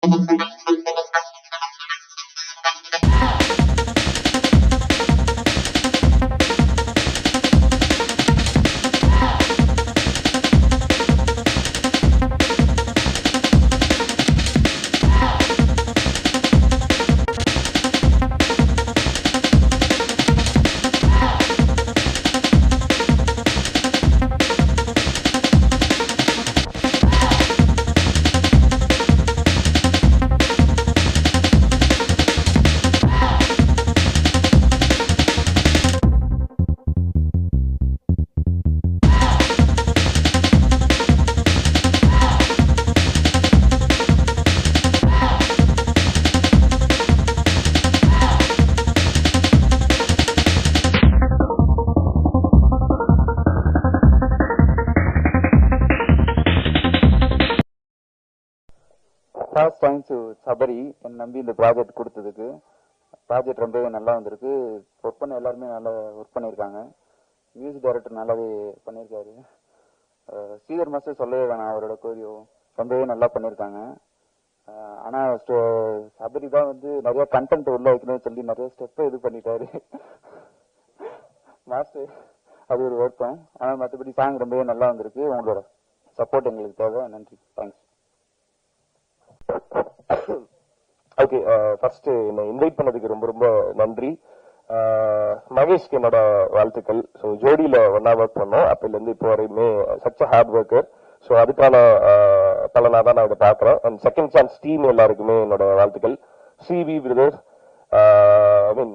First thanks to Sabari என்னை நம்பி இந்த ப்ராஜெக்ட் கொடுத்ததுக்கு. ப்ராஜெக்ட் ரொம்பவே நல்லா வந்திருக்கு. ஒர்க் பண்ண எல்லாருமே நல்லா ஒர்க் பண்ணியிருக்காங்க. மியூசிக் டைரக்டர் நல்லாவே பண்ணியிருக்காரு. ஸ்ரீதர் மாஸ்டர் சொல்லவே வேணாம், அவரோட கோரியோ ரொம்பவே நல்லா பண்ணியிருக்காங்க. ஆனால் சபரி தான் வந்து நிறைய கண்டென்ட் உள்ள வைக்கணும்னு சொல்லி நிறைய ஸ்டெப்பை இது பண்ணிட்டாரு மாஸ்டர். அது ஒரு வருத்தம். ஆனால் மற்றபடி சாங் ரொம்பவே நல்லா வந்திருக்கு. உங்களோட சப்போர்ட் எங்களுக்கு தேவை. நன்றி, தேங்க்ஸ். ஓகே, ஃபர்ஸ்ட் என்னை இன்வைட் பண்ணதுக்கு ரொம்ப ரொம்ப நன்றி. மகேஷ்க்கு என்னோட வாழ்த்துக்கள். ஸோ ஜோடியில ஒன்னா ஒர்க் பண்ணோம். அப்பல இருந்து இப்போ வரையுமே சச் ஹார்ட் ஒர்க்கர். ஸோ அதுக்கான பலனா தான் நான் இதை பார்க்குறேன். அண்ட் செகண்ட் சான்ஸ் டீம் எல்லாருக்குமே என்னோட வாழ்த்துக்கள். சிவி பிரதர்ஸ், ஐ மீன்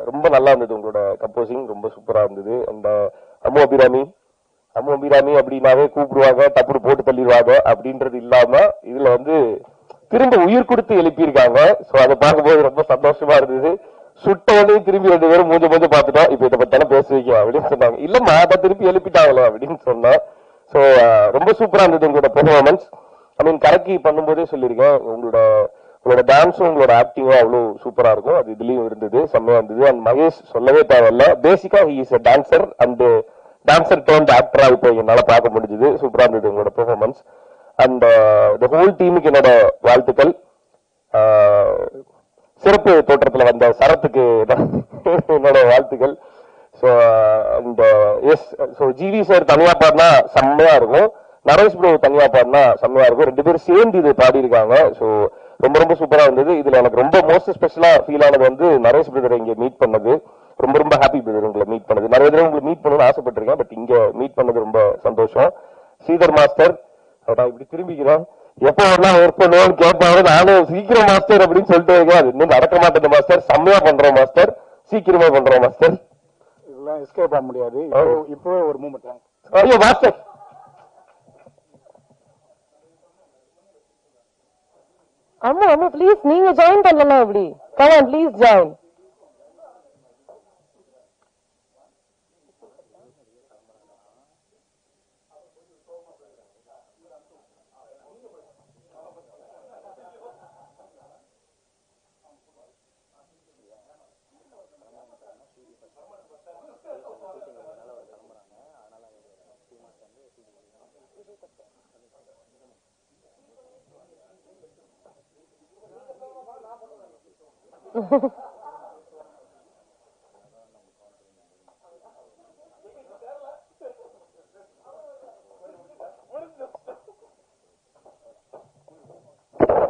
ரொம்ப நல்லா இருந்தது. உங்களோட கம்போசிங் ரொம்ப சூப்பரா இருந்தது. அண்ட் அம்மு அபிராமி அப்படின்னாவே கூப்பிடுவாங்க, டப்புடு போட்டு தள்ளிடுவாங்க அப்படின்றது இல்லாம இதுல வந்து திரும்ப உயிர் கொடுத்து எழுப்பியிருக்காங்க. ஸோ அதை பார்க்கும்போது ரொம்ப சந்தோஷமா இருந்தது. சுட்டவனே திரும்பி 2 பேரும் மூஞ்ச பார்த்துட்டோம். இப்ப இதை பத்தான பேசுவீங்க அப்படின்னு சொன்னாங்க. இல்லம்மா அதை திருப்பி எழுப்பிட்டாங்களோ அப்படின்னு சொன்னேன். ஸோ ரொம்ப சூப்பரா இருந்தது உங்களோட பெர்ஃபார்மன்ஸ். ஐ மீன் கரெக்டி பண்ணும்போதே சொல்லியிருக்கேன், உங்களோட டான்ஸும் உங்களோட ஆக்டிங்கும் அவ்வளோ சூப்பரா இருக்கும். அது இதுலயும் இருந்தது, செம்மையா இருந்தது. அண்ட் மகேஷ் சொல்லவே தேவையில்ல, பேசிக்கா he is a dancer and dancer turned ஆக்டரா இப்போ என்னால பார்க்க முடிஞ்சது. சூப்பரா இருந்தது உங்களோட பெர்ஃபார்மன்ஸ். அண்ட் த ஹோல் டீமுக்கு என்னோட வாழ்த்துக்கள். சிறப்பு தோற்றத்துல வந்த சரத்துக்கு என்னோட வாழ்த்துக்கள். ஸோ அந்த எஸ், ஸோ ஜிவி சார் தனியா பாடினா செம்மையா இருக்கும், நரேஷ் ப்ரோ தனியா பாடினா செம்மையா இருக்கும். 2 பேரும் சேர்ந்து இது பாடியிருக்காங்க. ஸோ ரொம்ப ரொம்ப சூப்பரா இருந்தது. இதுல எனக்கு ரொம்ப மோஸ்ட் ஸ்பெஷலா ஃபீல் ஆனது வந்து நரேஷ் பிரதரை இங்க மீட் பண்ணது. ரொம்ப ரொம்ப ஹாப்பி பிரதர் உங்களை மீட் பண்ணது. நிறைய தடவை உங்களை மீட் பண்ணணும்னு ஆசைப்பட்டிருக்கேன், பட் இங்க மீட் பண்ணது ரொம்ப சந்தோஷம். ஸ்ரீதர் மாஸ்டர், நான் இப்படி திரும்பிக்கிறேன், எப்போ வரலாம் ஒர்க் பண்ணுவோம்னு கேட்பாங்க. நானும் சீக்கிரம் மாஸ்டர் அப்படின்னு சொல்லிட்டு இருக்கேன். அது இன்னும் நடக்க மாட்டேன் மாஸ்டர். செம்மையா பண்றோம் மாஸ்டர், சீக்கிரமா பண்றோம் மாஸ்டர். இதெல்லாம் எஸ்கேப் ஆக முடியாது. இப்போ ஒரு மூமெண்ட். ஐயோ மாஸ்டர், அம்மா ப்ளீஸ் நீங்க ஜாயின் பண்ணலாம். அப்படி கமான் ப்ளீஸ் ஜாயின்.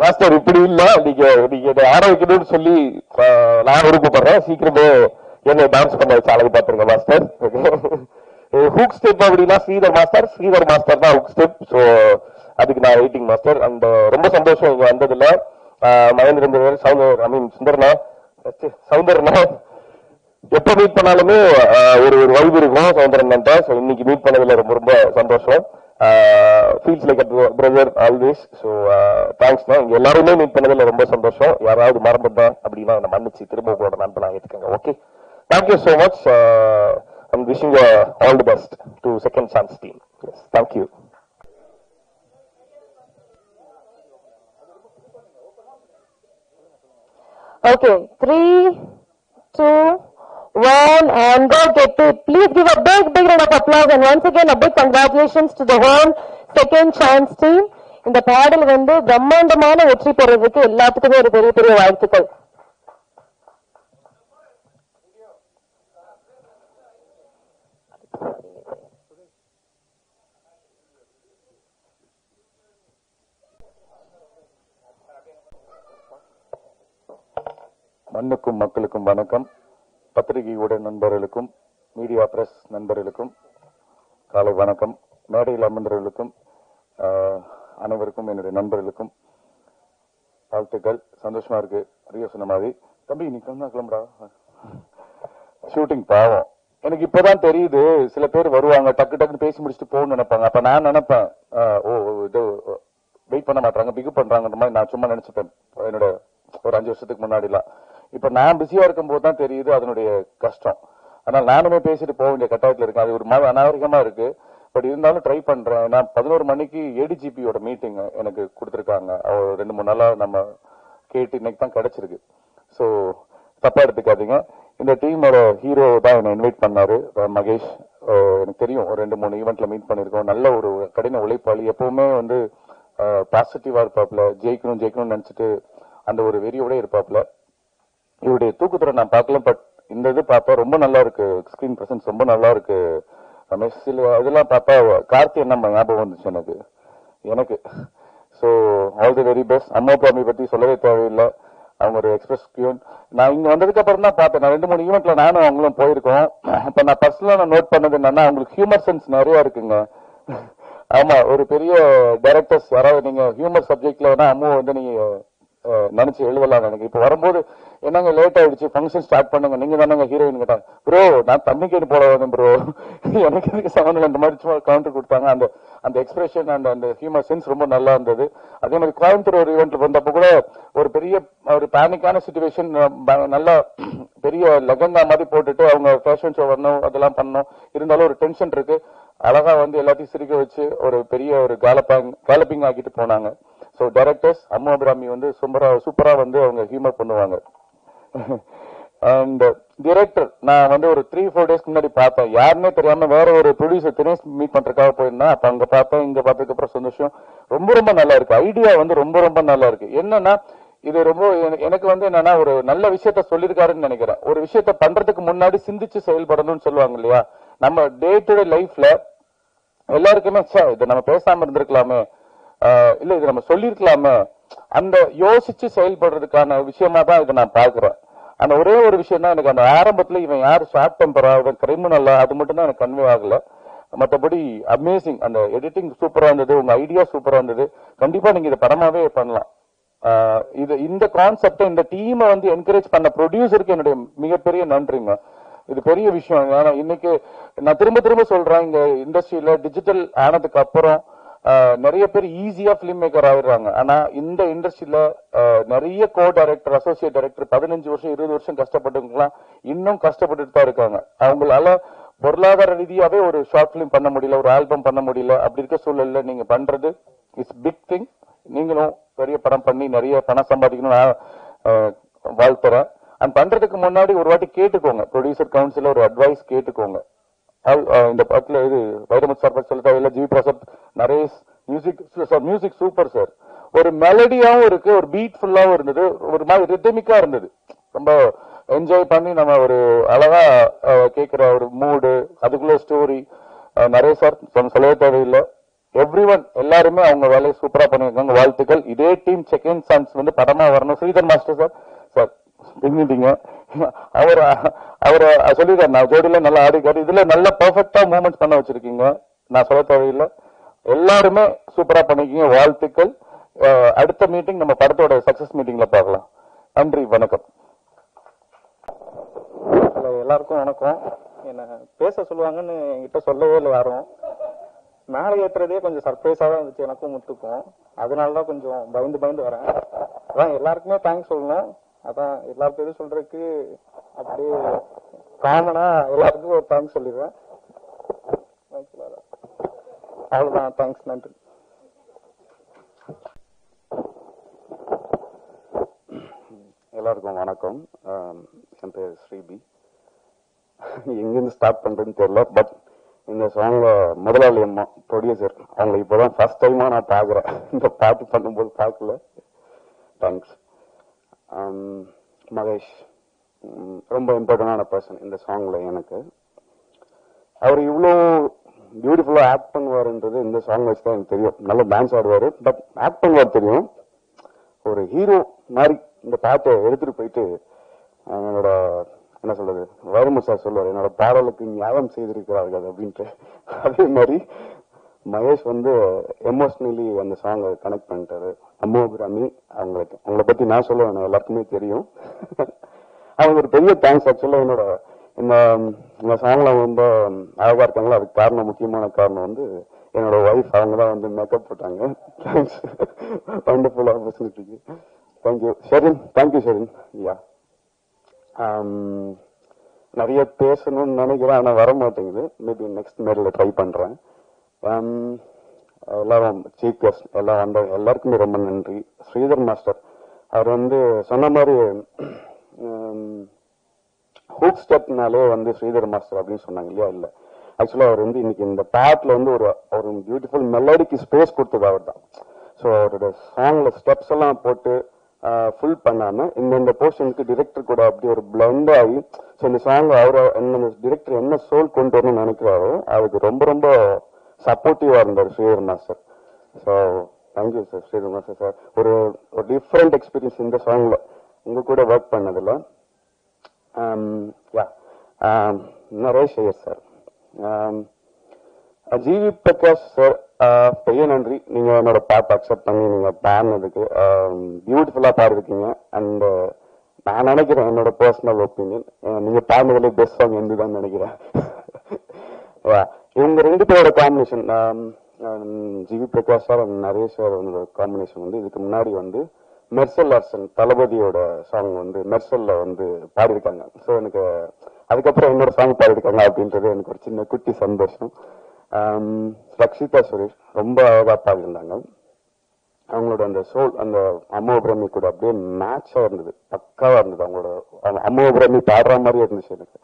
மாஸ்டர் இப்படி இல்ல, நீங்க ஆரோக்கியம்னு சொல்லி நான் விருப்பப்படுறேன். சீக்கிரமே என்ன டான்ஸ் பண்ண வச்சு அழகு பார்த்துருங்க மாஸ்டர். ஹூக் ஸ்டெப் அப்படின்னா ஸ்ரீதர் மாஸ்டர் தான் ஹூக் ஸ்டெப். ஸோ அதுக்கு நான் வெயிட்டிங் மாஸ்டர். அண்ட் ரொம்ப சந்தோஷம் இங்க வந்ததுல. மகேந்திரன் சுந்தரனா எப்ப மீட் பண்ணாலுமே ஒரு வைப் இருக்கும் சௌந்தரன். ஸோ இன்னைக்கு மீட் பண்ணதுல ரொம்ப ரொம்ப சந்தோஷம். Feels like brother always. So thanks தான். இங்க எல்லாருமே மீட் பண்ணதுல ரொம்ப சந்தோஷம். யாராவது மறந்துட்டேன் அப்படின்னா நான் மன்னிச்சு திரும்ப உங்களோட நண்பனா ஏத்துக்கங்க. Okay, thank you so much. I'm wishing all the best to second chance team. Thank you. Okay, 3, 2, 1, and go get it. Please give a big round of applause, and once again a big congratulations to the whole second chance team. இந்த பாடல் வந்து பிரம்மாண்டமான வெற்றி பெறதுக்கு எல்லாத்துக்குமே ஒரு பெரிய பெரிய வாழ்த்துக்கள். மண்ணுக்கும் மக்களுக்கும் வணக்கம். பத்திரிகையுடைய நண்பர்களுக்கும் மீடியா பிரஸ் நண்பர்களுக்கும் காலை வணக்கம். மேடையில் அமர்ந்தவர்களுக்கும் அனைவருக்கும் என்னுடைய நண்பர்களுக்கும் வாழ்த்துக்கள். சந்தோஷமா இருக்கு. ரியோ சொன்ன மாதிரி தம்பி நீ கிளம்புடா. ஷூட்டிங் பாவம் எனக்கு இப்பதான் தெரியுது. சில பேர் வருவாங்க டக்கு டக்குன்னு பேசி முடிச்சுட்டு போகணும்னு நினைப்பாங்க. அப்ப நான் நினைப்பேன் இது வெயிட் பண்ண மாட்டாங்க பிகு பண்றாங்கன்ற மாதிரி நான் சும்மா நினைச்சுப்பேன் என்னோட ஒரு 5 வருஷத்துக்கு முன்னாடிலாம். இப்ப நான் பிஸியா இருக்கும் போது தான் தெரியுது அதனுடைய கஷ்டம். ஆனால் நானுமே பேசிட்டு போக வேண்டிய கட்டாயத்தில் இருக்கேன். அது ஒரு மாதிரி அநாகரிகமா இருக்கு. பட் இருந்தாலும் ட்ரை பண்றேன். நான் 11 மணிக்கு ஏடிஜிபியோட மீட்டிங் எனக்கு கொடுத்துருக்காங்க. 2-3 நாளா நம்ம கேட்டு இன்னைக்கு தான் கிடைச்சிருக்கு. ஸோ தப்பா எடுத்துக்காதீங்க. இந்த டீமோட ஹீரோ தான் என்னை இன்வைட் பண்ணாரு மகேஷ். எனக்கு தெரியும் ஒரு 2-3 ஈவெண்ட்ல மீட் பண்ணிருக்கோம். நல்ல ஒரு கடின உழைப்பாளி. எப்பவுமே வந்து பாசிட்டிவா இருப்பாப்ல. ஜெயிக்கணும்னு நினைச்சிட்டு அந்த ஒரு வெறியோட இருப்பாப்ல. இவருடைய தூக்குத்துறை நான் பார்க்கல. பட் இந்த இது பார்த்தா ரொம்ப நல்லா இருக்கு. ஸ்கிரீன் பிரசன்ஸ் ரொம்ப நல்லா இருக்கு. சில இதெல்லாம் பார்த்தா கார்த்தி நம்ம ஞாபகம் வந்துச்சு எனக்கு. So all the very best. அம்மா பாமி பத்தி சொல்லவே தேவையில்லை. அவங்க ஒரு எக்ஸ்பிரஸ் கியூன். நான் இங்க வந்ததுக்கு அப்புறம் தான் பார்த்தேன். நான் 2-3 ஈவெண்ட்ல நானும் அவங்களும் போயிருக்கோம். இப்ப நான் பர்சனலா நோட் பண்ணது என்னன்னா அவங்களுக்கு ஹியூமர் சென்ஸ் நிறைய இருக்குங்க. ஆமா ஒரு பெரிய டைரக்டர்ஸ் யாராவது நீங்க ஹியூமர் சப்ஜெக்ட்ல வேணா அம்மாவை வந்து நீங்க நினைச்சு எழுதலாம். எனக்கு இப்ப வரும்போது என்னங்க லேட் ஆயிடுச்சு ஃபங்க்ஷன் ஸ்டார்ட் பண்ணுங்க நீங்க தானங்க ஹீரோயின் கேட்டாங்க. ப்ரோ நான் தம்பிக்கு போட வந்தேன் ப்ரோ எனக்கு இதுக்கு சம்பந்தம் இந்த மாதிரி சும்மா கவுண்டர் கொடுத்தாங்க. அந்த எக்ஸ்பிரஷன் அந்த ஹியூமர் சென்ஸ் ரொம்ப நல்லா இருந்தது. அதே மாதிரி கோயம்புத்தூர் ஒரு ஈவெண்ட்ல வந்தப்ப கூட ஒரு பெரிய ஒரு பேனிக்கான சிச்சுவேஷன். நல்லா பெரிய லெகங்கா மாதிரி போட்டுட்டு அவங்க ஃபேஷன் ஷோ வரணும் அதெல்லாம் பண்ணணும். இருந்தாலும் ஒரு டென்ஷன் இருக்கு. அழகா வந்து எல்லாத்தையும் சிரிக்க வச்சு ஒரு பெரிய ஒரு காலப்பிங் ஆக்கிட்டு போனாங்க. ஸோ டைரக்டர்ஸ் அம்மா அபிராமி வந்து சூப்பரா வந்து அவங்க ஹியூமர் பண்ணுவாங்க. அண்ட் டிரெக்டர் நான் வந்து ஒரு 3-4 டேஸ்க்கு முன்னாடி பார்த்தேன். யாருன்னே தெரியாம வேற ஒரு ப்ரொடியூசர் தினேஷ் மீட் பண்றதுக்காக போயிருந்தேன். அப்ப அங்க பார்த்தேன். இங்க பார்த்ததுக்கு அப்புறம் சந்தோஷம். ரொம்ப நல்லா இருக்கு. ஐடியா வந்து ரொம்ப நல்லா இருக்கு. என்னன்னா இது ரொம்ப எனக்கு வந்து என்னன்னா ஒரு நல்ல விஷயத்த சொல்லியிருக்காருன்னு நினைக்கிறேன். ஒரு விஷயத்த பண்றதுக்கு முன்னாடி சிந்திச்சு செயல்படணும்னு சொல்லுவாங்க இல்லையா. நம்ம டே டு டே லைஃப்ல எல்லாருக்குமே இதை நம்ம பேசாம இருந்திருக்கலாமே, இல்ல இது நம்ம சொல்லிருக்கலாமே, அந்த யோசிச்சு செயல்படுறதுக்கான விஷயமா தான் இதை நான் பாக்குறேன். அந்த ஒரே ஒரு விஷயம் தான் எனக்கு அந்த ஆரம்பத்துல இவன் யாரு ஷார்ட் டெம்பரா இவன் கிரிமினலா அது மட்டும் தான் எனக்கு கன்வே ஆகல. மற்றபடி அமேசிங். அந்த எடிட்டிங் சூப்பரா இருந்தது. உங்க ஐடியா சூப்பரா இருந்தது. கண்டிப்பா நீங்க இதை படமாவே பண்ணலாம். இந்த கான்செப்ட் இந்த டீமை வந்து என்கரேஜ் பண்ண ப்ரொடியூசருக்கு என்னுடைய மிகப்பெரிய நன்றிங்க. இது பெரிய விஷயம். ஏன்னா இன்னைக்கு நான் திரும்ப சொல்றேன், இங்க இண்டஸ்ட்ரியில டிஜிட்டல் ஆனதுக்கு அப்புறம் நிறைய பேர் ஈஸியா பிலிம் மேக்கர் ஆயிடுறாங்க. ஆனா இந்த இண்டஸ்ட்ரியில நிறைய கோ டைரக்டர் அசோசியேட் டைரக்டர் 15 வருஷம் 20 வருஷம் கஷ்டப்பட்டவங்கலாம் இன்னும் கஷ்டப்பட்டுட்டு தான் இருக்காங்க. அவங்களால பொருளாதார ரீதியாவே ஒரு ஷார்ட் பிலிம் பண்ண முடியல, ஒரு ஆல்பம் பண்ண முடியல. அப்படி இருக்க சூழல்ல நீங்க பண்றது இட்ஸ் பிக் திங். நீங்களும் பெரிய படம் பண்ணி நிறைய பணம் சம்பாதிக்கணும் வாழ்த்துறேன். அண்ட் பண்றதுக்கு முன்னாடி ஒரு வாட்டி கேட்டுக்கோங்க. ப்ரொடியூசர் கவுன்சில ஒரு அட்வைஸ் கேட்டுக்கோங்க. இந்த படத்துல இது வைரமுத்து சார் பத்தி சொல்ல தேவையில்ல. G Prasad Naresh music super sir. ஒரு மெலடியாவும் இருக்கு, ஒரு பீட் ஃபுல்லாவும் இருந்தது, ஒரு மாதிரி ரிதமிக்கா இருந்தது. ரொம்ப என்ஜாய் பண்ணி நம்ம ஒரு அழகா கேட்கிற ஒரு மூடு, அதுக்குள்ள ஸ்டோரி. நரேஷ் சார் சொல்லவே தேவையில்லை. எவ்ரிவன் எல்லாருமே அவங்க வேலையை சூப்பரா பண்ணிருக்காங்க. வாழ்த்துக்கள். இதே டீம் செகண்ட் சான்ஸ் வந்து படமா வரணும். ஸ்ரீதர் மாஸ்டர் சார் பின்னிட்டீங்க. அவரை சொல்லிருக்காரு நான் ஜோடியில நல்லா ஆடிக்காரு. இதுல நல்ல பெர்ஃபெக்டா மூவ்மெண்ட் பண்ண வச்சிருக்கீங்க. நான் சொல்ல தேவையில்லை. எல்லாருமே சூப்பரா பண்ணிருக்கீங்க. வாழ்த்துக்கள். அடுத்த மீட்டிங் நம்ம படத்தோட சக்சஸ் மீட்டிங்ல பார்க்கலாம். நன்றி, வணக்கம். எல்லாருக்கும் வணக்கம். என்ன பேச சொல்லுவாங்கன்னு என்கிட்ட சொல்லவே இல்லை யாரும். மேலே ஏற்றுறதே கொஞ்சம் சர்ப்ரைஸா தான் இருந்துச்சு எனக்கும் முத்துக்கும். அதனாலதான் கொஞ்சம் பயந்து வரேன். அதான் எல்லாருக்குமே தேங்க்ஸ் சொல்லணும். அதான் எல்லாருக்கும் எது சொல்றதுக்கு அப்படியே காமனா எல்லாருக்கும் ஒரு தேங்க்ஸ் சொல்லிடுவேன். அவ்வளவுதான். தேங்க்ஸ், நன்றி. எல்லாருக்கும் வணக்கம். என் பேர் ஸ்ரீபி. எங்கிருந்து ஸ்டார்ட் பண்றதுன்னு தெரியல. பட் இந்த சாங்ல முதலாளி அம்மா ப்ரொடியூசர், அவங்க இப்போதான் ஃபர்ஸ்ட் டைமா நான் பாக்குறேன். இந்த பாட்டு பண்ணும்போது பார்க்கல. தேங்க்ஸ். மகேஷ் ரொம்ப இம்பார்ட்டன்டான பர்சன் இந்த சாங்ல எனக்கு. அவர் இவ்வளோ பியூட்டிஃபுல்லா ஆக்ட் பண்ணுவாருன்றது இந்த சாங் வச்சு தான் எனக்கு தெரியும். நல்ல டான்ஸ் ஆடுவாரு, பட் ஆக்ட் பண்ணுவார் தெரியும். ஒரு ஹீரோ மாதிரி இந்த பாட்டை எடுத்துட்டு போயிட்டு என்னோட என்ன சொல்றது, வைரமுத்து சார் சொல்லுவார், என்னோட பாடலுக்கு நியாயம் செய்திருக்கிறார்கள் அப்படின்ட்டு. அதே மாதிரி மகேஷ் எமோஷனலி அந்த சாங்கை கனெக்ட் பண்ணிட்டாரு. அம்மோபிராமி அவங்களை பத்தி நான் சொல்லுவேன், எல்லாருக்குமே தெரியும். அவங்க ஒரு பெரிய தேங்க்ஸ். ஆக்சுவலா இந்த சாங்ல ரொம்ப அழகா இருக்காங்களா, அதுக்கு காரணம், முக்கியமான காரணம் என்னோட ஒய்ஃப். அவங்க தான் மேக்கப் போட்டாங்க. தேங்க்ஸ், வண்டர்ஃபுல் ஆப்பர்ச்சுனிட்டிக்கு. Thank you Sherin. Thank you Sherin. Yeah, நிறைய பேசணும்னு நினைக்கிறேன், ஆனா வர மாட்டேங்குது. மேபி நெக்ஸ்ட் மேல ட்ரை பண்றேன். எல்லாரும் சீஃப் கெஸ்ட் எல்லாம் எல்லாருக்குமே ரொம்ப நன்றி. ஸ்ரீதர் மாஸ்டர் அவர் சொன்ன மாதிரி ஹூக் ஸ்டெப்னாலே ஸ்ரீதர் மாஸ்டர் அப்படின்னு சொன்னாங்க இல்லையா? இல்ல, ஆக்சுவலா அவர் இன்னைக்கு இந்த பாட்ல ஒரு பியூட்டிஃபுல் மெலோடிக்கு ஸ்பேஸ் கொடுத்தது அவர் தான். ஸோ அவரோட சாங்ல ஸ்டெப்ஸ் எல்லாம் போட்டு ஃபுல் பண்ணாம இந்த போர்ஷனுக்கு டிரெக்டர் கூட அப்படி ஒரு பிளண்ட் ஆகி, ஸோ இந்த சாங் டிரெக்டர் என்ன சோல் கொண்டு வரணும்னு நினைக்கிறாரோ அதுக்கு ரொம்ப ரொம்ப சப்போர்ட்டிவா இருந்தார் Sridhar master. So thank you sir, Sridhar master sir. ஒரு டிஃப்ரெண்ட் எக்ஸ்பீரியன்ஸ் இந்த சாங்ல உங்க கூட ஒர்க் பண்ணதுல. நரேஷ் ஐயர் சார், ஜிவி பிரகாஷ் சார், பெரிய நன்றி. நீங்க என்னோட பாட்டு அக்செப்ட் பண்ணி நீங்க பாடினதுக்கு. பியூட்டிஃபுல்லா பாடிருக்கீங்க. அண்ட் நான் நினைக்கிறேன், என்னோட பர்சனல் ஒப்பீனியன், நீங்க பாடினதுல பெஸ்ட் சாங் தான் நினைக்கிறேன். இவங்க ரெண்டு பேரோட combination, GV Prakash sir and Naresh sir combination இதுக்கு முன்னாடி மெர்சல் லார்சன் தளபதியோட சாங் மெர்சல்ல பாடியிருக்காங்க. ஸோ எனக்கு அதுக்கப்புறம் இன்னொரு சாங் பாடியிருக்காங்க அப்படின்றது எனக்கு ஒரு சின்ன குட்டி சந்தோஷம். ரக்ஷிதா சுரேஷ் ரொம்ப அழகா பாடியிருந்தாங்க. அவங்களோட அந்த சோல் அந்த அம்மோபிரமி கூட அப்படியே மேட்சா இருந்தது, பக்காவா இருந்தது. அவங்களோட அம்மோபிரமி பாடுற மாதிரி இருந்துச்சு எனக்கு.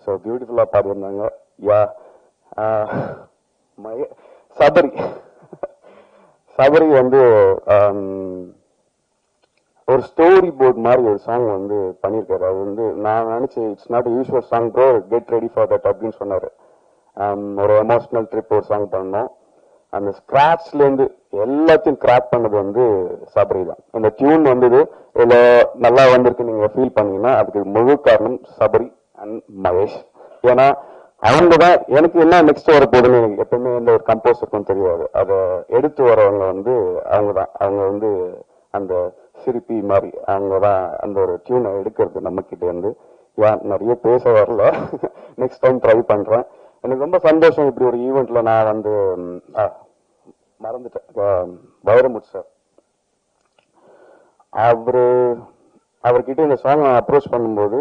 ஸோ பியூட்டிஃபுல்லா பாடியிருந்தாங்க. யா, சபரி சபரி ஒரு ஸ்டோரி போர்ட் மாதிரி ஒரு சாங் பண்ணியிருக்காரு. அது நான் நினைச்சேன் it's not usual song bro, get ready for that அப்படின்னு சொன்னாரு. ஒரு எமோஷனல் ட்ரிப் ஒரு சாங் பண்ணோம். அந்த ஸ்கிராச்ல இருந்து எல்லாத்தையும் கிராப் பண்ணது சபரி தான். அந்த டியூன் இதுல நல்லா வந்திருக்கு நீங்க ஃபீல் பண்ணீங்கன்னா அதுக்கு முழு காரணம் சபரி அண்ட் மகேஷ். ஏன்னா அவங்க தான் எனக்கு என்ன நெக்ஸ்ட் வர போகுதுன்னு எனக்கு எப்பவுமே ஒரு கம்போசருக்கும் தெரியாது. அதை எடுத்து வரவங்க அவங்க தான். அவங்க அந்த சிரிப்பி மாதிரி அவங்க தான் அந்த ஒரு டியூனை எடுக்கிறது நம்ம கிட்ட நிறைய பேச வரல. நெக்ஸ்ட் டைம் ட்ரை பண்றேன். எனக்கு ரொம்ப சந்தோஷம். இப்படி ஒரு ஈவெண்ட்ல நான் மறந்துட்டேன், வைரமுத்து சார் அவர்கிட்ட இந்த சாங் அப்ரோச் பண்ணும்போது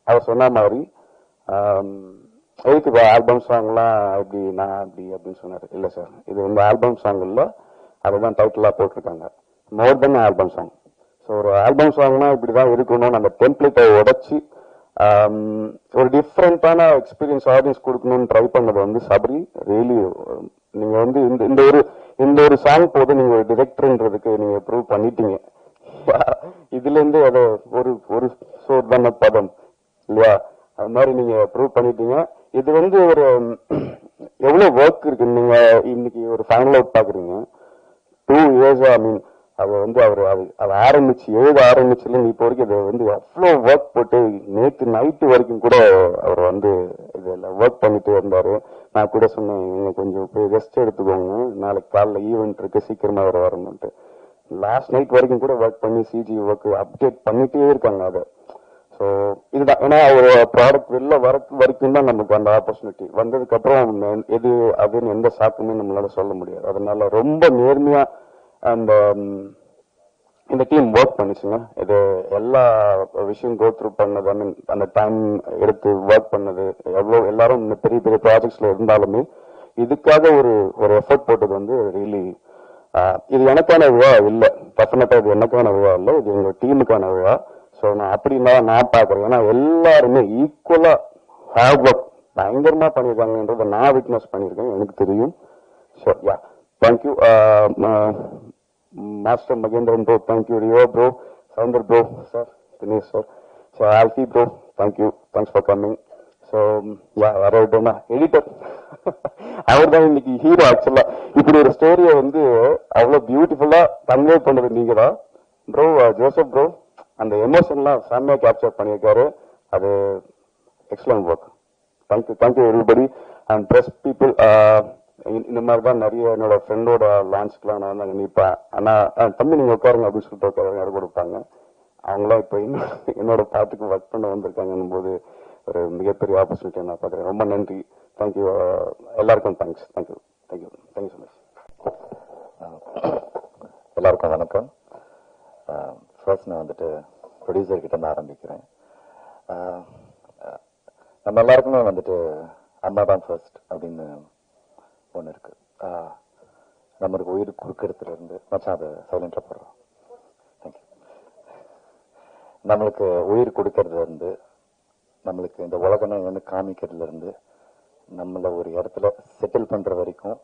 அவர் சொன்ன மாதிரி எதுக்கு ஆல்பம் சாங்லாம் இப்படி நான் அப்படின்னு சொன்னாரு. இல்ல சார், இது ஆல்பம் சாங் இல்ல, அதுதான் டைட்டிலா போட்டிருக்காங்க, மோர் தென் ஆல்பம் சாங். ஸோ ஒரு ஆல்பம் சாங்னா இப்படிதான் இருக்கணும்னு அந்த டெம்ப்ளேட்டை உடைச்சி ஒரு டிஃப்ரெண்டான எக்ஸ்பீரியன்ஸ் ஆடியன்ஸ் கொடுக்கணும்னு ட்ரை பண்ணது சபரி. ரியலி நீங்க இந்த ஒரு சாங் போது நீங்க ஒரு டிரெக்டர்ன்றதுக்கு நீங்க ப்ரூவ் பண்ணிட்டீங்க. இதுல இருந்து அதை ஒரு சோர்தான பதம் இல்லையா, அது மாதிரி நீங்க ப்ரூவ் பண்ணிட்டீங்க. இது ஒரு எவ்வளவு ஒர்க் இருக்கு. நீங்க இன்னைக்கு ஒரு ஃபைனல் அவுட் பாக்குறீங்க, 2 years. ஐ மீன் அவர் அதை எழுத ஆரம்பிச்சுல இப்போ வரைக்கும் இது அவ்வளோ ஒர்க் போட்டு நேற்று நைட்டு வரைக்கும் கூட அவர் இதுல ஒர்க் பண்ணிட்டு இருந்தாரு. நான் கூட சொன்னேன், நீங்க கொஞ்சம் போய் ரெஸ்ட் எடுத்துக்கோங்க, நாளைக்கு காலைல ஈவெண்ட் இருக்கு, சீக்கிரமா வரணும்ட்டு. லாஸ்ட் நைட் வரைக்கும் கூட ஒர்க் பண்ணி சிஜி ஒர்க் அப்டேட் பண்ணிட்டே இருக்காங்க அதை. ஸோ இதுதான், ஏன்னா ஒரு ப்ராடக்ட் வெளில வரைக்கும் தான் நமக்கு அந்த ஆப்பர்ச்சுனிட்டி. வந்ததுக்கு அப்புறம் எது அப்படின்னு எந்த சாக்குமே நம்மளால சொல்ல முடியாது. அதனால ரொம்ப நேர்மையா இந்த டீம் ஒர்க் பண்ணிச்சுங்க. இது எல்லா விஷயம் கோ த்ரூ பண்ணது, ஐ மீன் அந்த டைம் எடுத்து ஒர்க் பண்ணது, எவ்வளவு எல்லாரும் பெரிய பெரிய ப்ராஜெக்ட்ஸ்ல இருந்தாலுமே இதுக்காக ஒரு எஃபர்ட் போட்டது ரியலி. இது எனக்கான விழா இல்லை, டெஃபினட்டா இது எனக்கான விழா இல்லை, இது எங்க டீமுக்கான விழா. ஸோ நான் அப்படின்னா நான் பாக்குறேன். ஏன்னா எல்லாருமே ஈக்குவலா ஹார்ட் ஒர்க் பயங்கரமா பண்ணியிருக்காங்கன்றத நான் விட்னஸ் பண்ணியிருக்கேன், எனக்கு தெரியும். So yeah, thank you master Mahendran bro, thank you Rio bro, Soundar bro, sir Dinesh sir, so Alfie bro, thank you, thanks for coming. So yeah, வேற விட்டோம்னா எடிட்டர் அவர் தான் இன்னைக்கு ஹீரோ. ஆக்சுவலா இப்படி ஒரு ஸ்டோரியை வந்து அவ்வளவு பியூட்டிஃபுல்லா கன்வே பண்ணது நீங்க தான் ப்ரோ. ஜோசப் ப்ரோ அந்த எமோஷன்லாம் செம்மையா கேப்சர் பண்ணியிருக்காரு. அது excellent work. Thank you, thank you everybody and press people. இந்த மாதிரி தான் நிறைய என்னோட ஃப்ரெண்டோட லான்ச்க்குலாம் நான் வந்து நிற்பேன். ஆனா தம்பி நீங்க உட்காருங்க அப்படின்னு சொல்லிட்டு உட்காருங்க, இடம் கொடுப்பாங்க. அவங்களாம் இப்போ என்னோட பாட்டுக்கு ஒர்க் பண்ண வந்திருக்காங்கன்னும் போது ஒரு மிகப்பெரிய ஆப்பர்ச்சுனிட்டி நான் பார்க்குறேன். ரொம்ப நன்றி, தேங்க்யூ எல்லாருக்கும். Thanks, thank you, thank you, thank you so much. எல்லாருக்கும் வணக்கம். ஃபர்ஸ்ட் நான் வந்துட்டு ப்ரொடியூசர் கிட்ட இருந்து ஆரம்பிக்கிறேன். நம்ம எல்லாருக்குமே வந்துட்டு அம்மா தான் ஃபர்ஸ்ட் அப்படின்னு ஒன்று இருக்கு. நம்மளுக்கு உயிர் கொடுக்கறதுல இருந்து மச்சான் அதை சைலண்டா போடுறோம். தேங்க்யூ. நம்மளுக்கு உயிர் கொடுக்கறதுல இருந்து, நம்மளுக்கு இந்த உலகம் என்னன்னு காமிக்கிறதுல இருந்து, நம்மள ஒரு இடத்துல செட்டில் பண்ற வரைக்கும்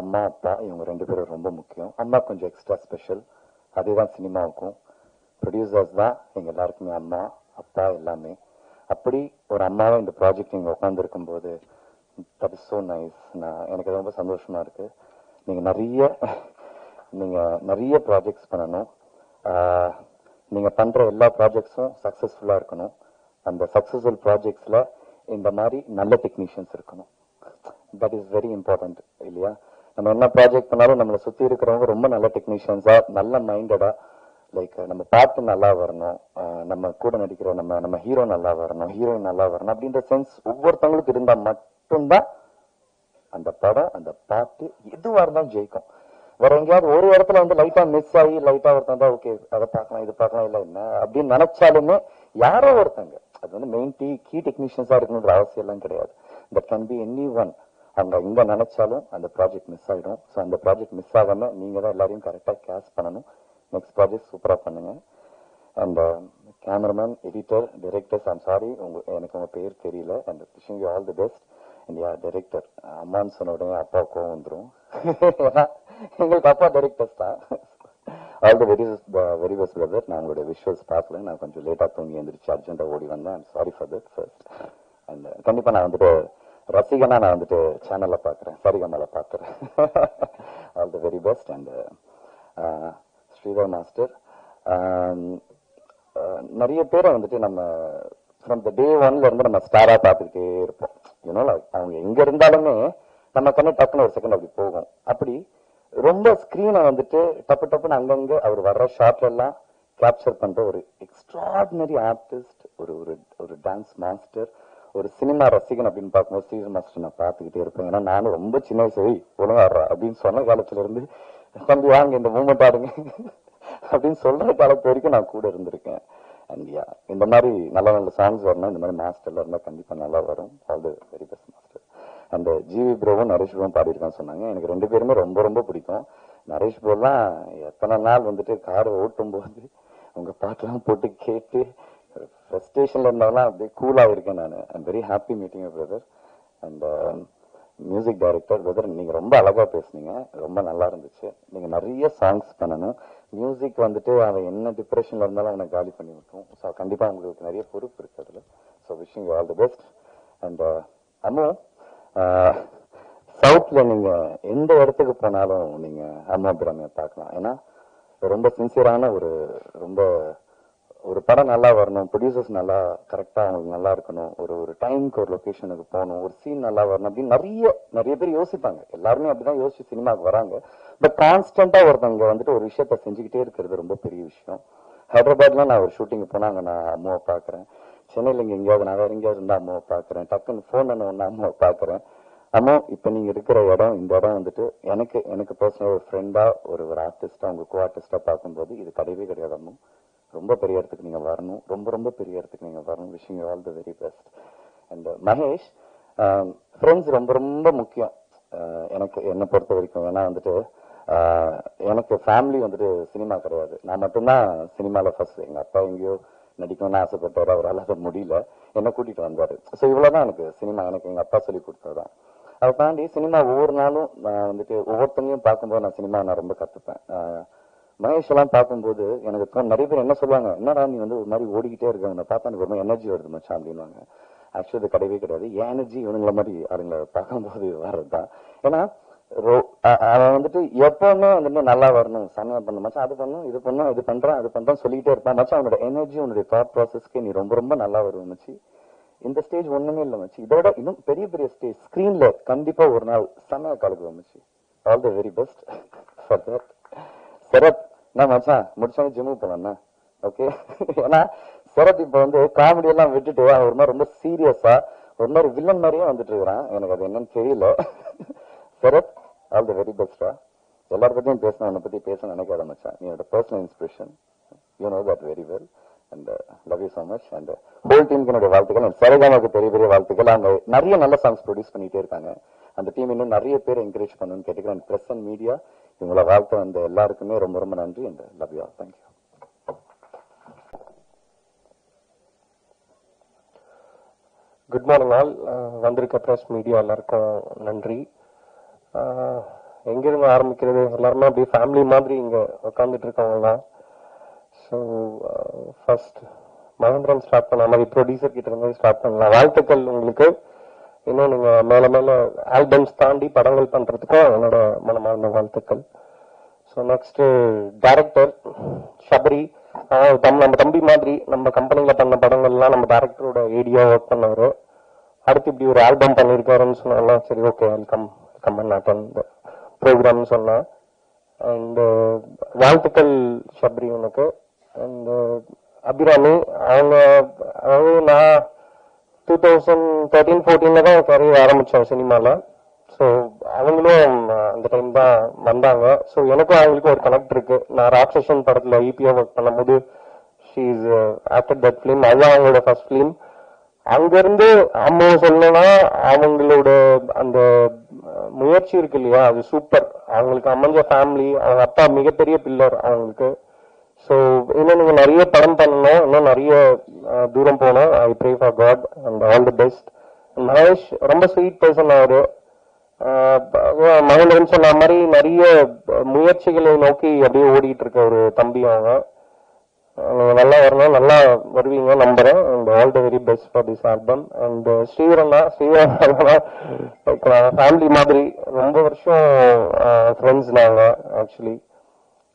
அம்மா அப்பா இவங்க 2 பேரும் ரொம்ப முக்கியம். அம்மா கொஞ்சம் எக்ஸ்ட்ரா ஸ்பெஷல். அதுதான் சினிமாவுக்கும். ப்ரொடியூசர்ஸ் தான் எங்க எல்லாருக்குமே அம்மா அப்பா எல்லாமே. அப்படி ஒரு அம்மாவை இந்த ப்ராஜெக்ட் இங்க உட்காந்துருக்கும் போது தட் இஸ் சோ நைஸ். எனக்கு ரொம்ப சந்தோஷமா இருக்கு. நீங்க நிறைய ப்ராஜெக்ட்ஸ் பண்ணணும். நீங்க பண்ற எல்லா ப்ராஜெக்ட்ஸும் சக்சஸ்ஃபுல்லா இருக்கணும். அந்த சக்சஸ்ஃபுல் ப்ராஜெக்ட்ஸ்ல இந்த மாதிரி நல்ல டெக்னீஷியன்ஸ் இருக்கணும். தட் இஸ் வெரி இம்பார்ட்டன்ட் இல்லையா? நம்ம என்ன ப்ராஜெக்ட் பண்ணாலும் நம்மளை சுத்தி இருக்கிறவங்க ரொம்ப நல்ல டெக்னீஷியன்ஸா, நல்ல மைண்டடா, லைக் நம்ம பாட்டு நல்லா வரணும், நம்ம கூட நடிக்கிற நம்ம ஹீரோ நல்லா வரணும், ஹீரோயின் நல்லா வரணும் அப்படின்ற சென்ஸ் ஒவ்வொருத்தவங்களுக்கு இருந்தா மட்டும்தான் அந்த படம், அந்த பாட்டு எதுவா இருந்தாலும் ஜெயிக்கும். வேற எங்கேயாவது ஒரு இடத்துல வந்து லைட்டா மிஸ் ஆகி லைட்டா ஒருத்தன் ஓகே அதை பார்க்கலாம் இது பார்க்கலாம் இல்ல என்ன அப்படின்னு நினைச்சாலுமே யாரோ ஒருத்தங்க, அது வந்து மெயின் கீ டெக்னீஷியன்ஸா இருக்கணுன்ற அவசியம் எல்லாம் கிடையாது. That can be any one. அவங்க இங்க நினைச்சாலும் அந்த ப்ராஜெக்ட் மிஸ் ஆயிடும். ஸோ அந்த ப்ராஜெக்ட் மிஸ் ஆகாம நீங்க தான் எல்லாரையும் கரெக்டா கேஷ் பண்ணணும். நெக்ஸ்ட் ப்ராஜெக்ட் சூப்பரா பண்ணுங்க. And cameraman, editor, directors, I'm sorry எனக்கு உங்க பேர் தெரியல. And wishing you all the best. And yeah director, அம்மான்னு சொன்ன உடனே அப்பா கோவம் வந்துடும். ஏன்னா எங்களுக்கு அப்பா டைரக்டர்ஸ் தான். All the very best brother. நான் உங்களுடைய விஷுவல்ஸ் பார்க்கல, நான் கொஞ்சம் லேட்டா தூங்கி எழுந்திரிச்சு அர்ஜென்ட்டா ஓடி வந்தேன். I'm sorry for that first. And கண்டிப்பா நான் வந்துட்டு ரசிகனா நான் வந்துட்டு சேனல்ல பாக்குறேன், சரிகமால பாக்குறேன். All the very best. And Sridhar master, நிறைய பேரை வந்துட்டு நம்ம ஃப்ரம் த டே ஒன்ல இருந்து நம்ம ஸ்டாரா பார்த்துக்கிட்டே இருப்போம். யூனோ அவங்க எங்க இருந்தாலுமே நம்ம கண்ணு டக்குன்னு ஒரு செகண்ட் அப்படி போகும். அப்படி ரொம்ப ஸ்கிரீனை வந்துட்டு டப்பு டப்புன்னு அங்கங்க அவர் வர்ற ஷாட்ல எல்லாம் கேப்சர் பண்ற ஒரு எக்ஸ்ட்ராடினரி ஆர்டிஸ்ட், ஒரு டான்ஸ் மாஸ்டர், ஒரு சினிமா ரசிகன் அப்படின்னு பார்க்கும்போது ஸ்ரீதர் மாஸ்டர் நான் பார்த்துக்கிட்டே இருப்பேன். ஏன்னா நானும் ரொம்ப சின்ன வயசு ஒழுங்காடுறா அப்படின்னு சொன்ன காலத்துல இருந்து தம்பி வாங்க இந்த மூமெண்ட் ஆடுங்க அப்படின்னு சொல்ற காலத்து வரைக்கும் நான் கூட இருந்திருக்கேன். அண்ட் யா, இந்த மாதிரி நல்ல நல்ல சாங்ஸ் வரணும், இந்த மாதிரி மாஸ்டர்ல இருந்தா கண்டிப்பா நல்லா வரும். All the very best master. அந்த ஜிவி ப்ரோவும் நரேஷ் ப்ரோவும் பாடியிருக்கான்னு சொன்னாங்க. எனக்கு 2 பேருமே ரொம்ப ரொம்ப பிடிக்கும். நரேஷ் ப்ரோலாம் எத்தனை நாள் வந்துட்டு கார் ஓட்டும் போது உங்க பாட்டெல்லாம் போட்டு கேட்டு ஃப்ரஸ்ட்ரேஷன்ல இருந்தாலும் அப்படியே கூலா இருக்கேன் நான். I'm very happy meeting brother. And music director brother, நீங்க ரொம்ப அழகா பேசுனீங்க, ரொம்ப நல்லா இருந்துச்சு. நீங்க நிறைய சாங்ஸ் பண்ணணும். மியூசிக் வந்துட்டு அவன் என்ன டிப்ரெஷன்ல இருந்தாலும் அவனை காலி பண்ணி விட்டுரும். ஸோ கண்டிப்பா உங்களுக்கு நிறைய பொறுப்பு இருக்கு அதுல. So wishing you all the best. And அம்மா, சவுத்ல நீங்க எந்த இடத்துக்கு போனாலும் நீங்க அம்மா பிராமியை பார்க்கலாம். ஏன்னா ரொம்ப சின்சியரான ஒரு படம் நல்லா வரணும், ப்ரொடியூசர்ஸ் நல்லா கரெக்டா அவங்களுக்கு நல்லா இருக்கணும், ஒரு டைமுக்கு ஒரு லொகேஷனுக்கு போகணும், ஒரு சீன் நல்லா வரணும் அப்படின்னு நிறைய பேர் யோசிப்பாங்க. எல்லாருமே அப்படிதான் யோசிச்சு சினிமாவுக்கு வராங்க. பட் கான்ஸ்டன்டா ஒருத்தவங்க வந்துட்டு ஒரு விஷயத்த செஞ்சுக்கிட்டே இருக்கிறது ரொம்ப பெரிய விஷயம். ஹைதராபாத்ல நான் ஒரு ஷூட்டிங் போனாங்க, நான் அம்மாவை பாக்குறேன். சென்னையில இங்க எங்கேயாவது நான் வேற எங்கேயாவது இருந்தா அம்மாவை பாக்குறேன். டக்குன்னு போன் பண்ண ஒன்னு அம்மாவை பாக்குறேன். அம்மா, இப்ப நீங்க இருக்கிற இடம், இந்த இடம் வந்துட்டு எனக்கு பர்சனல் ஒரு ஃப்ரெண்டா, ஒரு ஆர்டிஸ்டா, உங்க கோ ஆர்டிஸ்டா பார்க்கும்போது இது கிடையவே கிடையாது அம்மா. ரொம்ப பெரிய இடத்துக்கு நீங்க வரணும், ரொம்ப ரொம்ப பெரிய இடத்துக்கு நீங்க வரணும். Wishing you all the very best. And Mahesh, friends ரொம்ப ரொம்ப முக்கியம் என்னை பொறுத்த வரைக்கும். ஏன்னா வந்துட்டு எனக்கு ஃபேமிலி வந்துட்டு சினிமா கிடையாது. நான் மட்டும்தான் சினிமால ஃபர்ஸ்ட். எங்க அப்பா எங்கேயோ நடிக்கணும்னு ஆசைப்பட்டாரு, அவரால் அதை முடியல, என்ன கூட்டிட்டு வந்தாரு. ஸோ இவ்வளவுதான் எனக்கு சினிமா, எனக்கு எங்க அப்பா சொல்லி கொடுத்ததுதான். அதை தாண்டி சினிமா ஒவ்வொரு நாளும் நான் வந்துட்டு ஒவ்வொருத்தங்களையும் பார்க்கும்போது நான் சினிமா நான் ரொம்ப கத்துப்பேன். மகேஷ் எல்லாம் பார்க்கும்போது எனக்கு நிறைய பேர் என்ன சொல்லுவாங்க, என்னடா நீ வந்து ஒரு மாதிரி ஓடிக்கிட்டே இருக்க, உன்னை பார்த்தா எனக்கு ரொம்ப எனர்ஜி வருது மச்சான் அப்படின்வாங்க. ஆக்சுவலி அது கிடையவே கிடையாது. என் எனர்ஜி இவனுங்கள மாதிரி அவங்களை பார்க்கும்போது வர்றதுதான். ஏன்னா அவன் வந்துட்டு எப்பவுமே வந்துட்டு நல்லா வரணும், செம்மையா பண்ணணும் மச்சான், அது பண்ணும் இது பண்ணும் இது பண்றான் அது பண்றான் சொல்லிட்டே இருப்பான் மச்சான். அவனோட எனர்ஜி உன்னுடைய தாட் ப்ராசஸ்க்கு நீ ரொம்ப ரொம்ப நல்லா வருவோம் மச்சி. இந்த ஸ்டேஜ் ஒண்ணுமே இல்லை மச்சி, இதோட இன்னும் பெரிய பெரிய ஸ்டேஜ் ஸ்கிரீன்ல கண்டிப்பா ஒரு நாள் செம்மையா கலக்குவோம் மச்சி. All the very best for that. Sarath நான் மச்சான் முடிச்சவங்க ஜிம்முக்கு போலாம்ண்ணா. ஓகே, ஏன்னா சரத் இப்ப வந்து காமெடி எல்லாம் விட்டுட்டு அவன் ஒரு மாதிரி ரொம்ப சீரியஸா ஒரு மாதிரி வில்லன் மாதிரியே வந்துட்டு இருக்கிறான். எனக்கு அது என்னன்னு தெரியல. சரத் ஆல் தி வெரி பெஸ்டா. எல்லார பத்தியும் பேசணும், உன்னை பத்தி பேச நினைக்காத மச்சான். நீ என்னோட personal inspiration, you know that very well and love you so much. And whole டீமுக்கு என்னுடைய வாழ்த்துக்கள். அண்ட் சரிகமாவுக்கு பெரிய பெரிய வாழ்த்துக்கள். அவங்க நிறைய நல்ல சாங்ஸ் ப்ரொடியூஸ் பண்ணிட்டே இருக்காங்க. அந்த டீம் இன்னும் நிறைய பேர் என்கரேஜ் பண்ணணும்னு கேட்டுக்கிறேன். பிரஸ் அண்ட் மீடியா இவங்கள வாழ்த்து வந்த எல்லாருக்குமே ரொம்ப ரொம்ப நன்றி. And love you all. Thank you. Good morning all. வந்திருக்க பிரஸ் மீடியா எல்லாருக்கும் நன்றி. எங்கிருந்து ஆரம்பிக்கிறது, எல்லாருமே அப்படியே ஃபேமிலி மாதிரி இங்க உட்காந்துட்டு இருக்கவங்க தான். ஸோ ஃபர்ஸ்ட் மகேந்திரன் ஸ்டார்ட் பண்ண மாதிரி ப்ரொடியூசர் கிட்ட இருந்து ஸ்டார்ட் பண்ணலாம். வாழ்த்துக்கள் உங்களுக்கு. இன்னும் நீங்க மேல மேல ஆல்பம்ஸ் தாண்டி படங்கள் பண்றதுக்கும் என்னோட மனமார்ந்த வாழ்த்துக்கள். ஸோ நெக்ஸ்ட் டைரக்டர் ஷபரி, நம்ம தம்பி மாதிரி நம்ம கம்பெனில பண்ண படங்கள்லாம் நம்ம டைரக்டரோட ஏடியா ஒர்க் பண்ணாரு. அடுத்து இப்படி ஒரு ஆல்பம் பண்ணிருக்காருன்னு சொன்னாலும் சரி ஓகே வெல்கம் ப்ரோக்ராம்னு சொன்னேன். அண்ட் வாழ்த்துக்கள் ஷபரி உனக்கு. அண்ட் அபிராமி, அவங்க அதாவது நான் 2013-14 தான் கரியர் ஆரம்பிச்சேன் சினிமால. ஸோ அவங்களும் அந்த டைம் தான் வந்தாங்க. ஸோ எனக்கும் அவங்களுக்கும் ஒரு கனெக்ட் இருக்கு. நான் ராட்சசன் படத்துல இபியா ஒர்க் பண்ணும்போது she is after that film, அதுதான் அவங்களோட ஃபர்ஸ்ட் ஃபிலிம். அங்கிருந்து அம்மா சொல்லணும்னா அவங்களோட அந்த முயற்சி இருக்கு இல்லையா, அது சூப்பர். அவங்களுக்கு அமைஞ்ச ஃபேமிலி, அவங்க அப்பா மிகப்பெரிய பில்லர் அவங்களுக்கு. ஸோ இன்னும் நீங்க நிறைய படம் பண்ணணும், இன்னும் நிறைய தூரம் போகணும். I pray for God and all the best. Mahesh ரொம்ப ஸ்வீட் பர்சன். அவரு மகேந்திரன் சொன்ன மாதிரி நிறைய முயற்சிகளை நோக்கி அப்படியே ஓடிட்டு இருக்க ஒரு தம்பி. அவங்க நீங்க நல்லா வரணும், நல்லா வருவீங்க நம்புறேன். And all the very best for this album. And ஸ்ரீரண்ணா ஃபேமிலி மாதிரி ரொம்ப வருஷம் ஃப்ரெண்ட்ஸ் நாங்க. Actually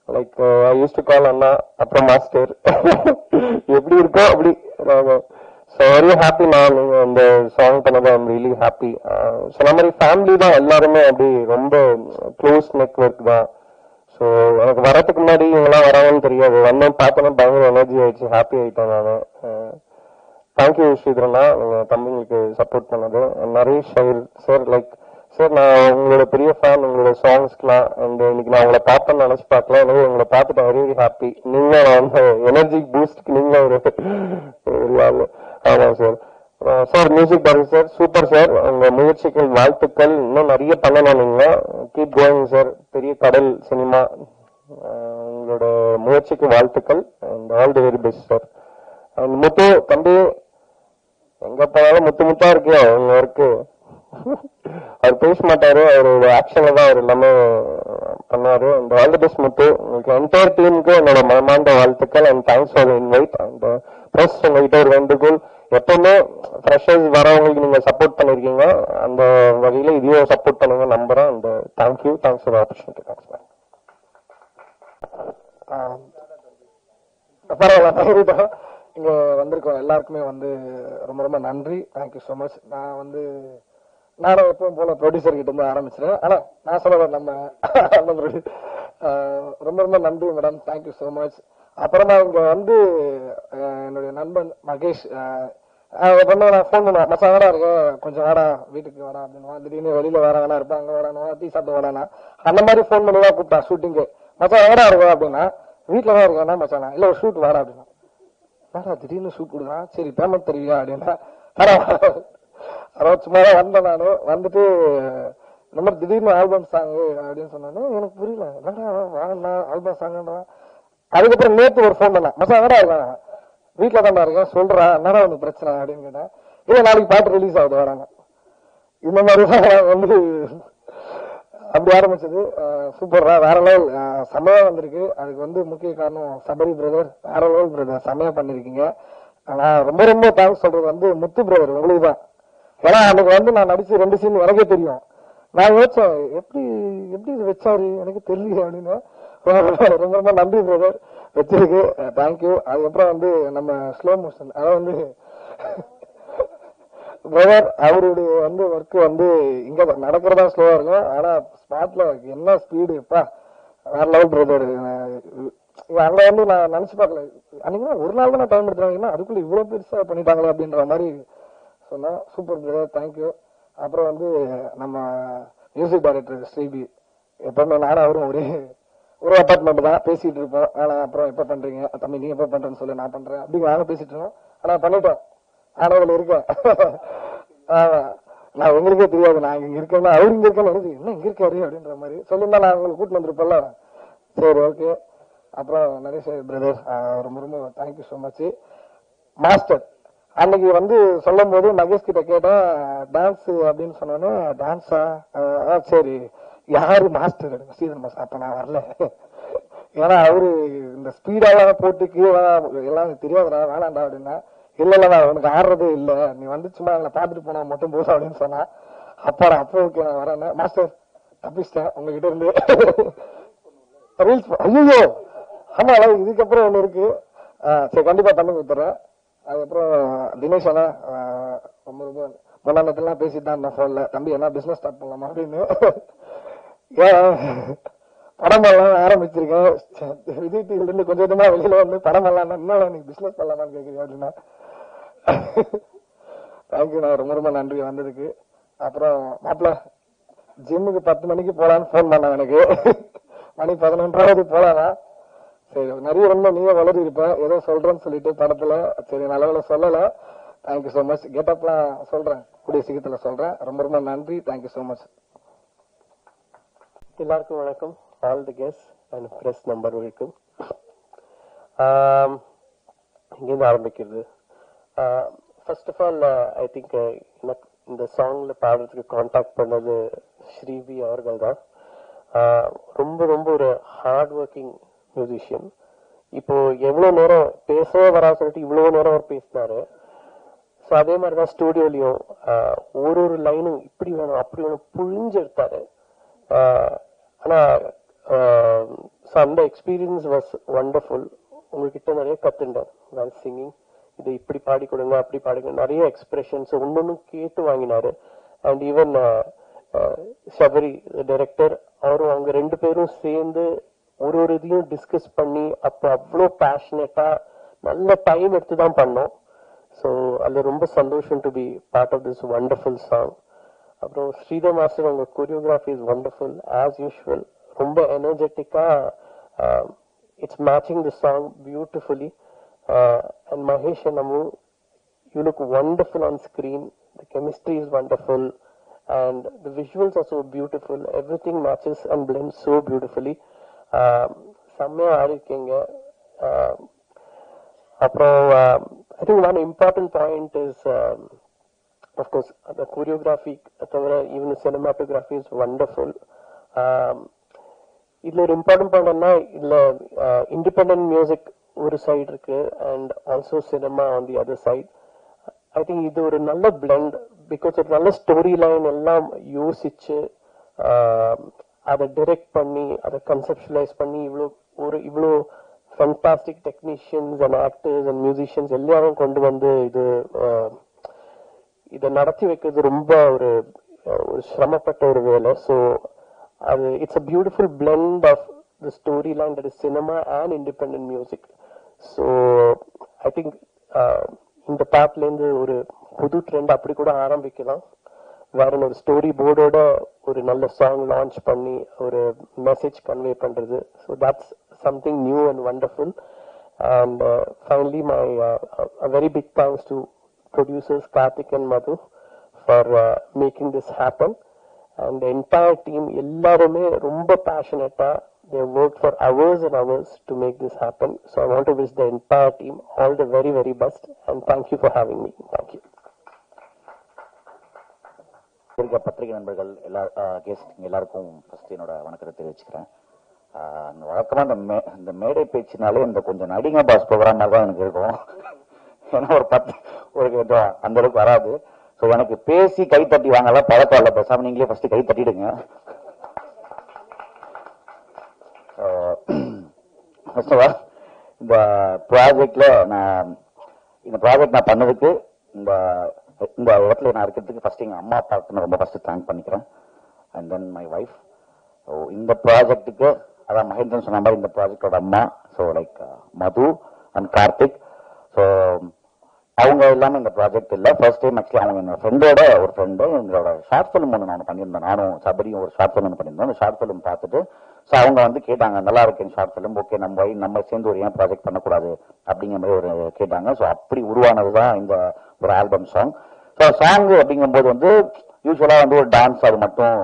like I use to call அண்ணா அப்புறம் மாஸ்டர் எப்படி இருக்கோ அப்படி நாங்க. So very happy. நான் நீங்க இந்த சாங் பண்ணது ஐம் ரியலி ஹாப்பி. சொன்ன மாதிரி ஃபேமிலி தான் எல்லாருமே, அப்படி ரொம்ப க்ளோஸ் நெட்வொர்க் தான். ஸோ எனக்கு வரதுக்கு முன்னாடி இவங்கெல்லாம் வராங்கன்னு தெரியாது, வந்தேன் பார்த்தோன்னா பயங்கர எனர்ஜி ஆயிடுச்சு, ஹாப்பி ஆயிட்டேன் நான். தேங்க்யூ ஸ்ரீதரண்ணா, நீங்க தம்பிங்களுக்கு சப்போர்ட் பண்ணது. நரேஷ் சார் லைக் சார், நான் உங்களோட பெரிய ஃபேன், உங்களோட சாங்ஸ்க்குலாம். அண்ட் இன்னைக்கு நான் உங்களை பார்த்தேன்னு நினைச்சு பார்க்கல, எனவே உங்களை பார்த்துட்டு வெரி ஹாப்பி. நீங்க அந்த எனர்ஜி பூஸ்ட்க்கு நீங்க ஒரு ஆமாம் sir. Sir music director super sir, உங்க முயற்சிகள் வாழ்த்துக்கள். இன்னும் நிறைய பண்ணணும் நீங்க. Keep going sir. பெரிய கடல் சினிமா, உங்களோட முயற்சிக்கு வாழ்த்துக்கள். And all the very best sir. And Muthu தம்பி, எங்க போனாலும் முத்து முத்தா இருக்கு உங்க ஒர்க்கு. அவர் பேச மாட்டாரு, அவரோட ஆக்ஷன்ல தான் அவர் எல்லாமே பண்ணாரு. அண்ட் ஆல் தி பெஸ்ட் முத்து. உங்களுக்கு என்டையர் டீமுக்கு என்னோட மனமார்ந்த வாழ்த்துக்கள். And thanks for invite. And plus உங்ககிட்ட ஒரு வேண்டுகோள், எப்பவுமே ஃப்ரெஷர்ஸ் வரவங்களுக்கு நீங்க சப்போர்ட் பண்ணிருக்கீங்க, அந்த வகையில இதையும் சப்போர்ட் பண்ணுங்க நம்புறேன். And thank you, thanks for opportunity. Thanks ma'am. பரவாயில்ல, இங்க வந்திருக்கோம் எல்லாருக்குமே ரொம்ப ரொம்ப நன்றி. Thank you so much. நானும் எப்பவும் போல ப்ரொடியூசர் கிட்ட இருந்து ஆரம்பிச்சிருக்கேன். ஆனா நான் சொல்ல நம்ம ரொம்ப ரொம்ப நன்றி மேடம், தேங்க்யூ ஸோ மச். அப்புறமா இங்க என்னுடைய நண்பன் மகேஷ் நான் ஃபோன் பண்ணுவேன், மச்சான் வேடா இருக்கேன், கொஞ்சம் வேடா வீட்டுக்கு வேடா அப்படின்னு. திடீர்னு வெளியில வேற வேணா இருப்பேன், அங்க வேணா டீ சாப்பிட்டு வேணா அந்த மாதிரி ஃபோன் பண்ணி தான் கூப்பிட்டான் ஷூட்டிங்கு. மச்சான் வேடா இருக்கேன் அப்படின்னா, வீட்டுல தான் இருக்கேன்னா மச்சானா இல்ல ஒரு ஷூட் வேடா அப்படின்னா, வேடா திடீர்னு ஷூட் கொடுக்குறான், சரி பேமெண்ட் தருவியா அப்படின்னா, சும்மா தான் வந்தேன். நானு வந்துட்டு இந்த மாதிரி திடீர்னு ஆல்பம் சாங் அப்படின்னு சொன்னானு எனக்கு புரியல, வேணா வாங்கண்ணா ஆல்பம் சாங்கன்றான். அதுக்கப்புறம் நேற்று ஒரு ஃபோன் பண்ணேன், மச்சான் வேடா இருக்கான், வீட்டுல தான்டா இருக்கேன் சொல்றா என்னடா ஒண்ணு பிரச்சனை அப்படின்னு கேட்டேன். இல்ல நாளைக்கு பாட்டு ரிலீஸ் ஆகுது வராங்க. இந்த மாதிரிதான் வந்து அப்படி ஆரம்பிச்சது. சூப்பர்ரா, வேற லெவல், செம்மையா வந்திருக்கு. அதுக்கு வந்து முக்கிய காரணம் சபரி பிரதர், வேற லெவல் பிரதர், செம்மையா பண்ணிருக்கீங்க. நான் ரொம்ப ரொம்ப தேங்க்ஸ் சொல்றது வந்து முத்து பிரதர் உங்களுக்கு தான். ஏன்னா அன்னைக்கு வந்து நான் நடிச்சு 2 சீன் எனக்கே தெரியும். நான் யோசிச்சேன் எப்படி எப்படி இது வச்சாரு எனக்கு தெரியல அப்படின்னு. ரொம்ப ரொம்ப நன்றி பிரதர், வச்சிருக்கு, தேங்க்யூ. அதுக்கப்புறம் வந்து நம்ம ஸ்லோ மோஷன், அதாவது வந்து பிரதர் அவருடைய வந்து ஒர்க் வந்து இங்க நடக்கிறதா ஸ்லோவா இருக்கும், ஆனா ஸ்பாட்ல என்ன ஸ்பீடு இப்பா வேற லெவல் பிரதர். அங்க வந்து நான் நினைச்சு பார்க்கல, அன்னைக்கு ஒரு நாள் தான் நான் டைம் எடுத்துறாங்கன்னா அதுக்குள்ள இவ்வளவு பெருசா பண்ணிட்டாங்களே அப்படின்ற மாதிரி சொன்னா. Super brother, thank you. அப்புறம் வந்து நம்ம மியூசிக் டைரக்டர் ஸ்ரீபி, எப்பவுமே நானும் அவரும் ஒரு அப்பார்ட்மெண்ட் தான் பேசிட்டு இருப்போம். ஆனா அப்புறம் எப்ப பண்றீங்க தம்பி, நீ எப்ப பண்றேன்னு சொல்லி நான் பண்றேன் அப்படிங்க நானும் பேசிட்டு இருக்கோம். ஆனா பண்ணிட்டோம், ஆனா அதுல இருக்கேன். நான் உங்களுக்கே தெரியாது நான் இங்க இருக்கேன்னா அவரு இங்க இருக்கேன்னு என்ன இங்க இருக்காரு அப்படின்ற மாதிரி சொல்லியிருந்தா நான் உங்களுக்கு கூட்டு வந்திருப்பேன்ல. சரி ஓகே. அப்புறம் நரேஷ் பிரதர் ரொம்ப ரொம்ப தேங்க்யூ ஸோ மச். மாஸ்டர் அன்னைக்கு வந்து சொல்லும் போது மகேஷ் கிட்ட கேட்டேன் டான்ஸ் அப்படின்னு சொன்னோன்னே, டான்ஸா சரி யாரு மாஸ்டர் ஸ்ரீதர் மாஸ்டர். அப்ப நான் வரல, ஏன்னா அவரு இந்த ஸ்பீடெல்லாம் போட்டு கீழே எல்லாம் தெரியாதுடா வேணாண்டா அப்படின்னா. இல்ல உனக்கு ஆடுறதே இல்ல, நீ வந்து சும்மா எங்களை பாத்துட்டு போனா மட்டும் போதும் அப்படின்னு சொன்னா. அப்பாடா அப்போ ஓகே நான் வரேன் மாஸ்டர், தப்பிச்சிட்டேன் உங்ககிட்ட இருந்து ரீல்ஸ். ஐயோ ஆமா இதுக்கப்புறம் ஒண்ணு இருக்கு, சரி கண்டிப்பா தம்பி கொடுத்துறேன். அதுக்கப்புறம் தினேஷ் அண்ணா ரொம்ப ரொம்ப முன்னாள் பேசிட்டு தான் நான் போன்ல, தம்பி என்ன பிசினஸ் ஸ்டார்ட் பண்ணலாமா அப்படின்னு. படமெல்லாம் ஆரம்பிச்சிருக்கேன், விஜய் டிவில இருந்து கொஞ்சம் கொஞ்சமா வெளியில வந்து படமெல்லாம் என்ன நீ பிசினஸ் பண்ணலாமான்னு கேக்குறீங்க அப்படின்னா. தேங்க்யூ, நான் ரொம்ப ரொம்ப நன்றி வந்ததுக்கு. அப்புறம் மாப்பிள்ள ஜிம்முக்கு 10 மணிக்கு போலான்னு போன் பண்ண, எனக்கு மணி 11:30 போலானா. சரி நிறைய ரொம்ப நீங்க வளர்ந்து இருப்பேன் ஏதோ சொல்றேன்னு சொல்லிட்டு படத்துல, சரி நல்ல சொல்லல. Thank you so much. கெட்டப்லாம் சொல்றேன் கூடிய சீக்கிரத்துல சொல்றேன். ரொம்ப ரொம்ப நன்றி, தேங்க்யூ சோ மச். எல்லாருக்கும் வணக்கம். All the guest and press நம்பர்களுக்கும் இங்கேருந்து ஆரம்பிக்கிறது. First of all I think எனக்கு இந்த சாங்ல பாடுறதுக்கு கான்டாக்ட் பண்ணது ஸ்ரீவி அவர்கள் தான். ரொம்ப ரொம்ப ஒரு ஹார்ட் ஒர்க்கிங் மியூசிஷியன். இப்போ எவ்வளவு நேரம் பேசவே வரா சொல்லிட்டு இவ்வளவு நேரம் அவர் பேசினாரு. ஸோ அதே மாதிரிதான் ஸ்டூடியோலையும் ஒரு லைனும் இப்படி வேணும் அப்படி வேணும் புழிஞ்சு எடுத்தாரு. ஆனா அந்த எக்ஸ்பீரியன்ஸ் வாஸ் வண்டர்ஃபுல். உங்ககிட்ட நிறைய கத்துண்டேன் வேல் சிங்கிங். இது இப்படி பாடி கொடுங்க அப்படி பாடுங்க, நிறைய எக்ஸ்பிரஷன்ஸ் ஒன்னொன்னு கேட்டு வாங்கினாரு. அண்ட் ஈவன் சபரி டைரக்டர் அவரும் அவங்க 2 பேரும் சேர்ந்து ஒரு இதையும் டிஸ்கஸ் பண்ணி அப்ப அவ்வளோ பேஷனேட்டா நல்ல டைம் எடுத்து தான் பண்ணோம். ஸோ அதுல ரொம்ப சந்தோஷம் to be part of this wonderful song. அப்புறம் ஸ்ரீதர் மாஸ்டர் அவங்க choreography is wonderful as usual. ரொம்ப எனர்ஜெட்டிக்கா it's matching the song beautifully. And Mahesh and Amu, you look wonderful on screen. The chemistry is wonderful and the visuals are so beautiful. Everything matches and blends so beautifully. செம்மையா ஆடிருக்கீங்க. அப்புறம் I think one important point is of course the choreography தவிர even the cinematography is wonderful. இதுல ஒரு important point என்ன, இதுல independent music ஒரு side இருக்கு and also cinema on the other side. I think இது ஒரு நல்ல பிளெண்ட். பிகாஸ் ஒரு நல்ல ஸ்டோரி லைன் எல்லாம் யோசிச்சு அதை டைரக்ட் பண்ணி அதை கன்செப்டுவலைஸ் பண்ணி இவ்வளோ fantastic technicians and actors and musicians எல்லாரும் கொண்டு வந்து இதை நடத்தி வைக்கிறது ரொம்ப ஒரு சிரமப்பட்ட ஒரு வேலை. ஸோ அது it's a beautiful blend of the story line that is cinema and independent music. So I think இந்த பாட்டுல இருந்து ஒரு புது ட்ரெண்ட் அப்படி கூட ஆரம்பிக்கலாம். வேற ஒரு ஸ்டோரி போர்டோட ஒரு நல்ல சாங் லான்ச் பண்ணி ஒரு மெசேஜ் கன்வே பண்றது. So that's something new and wonderful. And finally my very big thanks to producers Karthik and Madhu for making this happen. And the entire team எல்லாருமே ரொம்ப passionate. They have worked for hours and hours to make this happen. So I want to wish the entire team all the very, very best. And thank you for having me. Thank you. இருக்க பத்திரிகை நண்பர்கள் guest எல்லாருக்கும் first என்னோட வணக்கத்தை தெரிவிச்சுக்கிறேன். வழக்கமா இந்த மேடை பேச்சுனாலே இந்த கொஞ்சம் நடிகை பாஸ் ப்ரோக்ராம் தான் எனக்கு இருக்கும். ஏன்னா ஒரு அந்த அளவுக்கு வராது. ஸோ எனக்கு பேசி கை தட்டி வாங்கலாம் பழக்கம் இல்லை. பேசாம நீங்களே ஃபர்ஸ்ட் கை தட்டிடுங்க. ஃபர்ஸ்ட் ஆஃப் ஆல் இந்த ப்ராஜெக்ட்ல நான் பண்ணதுக்கு இந்த இடத்துல நான் இருக்கிறதுக்கு ஃபர்ஸ்ட் எங்க அம்மா அப்பாவுக்கு நான் ரொம்ப ஃபர்ஸ்ட் தேங்க் பண்ணிக்கிறேன். And then my wife. So இந்த ப்ராஜெக்டுக்கு அதான் மகேந்திரன் சொன்ன மாதிரி இந்த ப்ராஜெக்டோட அம்மா so like Madhu and Karthik. So அவங்க எல்லாமே இந்த ப்ராஜெக்ட் இல்லை. ஃபர்ஸ்ட் டைம் ஆக்சுவலி அவங்க என்னோட ஃப்ரெண்டோட ஒரு ஃப்ரெண்டு எங்களோட ஷார்ட் ஃபிலிம் ஒன்று நான் பண்ணியிருந்தேன். நானும் சபரியும் ஒரு ஷார்ட் ஃபிலிம் பண்ணியிருந்தோம். அந்த ஷார்ட் ஃபிலிம் பார்த்துட்டு ஸோ அவங்க வந்து கேட்டாங்க நல்லா இருக்கு ஷார்ட் ஃபிலிம், ஓகே நம்ம சேர்ந்து ஒரு ஏன் ப்ராஜெக்ட் பண்ணக்கூடாது அப்படிங்கிற மாதிரி ஒரு கேட்டாங்க. ஸோ அப்படி உருவானது தான் இந்த ஒரு ஆல்பம் சாங். ஸோ சாங் அப்படிங்கும்போது வந்து யூஸ்வலாக வந்து ஒரு டான்ஸ் அது மட்டும்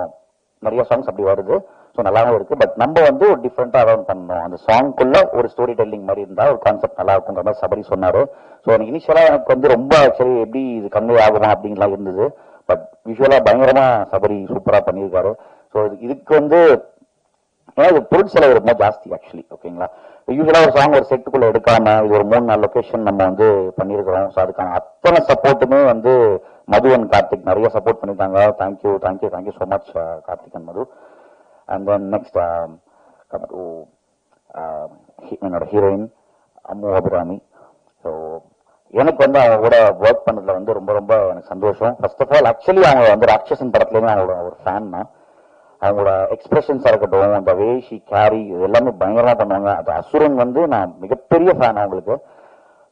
நிறைய சாங்ஸ் அப்படி வருது. ஸோ நல்லாவும் இருக்கு. பட் நம்ம வந்து ஒரு டிஃப்ரெண்டா அதான் பண்ணோம். அந்த சாங்குக்குள்ள ஒரு ஸ்டோரி டெல்லிங் மாதிரி இருந்தா ஒரு கான்செப்ட் நல்லா இருக்குங்கிற மாதிரி சபரி சொன்னாரு. ஸோ எனக்கு இனிஷியலா எனக்கு வந்து ரொம்ப சரி எப்படி இது கன்வே ஆகுமா அப்படின்லாம் இருந்தது. பட் விஷுவலா பயங்கரமா சபரி சூப்பரா பண்ணியிருக்காரு. ஸோ இதுக்கு வந்து ஏன்னா இது பொருள் செலவு ரொம்ப ஜாஸ்தி ஆக்சுவலி. ஓகேங்களா, யூஸ்வலா ஒரு சாங் ஒரு செட்டுக்குள்ள எடுக்காம இது ஒரு 3-4 லொகேஷன் நம்ம வந்து பண்ணியிருக்கிறோம். ஸோ அதுக்கான அத்தனை சப்போர்ட்டுமே வந்து மது அண்ட் கார்த்திக் நிறைய சப்போர்ட் பண்ணியிருக்காங்க. Thank you so much Karthik and Madhu. And then next என்னோட ஹீரோயின் அம்மு அபிராமி. ஸோ எனக்கு வந்து அவங்க கூட ஒர்க் பண்ணதுல வந்து ரொம்ப ரொம்ப எனக்கு சந்தோஷம். ஃபர்ஸ்ட் ஆஃப் ஆல் ஆக்சுவலி அவங்க வந்து ராட்சசன் படத்துலேயுமே அவங்களோட ஒரு ஃபேன் தான். அவங்களோட எக்ஸ்பிரஷன்ஸா இருக்கட்டும், அந்த வே ஷி கேரி இது எல்லாமே பயங்கரமா பண்ணுவாங்க. அது அசுரன் வந்து நான் மிகப்பெரிய ஃபேன் அவங்களுக்கு.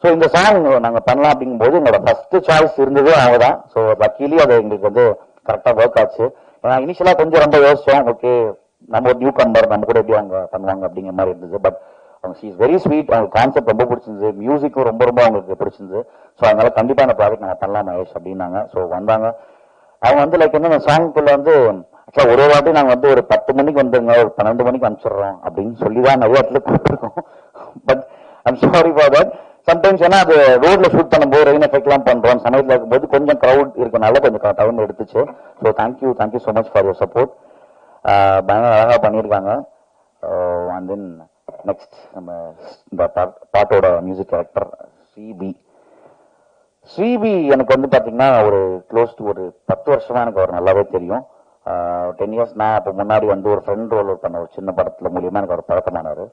ஸோ இந்த சாங் நாங்க பண்ணலாம் அப்படிங்கும்போது எங்களோட ஃபர்ஸ்ட் சாய்ஸ் இருந்தது அவங்க தான். ஸோ லக்கிலி அது எங்களுக்கு வந்து கரெக்டா ஒர்க் ஆச்சு. ஏன்னா இனிஷியலா கொஞ்சம் ரொம்ப யோசிச்சோம், ஓகே நம்ம ஒரு நியூ கம்பர் நம்ம கூட எப்படி அவங்க பண்ணுவாங்க அப்படிங்கிற மாதிரி இருந்தது. பட் அவங்க ஷீ இஸ் வெரி ஸ்வீட். அவங்க கான்செப்ட் ரொம்ப பிடிச்சிருந்தது, மியூசிக்கும் ரொம்ப ரொம்ப அவங்களுக்கு பிடிச்சிருந்தது. ஸோ அதனால கண்டிப்பா அந்த ப்ராஜெக்ட் நாங்கள் பண்ணலாம் மகேஷ் அப்படின்னாங்க. ஸோ வந்தாங்க. அவங்க வந்து லைக் என்ன சாங்குக்குள்ள வந்து ஆக்சுவலா ஒரு வாட்டி நாங்க வந்து ஒரு 10 மணிக்கு வந்துருங்க, ஒரு 12 மணிக்கு அனுப்பிச்சிடுறோம் அப்படின்னு சொல்லிதான் நிறைய இடத்துல கூப்பிட்டுருக்கோம். But I'm sorry for that. Sometimes ஏன்னா அது ரோட்ல ஷூட் பண்ணும்போது ரெயின் எஃபெக்ட் எல்லாம் பண்றோம், சமயத்தில் இருக்கும்போது கொஞ்சம் கிரௌட் இருக்கனால கொஞ்சம் டைம் எடுத்துச்சு. So thank you so much for your support. பயங்கர அழகா பண்ணியிருக்காங்க. அண்ட் தென் நெக்ஸ்ட் நம்ம இந்த பாட்டோட மியூசிக் டைரக்டர் ஸ்ரீபி எனக்கு வந்து பாத்தீங்கன்னா ஒரு க்ளோஸ் டு ஒரு 10 வருஷமா எனக்கு அவர் நல்லாவே தெரியும். 10 இயர்ஸ் நான் அப்போ முன்னாடி வந்து ஒரு ஃப்ரெண்ட் ரோல் பண்ண ஒரு சின்ன படத்துல மூலியமா எனக்கு அவர் பழக்கமானாரு.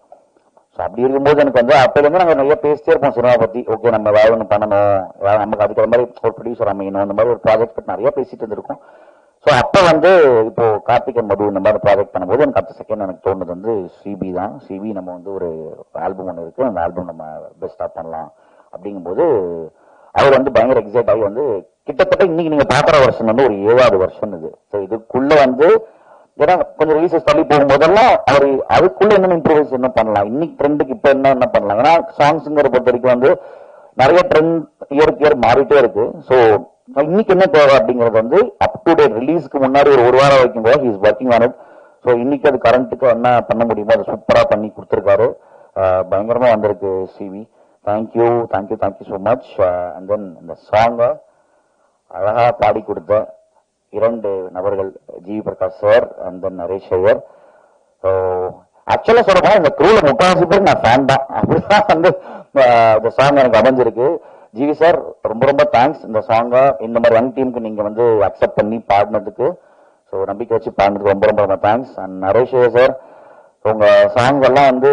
ஸோ அப்படி இருக்கும்போது எனக்கு வந்து அப்போலேருந்து நாங்கள் நிறைய பேசிட்டே இருப்போம் சினிமா பத்தி. ஓகே நம்ம வேலை ஒன்று பண்ணணும், நமக்கு அதுக்கு மாதிரி ஒரு ப்ரொடியூசர் அமையணும், அந்த மாதிரி ஒரு ப்ராஜெக்ட் பற்றி நிறைய பேசிட்டு இருந்திருக்கோம். ஸோ அப்போ வந்து இப்போ கார்த்திக் அண்ட் மது இந்த மாதிரி ப்ராஜெக்ட் பண்ணும்போது எனக்கு அடுத்த செகண்ட் எனக்கு தோணுது வந்து ஸ்ரீபி தான். ஸ்ரீபி நம்ம வந்து ஒரு ஆல்பம் ஒன்று இருக்கு, அந்த ஆல்பம் நம்ம பெஸ்டா பண்ணலாம் அப்படிங்கும்போது அவர் வந்து பயங்கர எக்ஸைட் ஆகி வந்து கிட்டத்தட்ட இன்னைக்கு நீங்க பாக்குற வருஷன் வந்து ஒரு 7வது வருஷம் இது. ஸோ இதுக்குள்ள வந்து ஏன்னா கொஞ்சம் ரிலீசஸ் தள்ளி போகும்போதெல்லாம் அவர் அதுக்குள்ள என்ன இம்ப்ரூவைஸ் என்ன பண்ணலாம், இன்னைக்கு ட்ரெண்டுக்கு இப்ப என்ன பண்ணலாம். ஏன்னா சாங்ஸ்ங்கிற பொறுத்த வரைக்கும் வந்து நிறைய ட்ரெண்ட் இயருக்கு இயர் மாறிட்டே இருக்கு. ஸோ இன்னைக்கு என்ன தேவை அப்படிங்கிறது வந்து அப் டு டேட் ரிலீஸ்க்கு முன்னாடி ஒரு வாரம் வரைக்கும் கூட he is working on it. So இன்னைக்கு அது கரண்ட்டுக்கு என்ன பண்ண முடியுமோ அதை சூப்பரா பண்ணி கொடுத்துருக்காரு. பயங்கரமா வந்திருக்கு சிவி. Thank you so much. And then இந்த சாங்கை அழகா பாடி கொடுத்த 2 நபர்கள், G Prakash sir and then Naresh Iyer. ஆக்சுவலா சொல்ல இந்த க்ரூல 3/4 பேருக்கு நான் ஃபேன் தான். அப்படிதான் வந்து இந்த சாங் எனக்கு அமைஞ்சிருக்கு. ஜிவி சார் ரொம்ப ரொம்ப தேங்க்ஸ். இந்த சாங்கை இந்த மாதிரி யங் டீமுக்கு நீங்க வந்து அக்செப்ட் பண்ணி பாடினதுக்கு, ஸோ நம்பிக்கை வச்சு பாடினதுக்கு ரொம்ப ரொம்ப ரொம்ப thanks. And Naresh Iyer sir, உங்க சாங் எல்லாம் வந்து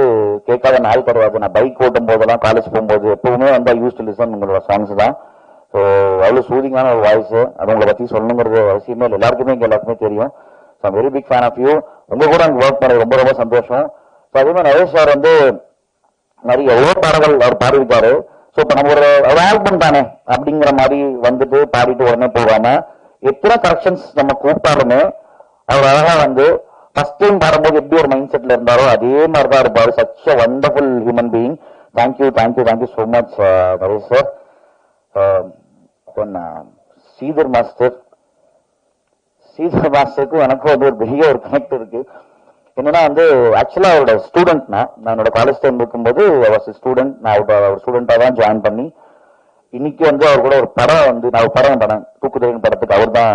கேட்காத நாள் கிடையாது. நான் பைக் ஓட்டும் போதெல்லாம், காலேஜ் போகும்போது எப்பவுமே வந்து யூஸ் டு லிசன் உங்களோட சாங்ஸ் தான். ஸோ அவ்வளவு சூதிங்கான ஒரு வாய்ஸ். அது உங்களை பத்தி சொல்லணுங்கிறது அவசியமே இல்லை, எல்லாருக்குமே இங்க எல்லாருக்குமே தெரியும். So I'm very big fan of you. உங்க கூட அங்கே ஒர்க் பண்ணது ரொம்ப ரொம்ப சந்தோஷம். ஸோ அதே மாதிரி நரேஷ் சார் வந்து நிறைய எவ்வளோ பாடல்கள் அவர் பாடிருக்காரு. ஸோ இப்போ நம்ம ஒரு ஆல்பம் தானே அப்படிங்கிற மாதிரி வந்துட்டு பாடிட்டு உடனே போகாம எத்தனை கரெக்ஷன்ஸ் நம்ம கூப்பிட்டாலுமே அவர் அழகா வந்து ஃபர்ஸ்ட் டைம் பாடும்போது எப்படி ஒரு மைண்ட் செட்ல இருந்தாரோ அதே மாதிரி தான் இருப்பாரு. Such a wonderful human being. Thank you so much Naresh sir. Sridhar மாஸ்டருக்கும் எனக்கும் வந்து ஒரு பெரிய ஒரு கனெக்ட் இருக்கு. என்னன்னா வந்து ஆக்சுவலா அவரோட ஸ்டூடெண்ட் நான் என்னோட காலேஜ் டைம் இருக்கும்போது ஸ்டூடெண்ட், நான் அவர் ஸ்டூடெண்டா தான் ஜாயின் பண்ணி இன்னைக்கு வந்து அவர் கூட ஒரு படம் வந்து நான் ஒரு படம் பண்ணேன், தூக்குதேவின் படத்துக்கு அவர் தான்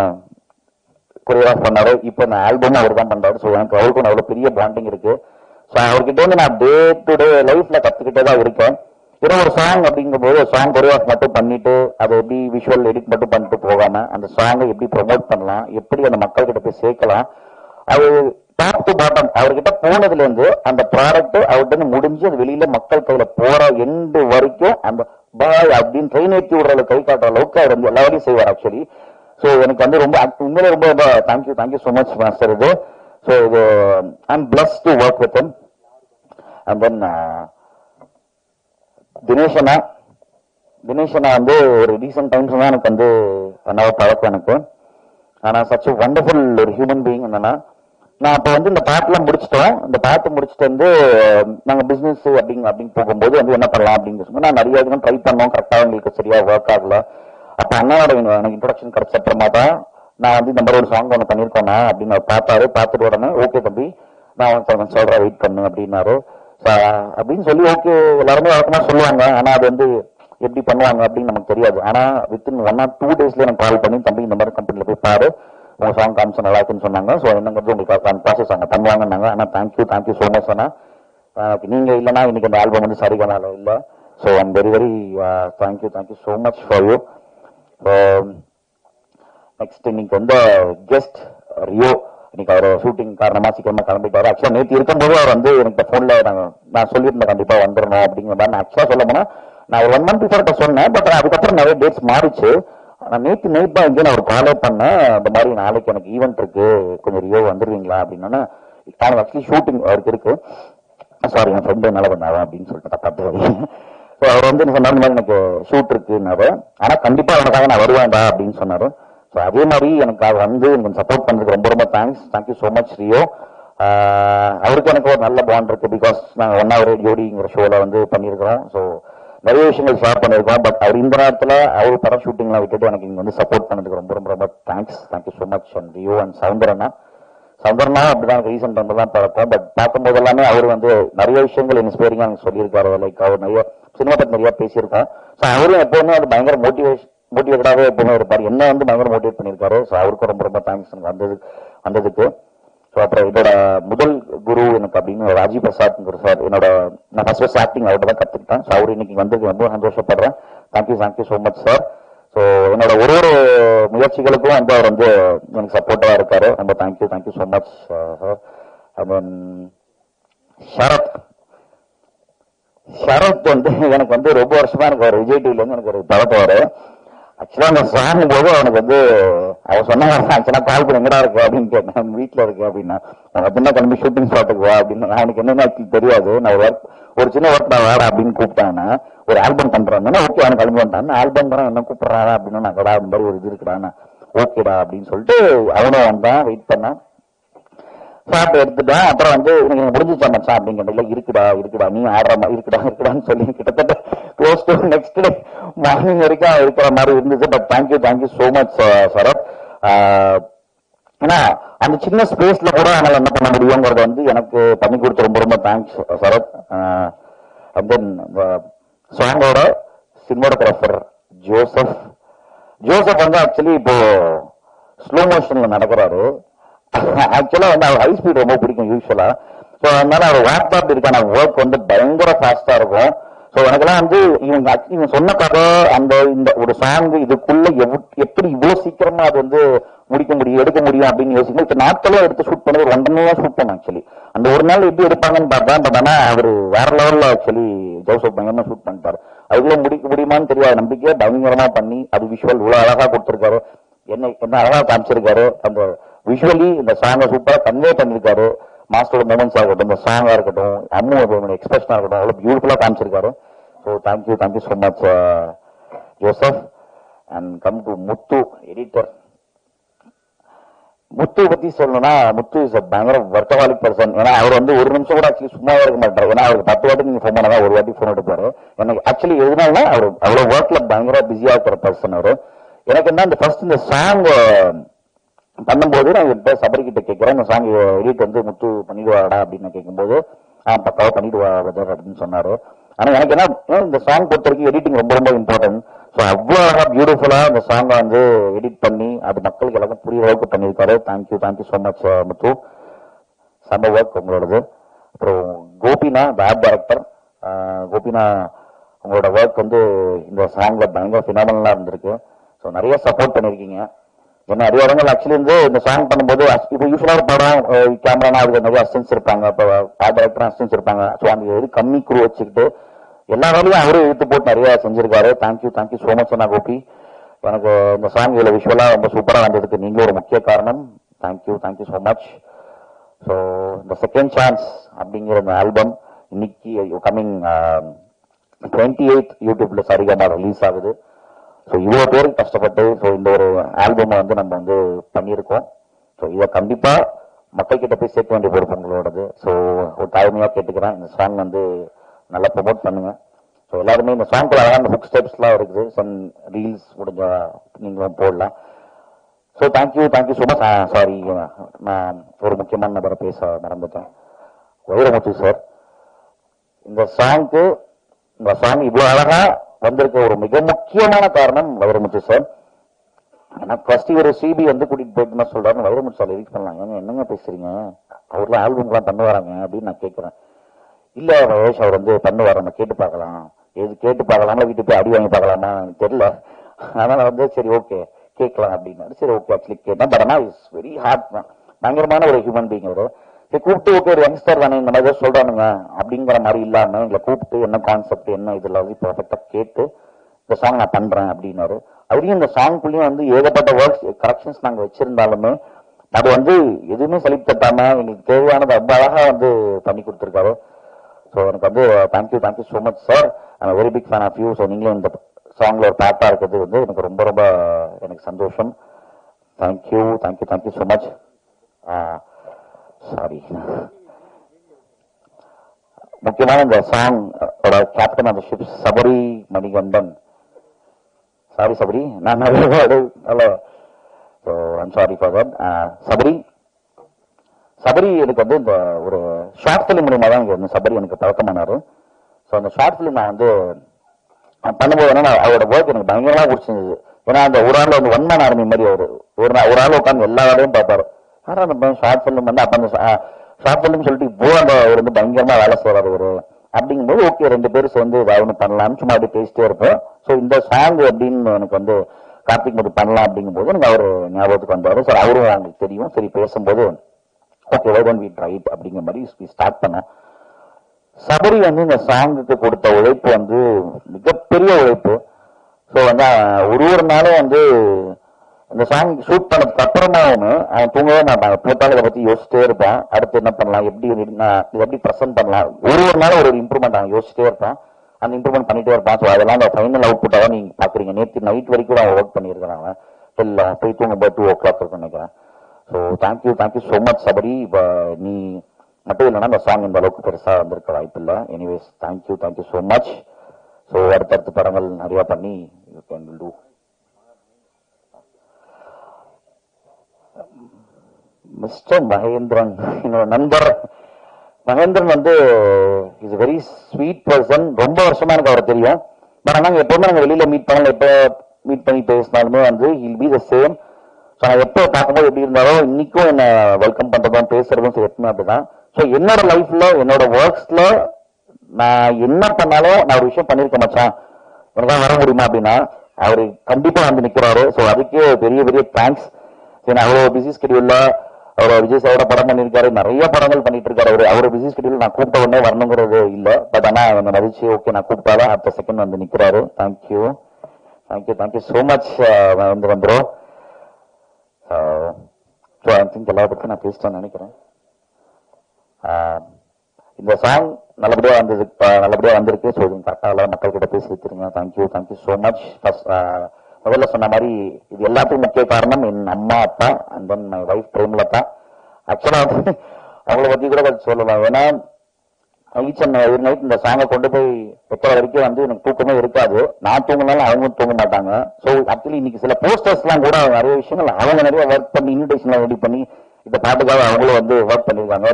கொரியோகிராஃப் பண்ணாரு. இப்போ நான் ஆல்பமும் அவர் தான் பண்றாரு. ஸோ எனக்கு அவருக்கும் அவ்வளோ பெரிய பாண்டிங் இருக்கு. ஸோ அவர்கிட்ட வந்து நான் டே டு டே லைஃப்ல கத்துக்கிட்டே தான் இருக்கேன். ஏன்னா ஒரு சாங் அப்படிங்கும்போது சாங் கொரியோகிராஃப் மட்டும் பண்ணிட்டு அதை எப்படி விஷுவல் எடிட் மட்டும் பண்ணிட்டு போகாம அந்த சாங்கை எப்படி ப்ரொமோட் பண்ணலாம், எப்படி அந்த மக்கள் கிட்ட போய் சேர்க்கலாம், அது டாப் டு பாட்டம் அவர்கிட்ட போனதுல இருந்து அந்த ப்ராடக்ட் அவர்கிட்ட முடிஞ்சு அது வெளியில மக்கள் கையில போற எண்டு வரைக்கும் அந்த பாய் அப்படின்னு ட்ரெயின் ஏற்றி விடுற கை காட்டுற அளவுக்கு அவர் வந்து எல்லா வரையும் செய்வார் ஆக்சுவலி. ஸோ எனக்கு வந்து ரொம்ப உண்மையிலே ரொம்ப ரொம்ப தேங்க்யூ ஸோ மச் மாஸ்டர் இது. ஸோ இது I am blessed to work with him. And then தினேஷனா வந்து ஒரு ரீசெண்ட் டைம்ஸ் தான் எனக்கு வந்து என்ன பழக்கம் எனக்கு. ஆனா சச் வண்டர்ஃபுல் ஒரு ஹியூமன் பீயிங். என்னன்னா நான் அப்ப வந்து இந்த பாட்டுலாம் முடிச்சிட்டோம். இந்த பாட்டு முடிச்சுட்டு வந்து நாங்க பிசினஸ் அப்படின்னு போகும்போது வந்து என்ன பண்ணலாம் அப்படின்னு சொல்லி நான் நிறைய இதுவும் ட்ரை பண்ணோம். கரெக்டா எங்களுக்கு சரியா ஒர்க் ஆகல. அப்ப அண்ணாவோட எனக்கு இன்ட்ரோடக்ஷன் கிடைச்ச அப்புறமா தான் நான் வந்து இந்த மாதிரி ஒரு சாங் ஒன்று பண்ணியிருக்கோண்ணா அப்படின்னு பார்த்தாரு. பார்த்துட்டு உடனே ஓகே தம்பி நான் சொல்றேன் வெயிட் பண்ணு அப்படின்னாரு. அப்படின்னு சொல்லி ஓகே எல்லாருமே வழக்கமா சொல்லுவாங்க. ஆனா அது வந்து எப்படி பண்ணுவாங்க அப்படின்னு நமக்கு தெரியாது. ஆனா வித்தின் 1 or 2 daysல எனக்கு கால் பண்ணி தம்பி இந்த மாதிரி கம்பெனில போய் பாரு, உங்க சாங் காமிச்சு நல்லா இருக்குன்னு சொன்னாங்க. ஸோ என்னங்கிறது உங்களுக்கு அந்த ப்ராசஸ் அங்கே பண்ணுவாங்கன்னாங்க. ஆனால் தேங்க்யூ ஸோ மச் அண்ணா. நீங்க இல்லைன்னா இன்னைக்கு அந்த ஆல்பம் வந்து சரிகானால இல்லை. So I'm very very thank you so much for you. Next இன்னைக்கு வந்து கெஸ்ட் ரியோ. இன்னைக்கு அவர் ஷூட்டிங் காரணமா சீக்கிரமா கிளம்பிட்டாரு. ஆக்சுவலா நேற்று இருக்கும்போது அவர் வந்து எனக்கு போன்ல நான் சொல்லியிருந்தேன் கண்டிப்பா வந்துடணும் அப்படிங்கிற மாதிரி. நான் ஆக்சுவலா சொல்ல போனா நான் ஒரு 1 month பிஃபோர்ட்ட சொன்னேன். பட் அதுக்கப்புறம் நிறைய டேட்ஸ் மாறிச்சு. ஆனா நேற்று நைட் தான் எங்கேயும் அவர் காலே பண்ணேன். இந்த மாதிரி நாளைக்கு எனக்கு ஈவெண்ட் இருக்கு, கொஞ்சம் ரியோ வந்துருவீங்களா அப்படின்னா ஆக்சுவலி ஷூட்டிங் அவருக்கு இருக்கு. சாரி என் ஃப்ரெண்டு நல்லா பண்ணாரு அப்படின்னு சொல்லிட்டு தப்பு. ஸோ அவர் வந்து சொன்ன மாதிரி எனக்கு ஷூட் இருக்குன்னாரு. ஆனா கண்டிப்பா அவனுக்காக நான் வருவேன்டா அப்படின்னு சொன்னாரு. ஸோ அதே மாதிரி எனக்கு வந்து எனக்கு சப்போர்ட் பண்ணதுக்கு ரொம்ப ரொம்ப தேங்க்யூ ஸோ மச் ரியோ. அவருக்கு எனக்கு ஒரு நல்ல பாண்ட் இருக்கு. பிகாஸ் நாங்கள் ஒன்னா ஒரு ஜோடிங்கிற ஷோல வந்து பண்ணியிருக்கிறோம். ஸோ நிறைய விஷயங்கள் ஷேர் பண்ணியிருக்கோம். பட் அவர் இந்த நேரத்தில் அவர் படம் ஷூட்டிங்லாம் விட்டுட்டு எனக்கு இங்கே வந்து சப்போர்ட் பண்ணதுக்கு ரொம்ப ரொம்ப ரொம்ப thank you so much. And Rio and சவுந்தரனா அப்படிதான் எனக்கு ரீசெண்ட் டைம்ல தான் பழக்கம். பட் பார்க்கும்போது எல்லாமே அவர் வந்து நிறைய விஷயங்கள் இன்ஸ்பைரிங்கா எனக்கு சொல்லியிருக்காரு. லைக் அவர் நிறைய சினிமா பத்தி நிறைய பேசியிருக்கோம். ஸோ அவரும் எப்பவுமே அது பயங்கர மோட்டிவேட்டடாகவே எப்பவுமே இருப்பார். என்ன வந்து பயங்கர மோட்டிவேட் பண்ணியிருக்காரு. ஸோ அவருக்கும் ரொம்ப ரொம்ப தேங்க்ஸ் வந்ததுக்கு. ஸோ அப்புறம் இதோட முதல் குரு எனக்கு அப்படின்னு ராஜி பிரசாத் சார் என்னோட நான் ஃபர்ஸ்ட் ஆக்டிங் அவர்கிட்ட தான் கற்றுக்கிட்டேன். ஸோ அவர் இன்னைக்கு வந்து ரொம்ப சந்தோஷப்படுறேன். Thank you so much sir. So என்னோட ஒரு முயற்சிகளுக்கும் வந்து அவர் வந்து எனக்கு சப்போர்ட்டா இருக்காரு. ரொம்ப thank you so much sir. And Sharath வந்து எனக்கு வந்து ரொம்ப வருஷமா எனக்கு ஒரு விஜய் டிவில இருந்து எனக்கு ஒரு பழக்கம். ஆக்சுவலா அந்த சாங் போது அவனுக்கு வந்து அவர் சொன்னாங்க ஆக்சுவலா கால் பண்ணி எங்கடா இருக்கு அப்படின்னு கேட்டேன். வீட்டுல இருக்கு அப்படின்னா அப்படின்னா கிளம்பி ஷூட்டிங் ஸ்பாட்டுக்கு வா அப்படின்னு. எனக்கு என்னன்னு தெரியாது. நான் ஒரு சின்ன ஒர்க் நான் வேற அப்படின்னு கூப்பிட்டாங்கன்னா ஒரு ஆல்பம் பண்றேன். ஓகே அவனுக்கு கிளம்பி வந்தான். ஆல்பம் பண்றான் என்ன கூப்பிடுறான் அப்படின்னா நான் கடா இந்த மாதிரி ஒரு இது இருக்குடான்னு ஓகேடா அப்படின்னு சொல்லிட்டு அவனும் வந்தான். வெயிட் பண்ணான், சாப்பிட்டு எடுத்துட்டான். அப்புறம் வந்து எனக்கு முடிஞ்சிச்சா மச்சான் அப்படிங்கிற இருக்குடா நீ ஆடுற மாதிரி இருக்குடான்னு சொல்லி கிட்டத்தட்ட close to next day morning வரைக்கும் இருக்கிற மாதிரி இருந்துச்சு. But thank you so much Sarath. ஏன்னா அந்த சின்ன ஸ்பேஸ்ல கூட என்னால் என்ன பண்ண முடியுங்கிறத வந்து எனக்கு பண்ணி கொடுத்து ரொம்ப ரொம்ப தேங்க்ஸ் சரத். அண்ட் தென் சாங்கோட சினிமாட்டோகிராஃபர் ஜோசப் வந்து ஆக்சுவலி இப்போ ஸ்லோ மோஷன்ல நடக்கிறாரு. ஆக்சுவலா வந்து அவர் ஹை ஸ்பீட் ரொம்ப பிடிக்கும் யூஸ்வலா. ஸோ அதனால அவர் வாட்ஸ்அப் இருக்கான ஒர்க் வந்து பயங்கர ஃபாஸ்டா இருக்கும். ஸோ எனக்கெல்லாம் வந்து இவங்க சொன்ன கதை அந்த இந்த ஒரு சாங் இதுக்குள்ள எப்படி இவ்வளவு சீக்கிரமா அது வந்து எடுக்க முடியும் அப்படின்னு யோசிக்கும். இப்போ நாட்களும் எடுத்து ஷூட் பண்ணது 1 day ஷூட் பண்ண ஆக்சுவலி. அந்த ஒரு நாள் எப்படி எடுப்பாங்கன்னு பார்த்தா பட் ஆனா அவர் வேற லெவல்ல ஆக்சுவலி ஜோசப் பயங்கரமா ஷூட் பண்ணிட்டாரு. அதுக்குள்ள முடிக்க முடியுமான்னு தெரியாது நம்பிக்கையை பயங்கரமா பண்ணி அது விஷுவல் இவ்வளவு அழகா கொடுத்திருக்காரு. என்ன அழகா காமிச்சிருக்காரு. அந்த விஷுவலி இந்த சாங்கை சூப்பரா கன்வே பண்ணிருக்காரு. மாஸ்டரோட மூமெண்ட்ஸா இருக்கட்டும், இந்த சாங்கா இருக்கட்டும், அம்மு எக்ஸ்பிரஷனா இருக்கட்டும், அவ்வளவு பியூட்டிஃபுல்லா காமிச்சிருக்காரு. So thank you so much Joseph. And come to Muthu editor. Muthu பத்தி சொல்லணும்னா முத்து இஸ் பயங்கர வர்த்தவாலிக் பர்சன். ஏன்னா அவர் வந்து ஒரு நிமிஷம் கூட ஆக்சுவலி சும்மாவே இருக்க மாட்டாரு. ஏன்னா அவருக்கு 10 வாட்டி நீங்க ஃபோன் பண்ணா ஒரு வாட்டி ஃபோன் எடுப்பாரு. எனக்கு ஆக்சுவலி எதுனால அவர் அவ்வளவு ஒர்க்ல பயங்கர பிஸியா இருக்கிற பர்சன் அவரு. எனக்கு என்ன இந்த ஃபர்ஸ்ட் இந்த சாங் பண்ணும்போது நான் இப்போ சபரி கிட்ட கேட்கிறேன், இந்த சாங் எடிட் வந்து முத்து பண்ணிடுவாடா அப்படின்னு கேட்கும்போது பக்காவா பண்ணிடுவா பிரதர் அப்படின்னு சொன்னாரு. ஆனா எனக்கு என்ன, இந்த சாங் பொறுத்த வரைக்கும் எடிட்டிங் ரொம்ப ரொம்ப இம்பார்ட்டன்ட். ஸோ அவ்வளோ பியூட்டிஃபுல்லா இந்த சாங்கை வந்து எடிட் பண்ணி அது மக்களுக்கு எல்லாருக்கும் புரியுற அளவுக்கு பண்ணியிருக்காரு. தேங்க்யூ ஸோ மச் முத்து, செம்ம ஒர்க் உங்களோடது. அப்புறம் கோபினா ஆர்ட் டைரக்டர், கோபினா உங்களோட ஒர்க் வந்து இந்த சாங்ல பயங்கர ஃபினாமினலா இருந்திருக்கு. ஸோ நிறைய சப்போர்ட் பண்ணியிருக்கீங்க. ஏன்னா நிறைய இடங்கள் ஆக்சுவலி வந்து இந்த சாங் பண்ணும்போது இப்போ யூஸ்வலா ஒரு படம் கேமரானா அதுக்கு நிறைய அசிஸ்டன்ஸ் இருப்பாங்க, இப்போ ஆர்ட் டைரக்டர் அசிஸ்டன்ஸ் இருப்பாங்க. ஸோ அந்த இது கம்மி குரூ வச்சுக்கிட்டு எல்லா வேலையும் அவரும் இழுத்து போட்டு நிறைய செஞ்சிருக்காரு. தேங்க்யூ ஸோ மச் அண்ணா கோபி. எனக்கு இந்த சாங் இதில் விஷுவலா ரொம்ப சூப்பரா வந்ததுக்கு நீங்களும் ஒரு முக்கிய காரணம். Thank you so much. ஸோ இந்த செகண்ட் சான்ஸ் அப்படிங்கிற இந்த ஆல்பம் இன்னைக்கு கம்மிங் 28th யூடியூப்ல சரிகமா ரிலீஸ் ஆகுது. ஸோ இவ்வளோ பேருக்கு கஷ்டப்பட்டு ஸோ இந்த ஒரு ஆல்பமை வந்து நம்ம வந்து பண்ணியிருக்கோம். ஸோ இதை கண்டிப்பா மக்கள் கிட்ட போய் சேர்க்க வேண்டிய பொறுப்பு உங்களோடது. ஸோ ஒரு தாழ்மையா கேட்டுக்கிறேன், இந்த சாங் வந்து நல்லா ப்ரொமோட் பண்ணுங்க. ஸோ எல்லாருமே இந்த சாங்க்குள்ள அழகான புக் ஸ்டெப்ஸ்லாம் இருக்குது, சம் ரீல்ஸ் முடிஞ்ச நீங்களும் போடலாம். So thank you so much. Sorry, நான் ஒரு முக்கியமான நபரை பேச மறந்துட்டேன். வைரமுத்து சார், இந்த சாங் இவ்வளவு அழகா வந்திருக்க ஒரு மிக முக்கியமான காரணம் வைரமுத்து சார். ஏன்னா ஃபர்ஸ்ட் இவர் சிபி வந்து கூட்டிட்டு போயிட்டு சொல்றாரு, வைரமுத்து சார் எடிட் பண்ணலாம், என்னங்க பேசுறீங்க, அவர்லாம் ஆல்பம்லாம் பண்ண வராங்க அப்படின்னு நான் கேட்கிறேன். இல்ல வயசு அவர் வந்து பண்ணுவார், நம்ம கேட்டு பார்க்கலாம், எது கேட்டு பார்க்கலாமா வீட்டுக்கு போய் அடி வாங்கி பார்க்கலாமா எனக்கு தெரியல, அதனால வந்து சரி ஓகே கேட்கலாம் அப்படின்னாரு. சரி ஓகே ஆக்சுவலி கேட்டேன். பட் ஆனால் இட்ஸ் வெரி ஹார்ட், பயங்கரமான ஒரு ஹியூமன் பீங் அவர். சரி கூப்பிட்டு ஓகே ஒரு யங்ஸ்டர் தானே இந்த மாதிரி சொல்றானுங்க அப்படிங்கிற மாதிரி இல்லாம எங்களை கூப்பிட்டு என்ன கான்செப்ட் என்ன இதுல வந்து பர்ஃபெக்டா கேட்டு இந்த சாங் நான் பண்றேன் அப்படின்னாரு. அவரையும் இந்த சாங்குள்ளேயும் வந்து ஏகப்பட்ட ஒர்க்ஸ் கரெக்ஷன்ஸ் நாங்க வச்சிருந்தாலுமே அது வந்து எதுவுமே சலிப்பு தட்டாம எங்களுக்கு தேவையானது ரொம்ப அழகா வந்து பண்ணி கொடுத்துருக்காரு. ஸோ எனக்கு வந்து thank you so much sir, I'm very big fan of you. So நீங்களும் இந்த சாங்ல ஒரு பார்ட்டா இருக்கிறது வந்து எனக்கு ரொம்ப ரொம்ப எனக்கு சந்தோஷம். Thank you so much. சாரி, முக்கியமான இந்த song captain of the ship Sabari Manikandan. Sorry Sabari, நான் hello, so I'm sorry for that. Sabari எனக்கு வந்து இந்த ஒரு ஷார்ட் ஃபிலிம் மூலியமா தான் இங்க சபரி எனக்கு பழக்கமானாரு. ஸோ அந்த ஷார்ட் ஃபிலிம் நான் வந்து பண்ணும்போது என்னன்னா அவரோட ஒர்க் எனக்கு பயங்கரமா பிடிச்சிருந்தது. ஏன்னா அந்த ஒரு ஆள் வந்து ஒன் மேன் ஆர்மி மாதிரி அவரு ஒரு ஆள் உட்காந்து எல்லா வேலையும் பார்ப்பாரு. ஆனா அந்த ஷார்ட் ஃபிலிம் வந்து அப்ப அந்த ஷார்ட் ஃபிலிம் சொல்லிட்டு இப்போ அந்த அவர் வந்து பயங்கரமா வேலை செய்வார் அவரு. அப்படிங்கும்போது ஓகே 2 பேரும் சேர்ந்து ஏதாவது பண்ணலாம்னு சும்மா அப்படி பேசிட்டே இருப்போம். ஸோ இந்த சாங் அப்படின்னு எனக்கு வந்து கார்த்திக் மட்டும் பண்ணலாம் அப்படிங்கும்போது எனக்கு அவர் ஞாபகத்துக்கு வந்தாரு. சார் அவரும் அவங்களுக்கு தெரியும். சரி பேசும்போது okay why don't we try it அப்படிங்கிற மாதிரி ஸ்டார்ட் பண்ணோம். சபரி வந்து இந்த சாங்குக்கு கொடுத்த உழைப்பு வந்து மிகப்பெரிய உழைப்பு. ஸோ வந்து ஒரு நாளும் வந்து இந்த சாங் ஷூட் பண்ணதுக்கு அப்புறமாவும் அவன் தூங்கவே மாட்டான். போட்டாலும் இதை பத்தி யோசிச்சுட்டே இருப்பான், அடுத்து என்ன பண்ணலாம், எப்படி ப்ரெசென்ட் பண்ணலாம், ஒரு நாளும் ஒரு இம்ப்ரூவ்மெண்ட் அவன் யோசிச்சுட்டே இருப்பான், அந்த இம்ப்ரூவ்மெண்ட் பண்ணிட்டே இருப்பான். ஸோ அதெல்லாம் அந்த ஃபைனல் அவுட்புட்டாக நீங்க பாக்குறீங்க. நேற்று நைட் வரைக்கும் அவன் ஒர்க் பண்ணியிருக்கிறான். அவன் இல்லை போய் தூங்கும்போது 2 o'clock இருக்குன்னு நினைக்கிறேன். So thank you so much Sabari. நீ மட்டும் இல்லைன்னா இந்த சாங் இந்த அளவுக்கு பெருசா வந்திருக்க வாய்ப்பு இல்லை. Anyways thank you so much. So அடுத்தடுத்த படங்கள் நிறைய பண்ணி you can do. Mister Mahendran, என்னோட நண்பர் மகேந்திரன் வந்து இஸ் வெரி ஸ்வீட் பர்சன். ரொம்ப வருஷமா எனக்கு அவரை தெரியும். பட் ஆனால் எப்பவுமே நாங்கள் வெளியில மீட் பண்ணல, எப்போ மீட் பண்ணி பேசினாலுமே வந்து he'll be the same. So நான் எப்போ பார்க்கும்போது எப்படி இருந்தாலும் இன்னைக்கும் என்ன வெல்கம் பண்றதும் பேசுறதும் எப்பவுமே அப்படிதான். ஸோ என்னோட லைஃப்ல என்னோட ஒர்க்ஸ்ல நான் என்ன பண்ணாலும் நான் ஒரு விஷயம் பண்ணிருக்க மச்சான் எனக்கு வர முடியுமா அப்படின்னா அவரு கண்டிப்பா வந்து நிக்கிறாரு. ஸோ அதுக்கே பெரிய பெரிய தேங்க்ஸ். சரி, அவ்வளோ பிஸி ஸ்கெடியூல்ல அவர் விஜய் சாரோட படம் பண்ணியிருக்காரு, நிறைய படங்கள் பண்ணிட்டு இருக்காரு. அவரு பிஸி ஸ்கெடியூல் நான் கூப்பிட்ட உடனே வரணுங்கிறது இல்லை. பட் ஆனா என்னை மதிச்சு ஓகே நான் கூப்பிட்டாலும் அடுத்த செகண்ட் வந்து நிக்கிறாரு. Thank you so much Mahendran bro. So I think எல்லா பற்றி நான் பேசிட்டேன்னு நினைக்கிறேன். இந்த சாங் நல்லபடியா வந்திருக்கு. ஸோ இது கரெக்டாக மக்கள் கிட்ட பேசி வச்சிருங்க. Thank you so much. ஃபர்ஸ்ட் முதல்ல சொன்ன மாதிரி இது எல்லாத்துக்கும் முக்கிய காரணம் என் அம்மா அப்பா and then my wife Premalatha. ஆக்சுவலா வந்து அவங்கள பத்தி கூட கொஞ்சம் சொல்லலாம். ஏன்னா ஈச் அண்ட் எவ்ரி நைட் இந்த சாங்கை கொண்டு போய் வைக்கிற வரைக்கும் வந்து எனக்கு தூக்கமே இருக்காது. நான் தூங்கினாலும் அவங்க தூங்க மாட்டாங்க. ஸோ ஆக்சுவலி இன்னைக்கு சில போஸ்டர்ஸ்லாம் கூட நிறைய விஷயங்கள் அவங்க நிறைய ஒர்க் பண்ணி இன்விடேஷன்லாம் ரெடி பண்ணி இந்த பாட்டுக்காக அவங்களும் வந்து ஒர்க் பண்ணியிருக்காங்க.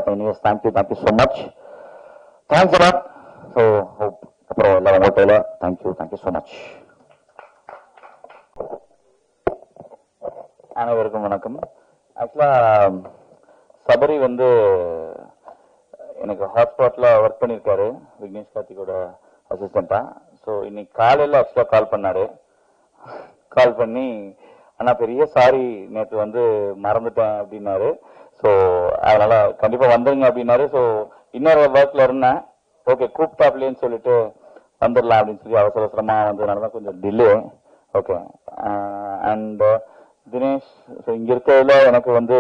Thank you so much. Thanks a lot. So அப்புறம் எல்லாம் உங்கள்கிட்ட தேங்க்யூ ஸோ மச். அனைவருக்கும் வணக்கம். ஆக்சுவலா சபரி வந்து எனக்கு ஹாட்ஸ்பாட்ல ஒர்க் பண்ணியிருக்காரு விக்னேஷ் கார்த்திகோட அசிஸ்டண்டா. ஸோ இன்னைக்கு காலையில் ஆக்சுவலா கால் பண்ணாரு. கால் பண்ணி ஆனா பெரிய சாரி நேற்று வந்து மறந்துட்டேன் அப்படின்னாரு. ஸோ அதனால கண்டிப்பா வந்துருங்க அப்படின்னாரு. ஸோ இன்னொரு ஒர்க்ல இருந்தேன். ஓகே கூப்பிட்டாப்லேன்னு சொல்லிட்டு வந்துடலாம் அப்படின்னு சொல்லி அவசர அவசரமா வந்ததுனால தான் கொஞ்சம் டிலே. ஓகே அண்ட் தினேஷ் இங்க இருக்கிறதுல எனக்கு வந்து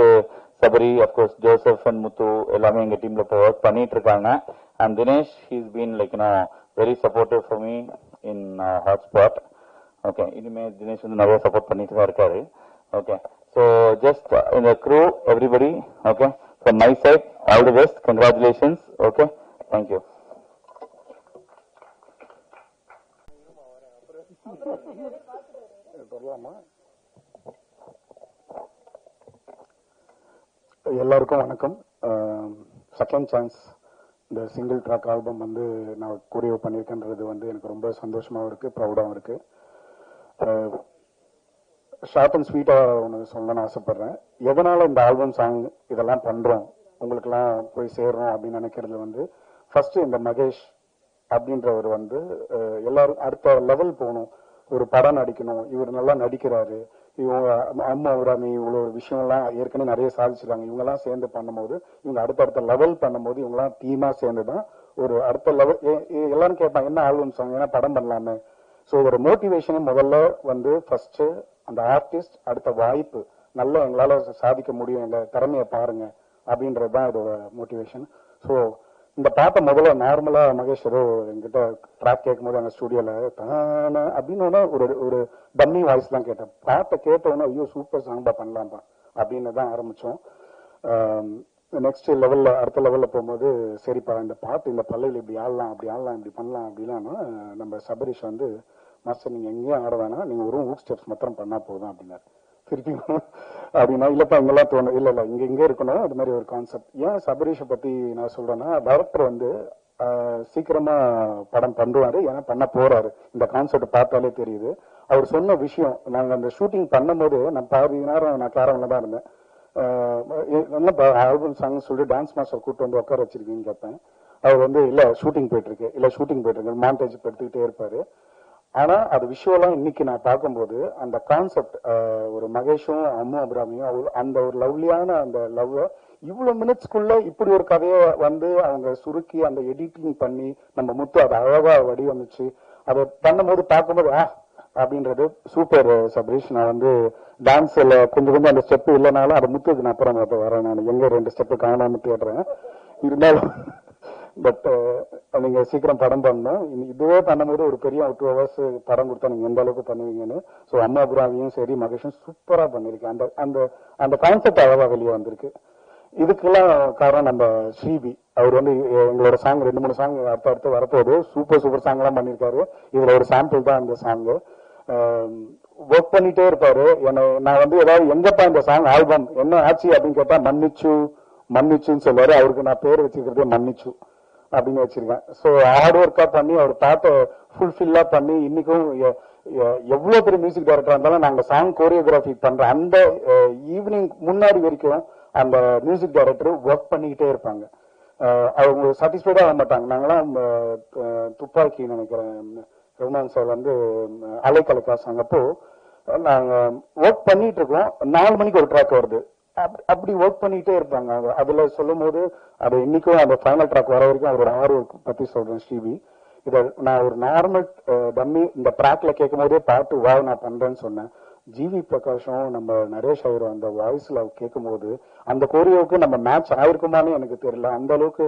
சபரி, அப்கோர்ஸ் ஜோசப் அண்ட் முத்து எல்லாமே எங்க டீம்ல இப்போ ஒர்க் பண்ணிட்டு இருக்காங்க. And Dinesh he's been like very supportive for me in Hotspot. Okay இனிமே தினேஷ் வந்து நிறைய சப்போர்ட் பண்ணிட்டு தான் இருக்காரு. ஓகே ஸோ ஜஸ்ட் இந்த crew everybody okay from my side all the best. Congratulations. Okay thank you. எல்லாருக்கும் வணக்கம். செகண்ட் சான்ஸ் இந்த சிங்கிள் ட்ராக் ஆல்பம் வந்து நான் கோரியோ பண்ணியிருக்கேன்றது வந்து எனக்கு ரொம்ப சந்தோஷமாகவும் இருக்கு, ப்ரௌடாகவும் இருக்கு. ஷார்ட் அண்ட் ஸ்வீட்டா ஒன்று சொல்லணும்னு ஆசைப்படுறேன். எதனால இந்த ஆல்பம் சாங் இதெல்லாம் பண்றோம் உங்களுக்கெல்லாம் போய் சேர்றோம் அப்படின்னு நினைக்கிறது வந்து ஃபர்ஸ்ட் இந்த மகேஷ் அப்படின்றவர் வந்து எல்லாரும் அடுத்த லெவல் போகணும், ஒரு படம் நடிக்கணும், இவர் நல்லா நடிக்கிறாரு, இவங்க அம்மா அவராமி இவ்வளோ விஷயம்லாம் ஏற்கனவே நிறைய சாதிச்சிருக்காங்க, இவங்கெல்லாம் சேர்ந்து பண்ணும்போது இவங்க அடுத்தடுத்த லெவல் பண்ணும்போது இவங்கெல்லாம் டீமா சேர்ந்து தான் ஒரு அடுத்த லெவல். எல்லாரும் கேட்பாங்க என்ன ஆல்பம் சாங் ஏன்னா படம் பண்ணலாமே. ஸோ ஒரு மோட்டிவேஷன் முதல்ல வந்து ஃபர்ஸ்ட் அந்த ஆர்டிஸ்ட் அடுத்த வாய்ப்பு நல்லா எங்களால சாதிக்க முடியும், எங்க திறமையை பாருங்க அப்படின்றது தான் இதோட மோட்டிவேஷன். ஸோ இந்த பாட்டை முதல்ல நார்மலா மகேஷ் ஏதோ எங்கிட்ட ட்ராக் கேட்கும் போது அந்த ஸ்டுடியோல தானே அப்படின்னு ஒரு டம்மி வாய்ஸ் தான் கேட்டேன். பாட்டை கேட்டோன்னா ஐயோ சூப்பர் சாங்பா பண்ணலாம்பா அப்படின்னு தான் ஆரம்பிச்சோம். நெக்ஸ்ட் லெவல்ல அடுத்த லெவல்ல போகும்போது சரிப்பா இந்த பாட்டு இந்த பல்லையில் இப்படி ஆடலாம் அப்படி ஆடலாம் இப்படி பண்ணலாம் அப்படிலாம் நம்ம சபரிஷ் வந்து மாஸ்டர் நீங்க எங்கேயும் ஆட வேணாம், நீங்க ஒரு ஊக் ஸ்டெப்ஸ் மாத்திரம் பண்ணா போதும் அப்படின்னாரு. திருப்பி அப்படின்னா இல்லப்பா இங்கெல்லாம் தோணும், இல்ல இங்க இருக்கணும் அது மாதிரி ஒரு கான்செப்ட். ஏன் சபரீஷை பத்தி நான் சொல்றேன்னா டைரக்டர் வந்து சீக்கிரமா படம் பண்ணுவாரு, ஏன்னா பண்ண போறாரு. இந்த கான்செப்ட் பார்த்தாலே தெரியுது. அவர் சொன்ன விஷயம் நாங்க அந்த ஷூட்டிங் பண்ணும் போது நான் பாதி நேரம் நான் கேரவன்ல தான் இருந்தேன். ஆல்பம் சாங் சொல்லிட்டு டான்ஸ் மாஸ்டர் கூப்பிட்டு வந்து உட்கார வச்சிருக்கீங்கன்னு கேட்பேன். அவர் வந்து இல்ல ஷூட்டிங் போயிட்டு இருக்கு மாண்டேஜ் எடுத்துக்கிட்டே இருப்பாரு. ஆனா அது விஷுவலா இன்னைக்கு நான் பார்க்கும்போது அந்த கான்செப்ட் ஒரு மகேஷும் அம்மு அபிராமியும் அந்த ஒரு லவ்லியான அந்த லவ் இவ்வளவு மினிட்ஸ்க்குள்ள இப்படி ஒரு கதையை வந்து அவங்க சுருக்கி அந்த எடிட்டிங் பண்ணி நம்ம முத்து அதை அழகா வடிவமைச்சு அதை பண்ணும்போது பார்க்கும்போது அப்படின்றது சூப்பர் சபரீஷ். நான் வந்து டான்ஸ்ல கொஞ்சம் அந்த ஸ்டெப் இல்லைனாலும் அதை முத்துக்கு நான் அப்புறம் வரேன். நான் எங்க 2 ஸ்டெப் காணாம தேடுறேன். இருந்தாலும் பட் நீங்க சீக்கிரம் படம் பண்ணணும். இதுவே பண்ணும்போது ஒரு பெரிய 2 hours படம் கொடுத்தா நீங்க எந்த அளவுக்கு பண்ணுவீங்கன்னு. ஸோ அம்மா அபிராமியும் சரி மகேஷும் சூப்பரா பண்ணிருக்கேன். அந்த அந்த அந்த கான்செப்ட் அழகா வெளியே வந்திருக்கு. இதுக்கெல்லாம் காரணம் நம்ம ஸ்ரீபி. அவர் வந்து எங்களோட சாங் 2-3 சாங் அடுத்து வரப்போது சூப்பர் சாங் எல்லாம் பண்ணிருக்காரு. இதுல ஒரு சாம்பிள் தான் இந்த சாங். ஒர்க் பண்ணிட்டே இருப்பாரு. நான் வந்து ஏதாவது எங்கப்பா இந்த சாங் ஆல்பம் என்ன ஆச்சு அப்படின்னு கேட்டா மன்னிச்சுன்னு சொல்லுவாரு. அவருக்கு நான் பேர் வச்சிருக்கிறதே மன்னிச்சு அப்படின்னு வச்சிருக்கேன். ஸோ ஹார்ட் ஒர்க்கா பண்ணி அவர் பாட்டை ஃபுல்ஃபில்லா பண்ணி இன்னைக்கும் எவ்வளவு பெரிய மியூசிக் டைரக்டரா இருந்தாலும் நாங்க சாங் கோரியோகிராஃபி பண்ற அந்த ஈவினிங் முன்னாடி வரைக்கும் அந்த மியூசிக் டைரக்டர் ஒர்க் பண்ணிக்கிட்டே இருப்பாங்க. அவங்க சாட்டிஸ்ஃபைடா ஆக மாட்டாங்க. நாங்களாம் துப்பாக்கி நினைக்கிறேன் ரகுமான் சார் வந்து அலைக்கலக்கா சாங் அப்போ நாங்க ஒர்க் பண்ணிட்டு இருக்கோம். 4 மணிக்கு ஒரு ட்ராக் வருது. அப்படி ஒர்க் பண்ணிட்டே இருப்பாங்க. அதுல சொல்லும் போது அது இன்னைக்கும் அந்த ஃபைனல் ட்ராக் வர வரைக்கும் அவரோட ஆர்வம் பத்தி சொல்றேன் ஸ்ரீவி. இதை நான் ஒரு நார்மல் டம்மி இந்த ட்ராக்ல கேட்கும் போதே பாட்டு நான் பண்றேன்னு சொன்னேன். ஜிவி பிரகாஷும் நம்ம நரேஷ் அவரும் அந்த வாய்ஸ்ல கேட்கும் போது அந்த கோரியோவுக்கு நம்ம மேட்ச் ஆயிருக்குமான்னு எனக்கு தெரியல. அந்த அளவுக்கு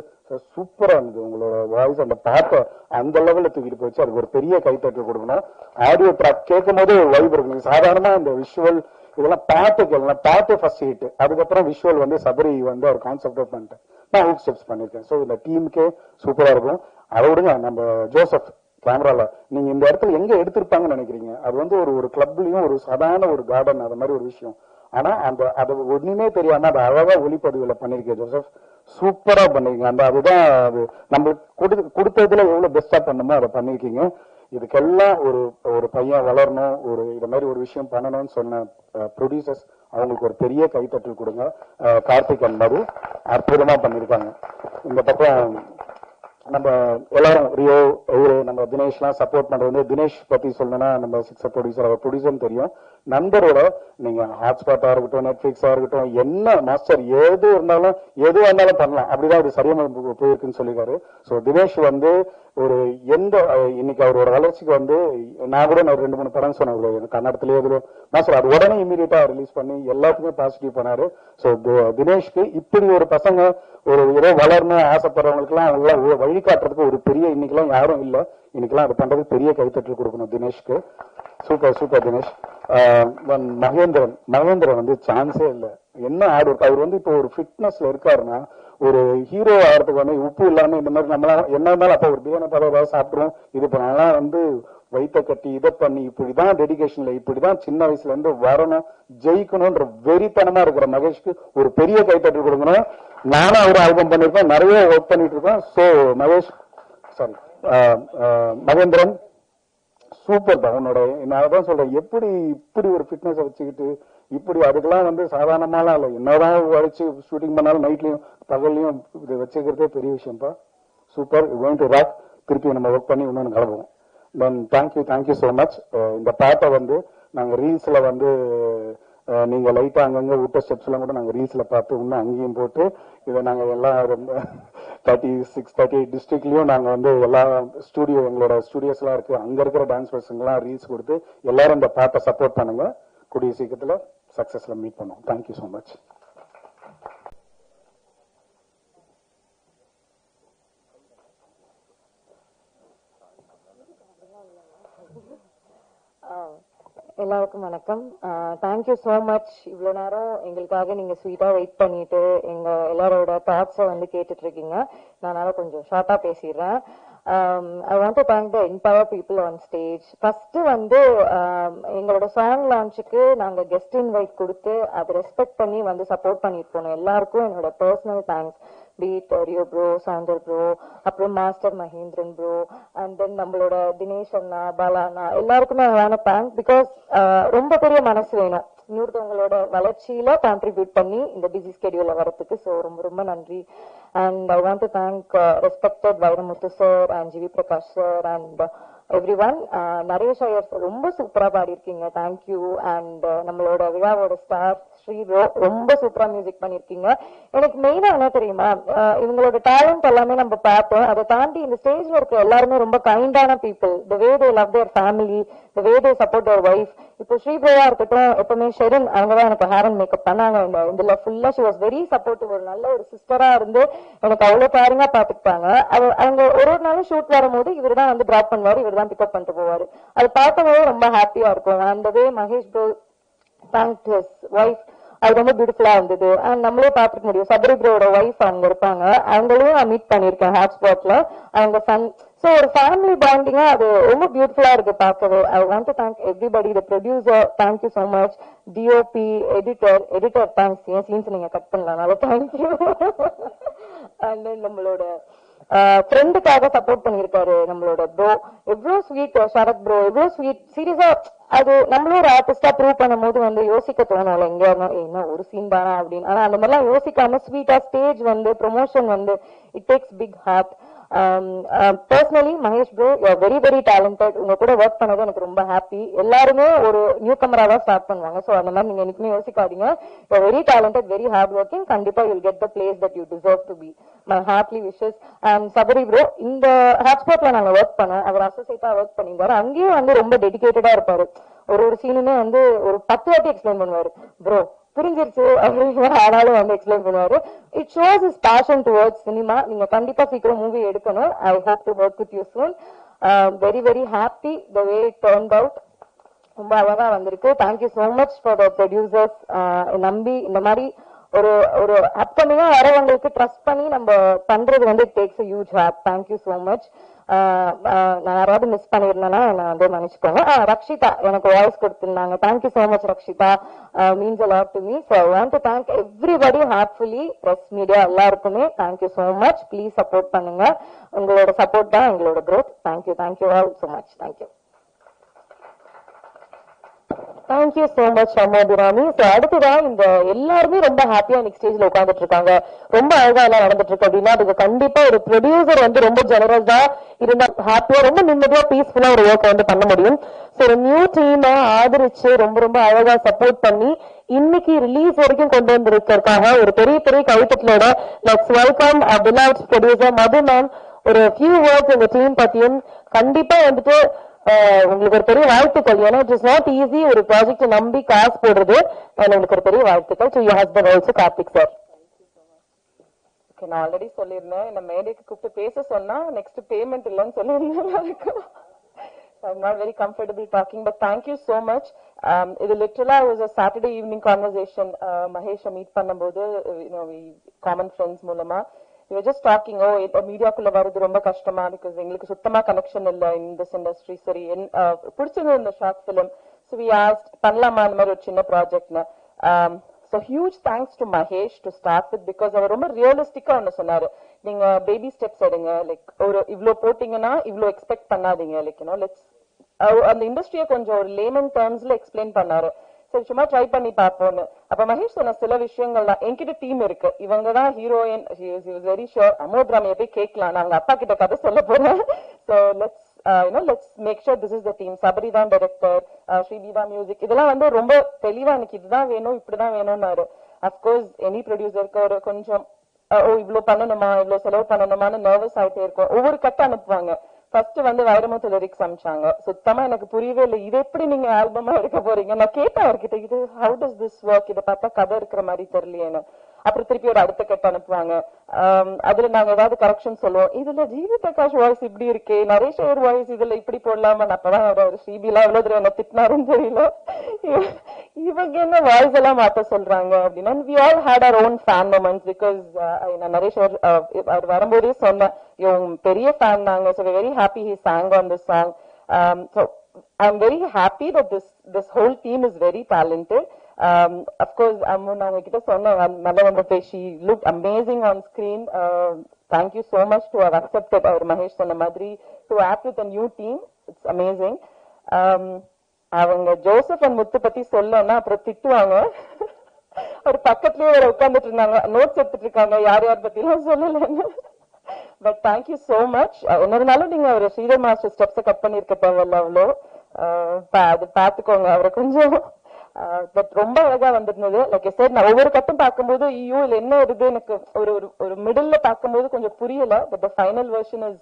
சூப்பரா இருந்தது உங்களோட வாய்ஸ். அந்த பாட்டை அந்த லெவல்ல தூக்கிட்டு போயிடுச்சு. அதுக்கு ஒரு பெரிய கைத்தட்டல் கொடுக்கணும். ஆடியோ ட்ராக் கேட்கும் போது வைப் இருக்கணும். சாதாரணமா இந்த விஷுவல் இதெல்லாம் பாட்டு கேட்கலாம். பாட்டு ஃபர்ஸ்ட் ஹிட், அதுக்கப்புறம் விஷுவல் வந்து சபரி வந்து ஒரு கான்செப்ட் பண்ணிட்டேன். நான் ஹூக் ஸ்டெப்ஸ் பண்ணியிருக்கேன். ஸோ இந்த டீமுக்கே சூப்பரா இருக்கும். அதை விடுங்க, நம்ம ஜோசப் கேமரால நீங்க இந்த இடத்துல எங்க எடுத்திருப்பாங்கன்னு நினைக்கிறீங்க? அது வந்து ஒரு கிளப்லயும் ஒரு சாதாரண ஒரு கார்டன், அது மாதிரி ஒரு விஷயம். ஆனா அந்த அது ஒண்ணுமே தெரியாம அதை அழகா ஒளிப்பதிவுல பண்ணிருக்கேன் ஜோசப், சூப்பரா பண்ணிருக்கீங்க. அதுதான் அது நம்ம கொடுத்ததுல எவ்வளவு பெஸ்டா பண்ணுமோ அதை பண்ணிருக்கீங்க. இதுக்கெல்லாம் ஒரு பையன் வளரணும், இந்த மாதிரி ஒரு விஷயம் பண்ணணும்னு சொன்ன ப்ரொடியூசர்ஸ், அவங்களுக்கு ஒரு பெரிய கைத்தட்டல் கொடுங்க. கார்த்திக் அண்ட் மது அற்புதமா பண்ணிருக்காங்க. இந்த பக்கம் நம்ம எல்லாரும் ரியோ நம்ம தினேஷ் எல்லாம் சப்போர்ட் பண்றது. தினேஷ் பத்தி சொல்லணும்னா நம்ம சிக்ஸர் ப்ரொடியூசர், அவர் ப்ரொடியூசர் தெரியும். நண்பரோட நீங்க ஹாட்ஸ்பாட்டா இருக்கட்டும், நெட்ஃபிளிக்ஸா இருக்கட்டும், என்ன மாஸ்டர் எது இருந்தாலும் பண்ணலாம், அப்படிதான் இது சரியா போயிருக்குன்னு சொல்லிருக்காரு. ஸோ தினேஷ் வந்து இன்னைக்கு அவரோட வளர்ச்சிக்கு வந்து நான் கூட 2-3 படம் சொன்னேன் கன்னடத்திலேயே மாஸ்டர், அது உடனே இமீடியட்டா ரிலீஸ் பண்ணி எல்லாத்துக்குமே பாசிட்டிவ் பண்ணாரு. ஸோ தினேஷ்க்கு இப்படி ஒரு பசங்க ஏதோ வளரணும் ஆசைப்படுறவங்களுக்கு எல்லாம் அவங்களாம் வழிகாட்டுறதுக்கு ஒரு பெரிய இன்னைக்கெல்லாம் யாரும் இல்ல. இன்னைக்கெல்லாம் அது பண்றதுக்கு பெரிய கைத்தட்டல் கொடுக்கணும் தினேஷ்க்கு. சூப்பர் தினேஷ். மகேந்திரன் வந்து சான்ஸே இல்ல. என்ன ஆடு அவர் வந்து இப்போ ஒரு ஃபிட்னஸ்ல இருக்காருன்னா, ஒரு ஹீரோ ஆகிறதுக்கு வந்து உப்பு இல்லாம இந்த மாதிரி நம்மளால என்ன இருந்தாலும் அப்ப ஒரு பிரியாணி பதவி சாப்பிடுறோம். இது பண்ணலாம் வந்து வயிற்ற கட்டி இதை பண்ணி இப்படிதான் டெடிகேஷன்ல இப்படிதான் சின்ன வயசுல இருந்து வரணும், ஜெயிக்கணும்ன்ற வெறித்தனமா இருக்கிற மகேஷ்க்கு ஒரு பெரிய கைத்தட்டல் கொடுக்கணும். நானும் ஒரு ஆல்பம் பண்ணிருக்கோம், நிறைய ஒர்க் பண்ணிட்டு இருக்கோம். சோ மகேந்திரன் சூப்பர் தான். உன்னோட நான் அதான் சொல்றேன், இப்படி ஒரு ஃபிட்னஸ் வச்சுக்கிட்டு இப்படி அதுக்கெல்லாம் வந்து சாதாரணமாலாம் இல்லை. என்னதான் வச்சு ஷூட்டிங் பண்ணாலும் நைட்லயும் பகல்லையும் இது வச்சுக்கிறதே பெரிய விஷயம்ப்பா. Super, going to rock. திருப்பி நம்ம ஒர்க் பண்ணி இன்னொன்று கிளம்புவோம். Then thank you so much. இந்த பாட்டை வந்து நாங்கள் ரீல்ஸ்ல வந்து நீங்க லைட்டா அங்கங்க விட்ட ஸ்டெப்ஸ் எல்லாம் கூட நாங்கள் ரீல்ஸ்ல பார்த்து இன்னும் அங்கேயும் போட்டு இதை நாங்கள் எல்லாம் 36-38 டிஸ்ட்ரிக்ட்லயும் நாங்க வந்து எல்லா எங்களோட ஸ்டுடியோஸ் எல்லாம் இருக்கு, அங்க இருக்கிற டான்ஸ் பர்சன்லாம் ரீல்ஸ் கொடுத்து எல்லாரும் இந்த பாட்டை சப்போர்ட் பண்ணுங்க. கூடிய சீக்கிரத்துல சக்சஸ்ல மீட் பண்ணுவோம். Thank you so much. எல்லாருக்கும் வணக்கம். Thank you so much. இவ்வளோ நேரம் எங்களுக்காக நீங்க ஸ்வீட்டா வெயிட் பண்ணிட்டு எங்க எல்லாரோட தாட்ஸை வந்து கேட்டுட்டு இருக்கீங்க. நான் கொஞ்சம் ஷார்ட்டா பேசிடுறேன். I want to thank the Empower people on stage. First வந்து எங்களோட சாங் லான்ச்சுக்கு நாங்க கெஸ்ட் இன்வைட் கொடுத்து அதை ரெஸ்பெக்ட் பண்ணி வந்து சப்போர்ட் பண்ணிட்டு போனோம். எல்லாருக்கும் என்னோட பர்சனல் தேங்க்ஸ். பீட் ரியோ ப்ரோ, சாந்தர் ப்ரோ, அப்புறம் master Mahendran bro, and then நம்மளோட தினேஷ் அண்ணா, பாலா அண்ணா, எல்லாருக்குமே ஐ தேங்க். பிகாஸ் ரொம்ப பெரிய மனசு வேணும் இன்னொருத்தவங்களோட வளர்ச்சியில கான்ட்ரிபியூட் பண்ணி இந்த பிஸி ஸ்கெடியூல வரதுக்கு. ஸோ ரொம்ப நன்றி. And I want to thank respected Vairamuthu sir and GV Prakash sir and everyone. Naresh Iyer ரொம்ப சூப்பரா பாடிருக்கீங்க, தேங்க்யூ. அண்ட் நம்மளோட விழாவோட ஸ்டார் ஸ்ரீ ரொம்ப சூப்பரா மியூசிக் பண்ணிருக்கீங்க. எனக்கு மெயினா என்ன தெரியுமா, இவங்களோட டேலண்ட் எல்லாமே நம்ம பார்த்தோம். அதை தாண்டி இந்த ஸ்டேஜ்ல இருக்க எல்லாருமே ரொம்ப கைண்டான people. The way they love their family, the way they support their wife. இப்போ ஸ்ரீபிரயா இருக்கட்டும், எப்பவுமே ஷெரின் அவங்கதான் எனக்கு ஹேர் அண்ட் மேக்கப் பண்ணாங்க. இதுல ஃபுல்லா ஷி வாஸ் வெரி சப்போர்ட்டிவ். ஒரு நல்ல ஒரு சிஸ்டரா இருந்து எனக்கு அவ்வளவு கேரிங்கா பாத்துக்கிட்டாங்க. அவங்க ஒரு நாளும் ஷூட் வரும்போது இவர் தான் வந்து டிராப் பண்ணுவாரு, இவர் தான் பிக்கப் பண்ணிட்டு போவாரு. அது பார்க்கும்போது ரொம்ப ஹாப்பியா இருக்கும். அந்த way Mahesh bro thanked his wife, அது ரொம்ப பியூட்டிஃபுல்லா இருந்தது. அண்ட் நம்மளே பாத்துக்க முடியும், சபரி ப்ரோட வைஃப் அவங்க இருப்பாங்க, அவங்களையும் நான் மீட் பண்ணிருக்கேன் ஹாட்ஸ்பாட்ல, அவங்க சன். ஸோ ஒரு ஃபேமிலி பாண்டிங்கா அது ரொம்ப பியூட்டிஃபுல்லா இருக்கு பார்க்கவே. ஐ want to thank everybody. The producer thank you so much. DOP, editor thanks. N scenes நீங்க கட் பண்ணலாம், தேங்க்யூ. அண்ட் தென் நம்மளோட ஃப்ரெண்டுக்காக சப்போர்ட் பண்ணிருக்காரு நம்மளோட ப்ரோ, எவ்வளவு ஸ்வீட். சரத் ப்ரோ எவ்வளவு ஸ்வீட். சீரியஸா அது நம்மளும் ஒரு ஆர்டிஸ்டா ப்ரூவ் பண்ணும் போது வந்து யோசிக்க தோணும்ல, எங்க என்ன ஒரு சீன் தானா அப்படின்னு. ஆனா அந்த மாதிரிலாம் யோசிக்காம ஸ்வீட்டா ஸ்டேஜ் வந்து ப்ரொமோஷன் வந்து it takes big heart. Personally Mahesh bro you are very very talented. உங்க கூட ஒர்க் பண்ணது எனக்கு ரொம்ப ஹாப்பி. எல்லாருமே ஒரு நியூ கமரா தான் ஸ்டார்ட் பண்ணுவாங்க. ஸோ அந்த மாதிரி நீங்க எனக்குமே யோசிக்காதீங்க. You are very talented, very hard working. கண்டிப்பா you will get the place that you deserve to be. My heartly wishes. And Sabari bro, இந்த ஹாட்ஸ்பாட்ல நாங்க ஒர்க் பண்ணோம், அவர் அசோசியேட்டா ஒர்க் பண்ணியிருந்தாரு. அங்கேயும் வந்து ரொம்ப டெடிகேட்டடா இருப்பாரு. ஒரு சீனுமே வந்து ஒரு 10 வாட்டி எக்ஸ்பிளைன் பண்ணுவாரு. ப்ரோ புரிஞ்சிருச்சு அப்படின்னு ஆனாலும் வந்து எக்ஸ்பிளைன் பண்ணுவாரு. It shows is fashion towards cinema. நீங்க கண்டிப்பா சீக்கிரம் மூவி எடுக்கணும். I hope to work with you soon. Very very happy the way it turned out. ரொம்ப அழகா வந்திருக்கு. Thank you so much for the producers. நம்பி இந்த மாதிரி ஒரு ஒரு அப்கமிங்கா வரவங்களுக்கு ட்ரஸ்ட் பண்ணி நம்ம பண்றது வந்து it tax a huge help. Thank you so much. நான் யாராவது மிஸ் பண்ணிருந்தேன்னா நான் வந்து மன்னிச்சுக்கோங்க. ரக்ஷிதா எனக்கு வாய்ஸ் கொடுத்திருந்தாங்க. Thank you so much Rakshitha, means a lot to me. So I want to thank everybody heartfully, press media எல்லாருக்குமே thank you so much. Please support பண்ணுங்க. உங்களோட சப்போர்ட் தான் எங்களோட growth. Thank you all so much. Thank you so much அம்மாபிராமி. So அடுத்ததான் இந்த எல்லாருமே ரொம்ப ஹாப்பியா நெக்ஸ்ட் ஸ்டேஜ்ல உட்காந்துட்டு இருக்காங்க. ரொம்ப அழகா எல்லாம் நடந்துட்டு இருக்கு அப்படின்னா அதுக்கு கண்டிப்பா ஒரு ப்ரொடியூசர் வந்து ரொம்ப ஜெனரஸா இருந்தா ஹாப்பியா ரொம்ப நிம்மதியா பீஸ்ஃபுல்லா ஒரு ஒர்க் வந்து பண்ண முடியும். ஸோ ஒரு நியூ டீமை ஆதரிச்சு ரொம்ப ரொம்ப அழகா சப்போர்ட் பண்ணி இன்னைக்கு ரிலீஸ் வரைக்கும் கொண்டு வந்திருக்கிறதுக்காக ஒரு பெரிய பெரிய கைத்தட்டலோட let's welcome beloved producer Madhu ma'am. ஒரு ஃபியூ வேர்ட்ஸ் இந்த டீம் பத்தியும் கண்டிப்பா வந்துட்டு உங்களுக்கு ஒரு பெரிய வாழ்த்துக்கள். ஏன்னா இட் இஸ் நாட் ஈஸி ஒரு ப்ராஜெக்ட் நம்பி காசு போடுறது. உங்களுக்கு ஒரு பெரிய வாழ்த்துக்கள். To your husband also Karthik sir. Okay, நான் ஆல்ரெடி சொல்லியிருந்தேன் இந்த மேடைக்கு கூப்பிட்டு பேச சொன்னா நெக்ஸ்ட் பேமெண்ட் இல்லைன்னு சொல்லியிருந்தேன். I'm not very comfortable talking, but thank you so much. It literally was a Saturday evening conversation. Mahesh meet பண்ணும்போது we common friends மூலமா we were just talking. மீடியாக்குள்ள வரது ரொம்ப கஷ்டமா because எங்களுக்கு சுத்தமா கனெக்ஷன் இல்ல in this industry. சரி பிடிச்சது இந்த short film. So we asked பண்ணலாமா அந்த மாதிரி ஒரு சின்ன ப்ராஜெக்ட்னு. So huge thanks to Mahesh to start with because அவர் ரொம்ப ரியலிஸ்டிக்கா ஒன்னு சொன்னாரு. நீங்க பேபி ஸ்டெப்ஸ் எடுங்க, லைக் ஒரு இவ்ளோ போட்டீங்கன்னா இவ்ளோ எக்ஸ்பெக்ட் பண்ணாதீங்க, லைக் லெட்ஸ் அந்த இண்டஸ்ட்ரியை கொஞ்சம் ஒரு லேமன் டேர்ம்ஸ்ல எக்ஸ்பிளைன் பண்ணாரு. சரி சும்மா ட்ரை பண்ணி பார்ப்போம்னு. அப்ப மகேஷ் சொன்ன சில விஷயங்கள் தான் என்கிட்ட டீம் இருக்கு, இவங்க தான் ஹீரோயின், வெரி ஷுர் அமோத்ராமியை போய் கேட்கலாம், நான் அவங்க அப்பா கிட்ட கதை சொல்ல போறேன். So let's make sure this is the team. Sabari தான் டைரக்டர், ஸ்ரீபி தான் மியூசிக். இதெல்லாம் வந்து ரொம்ப தெளிவா எனக்கு இதுதான் வேணும் இப்படிதான் வேணும்னாரு. அப்கோர்ஸ் எனி ப்ரொடியூசருக்கு ஒரு கொஞ்சம் இவ்வளவு பண்ணணுமா இவ்வளவு செலவு பண்ணணுமான்னு நர்வஸ் ஆயிட்டே இருக்கும். ஒவ்வொரு கட்ட அனுப்புவாங்க. ஃபர்ஸ்ட் வந்து வைரமுத்து லிரிக்ஸ் அனுப்பிச்சாங்க. சுத்தமா எனக்கு புரியவே இல்லை, இது எப்படி நீங்க ஆல்பமா எடுக்க போறீங்க. நான் கேட்டேன் அவர்கிட்ட, இது ஹவு டஸ் திஸ் ஒர்க், இதை பார்த்தா கதை இருக்கிற மாதிரி தெரியலையேன்னு. அப்புறம் திருப்பி ஒரு அடுத்த கட்ட அனுப்புவாங்க. அதுல நாங்க ஏதாவது கரெக்ஷன் சொல்லுவோம், இதுல ஜிவி பிரகாஷ் வாய்ஸ் இப்படி இருக்கு, நரேஷ் ஐயர் வாய்ஸ் இதுல இப்படி போடலாமா. அப்பதான் அவர் ஸ்ரீபிலாம் எவ்வளவு தூரம் என்ன திட்டினாருன்னு தெரியல, இவங்க என்ன வாய்ஸ் எல்லாம் மாத்த சொல்றாங்க அப்படின்னா. we all had our own fan moments because Naresh அவர் வரும்போதே சொன்னேன் பெரிய ஃபேன் நாங்க. so we're very happy he sang on this song. So I'm very happy that this whole team is very talented. Of course நான் உங்ககிட்ட சொன்னேன் நல்ல வந்து she looked amazing on screen. Thank you so much to have accepted our Mahesh சொன்ன மாதிரி to act with a new team. It's amazing. அவங்க Joseph and முத்து பத்தி சொல்லணும்னா அப்புறம் திட்டுவாங்க. ஒரு பக்கத்துலயே வேற உட்கார்ந்துட்டு இருந்தாங்க, நோட்ஸ் எடுத்துட்டு இருக்காங்க, யார் யார் பத்தி எல்லாம் சொல்லலன்னு. But thank you so much. என்ன இருந்தாலும் நீங்க அவர் ஸ்ரீதர் மாஸ்டர் ஸ்டெப்ஸை கட் பண்ணிருக்க தேவையில்ல, அவ்வளோ அது பாத்துக்கோங்க அவரை கொஞ்சம். பட் ரொம்ப அழகா வந்திருந்தது. லைக் சார் நான் ஒவ்வொரு கட்டும் பார்க்கும்போது ஐயோ இல்ல என்ன வருது எனக்கு ஒரு மிடில்ல பார்க்கும்போது கொஞ்சம் புரியல. But the final version is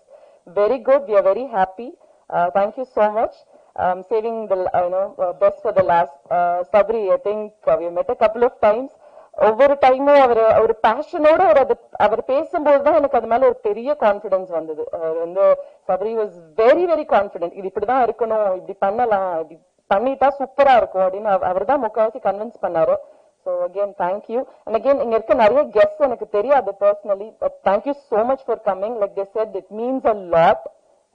very good. We are very happy. Thank you so much. Saving the best for the last. Sabri, I think we met a couple of times. ஒவ்வொரு டைமும் அவர் பேஷனோட அவர் பேசும்போது தான் எனக்கு அது மேல ஒரு பெரிய கான்பிடன்ஸ் வந்தது. அவர் வந்து Sabari was very very confident. இது இப்படிதான் இருக்கணும், இப்படி பண்ணலாம், இப்படி பண்ணிட்டா சூப்பரா இருக்கும் அப்படின்னு அவர் தான் முக்காவாசி கன்வின்ஸ் பண்ணாரு. So again, thank you. And again, இங்க இருக்க நிறைய guests எனக்கு தெரியாது personally, but thank you so much for coming. Like they said, it means a lot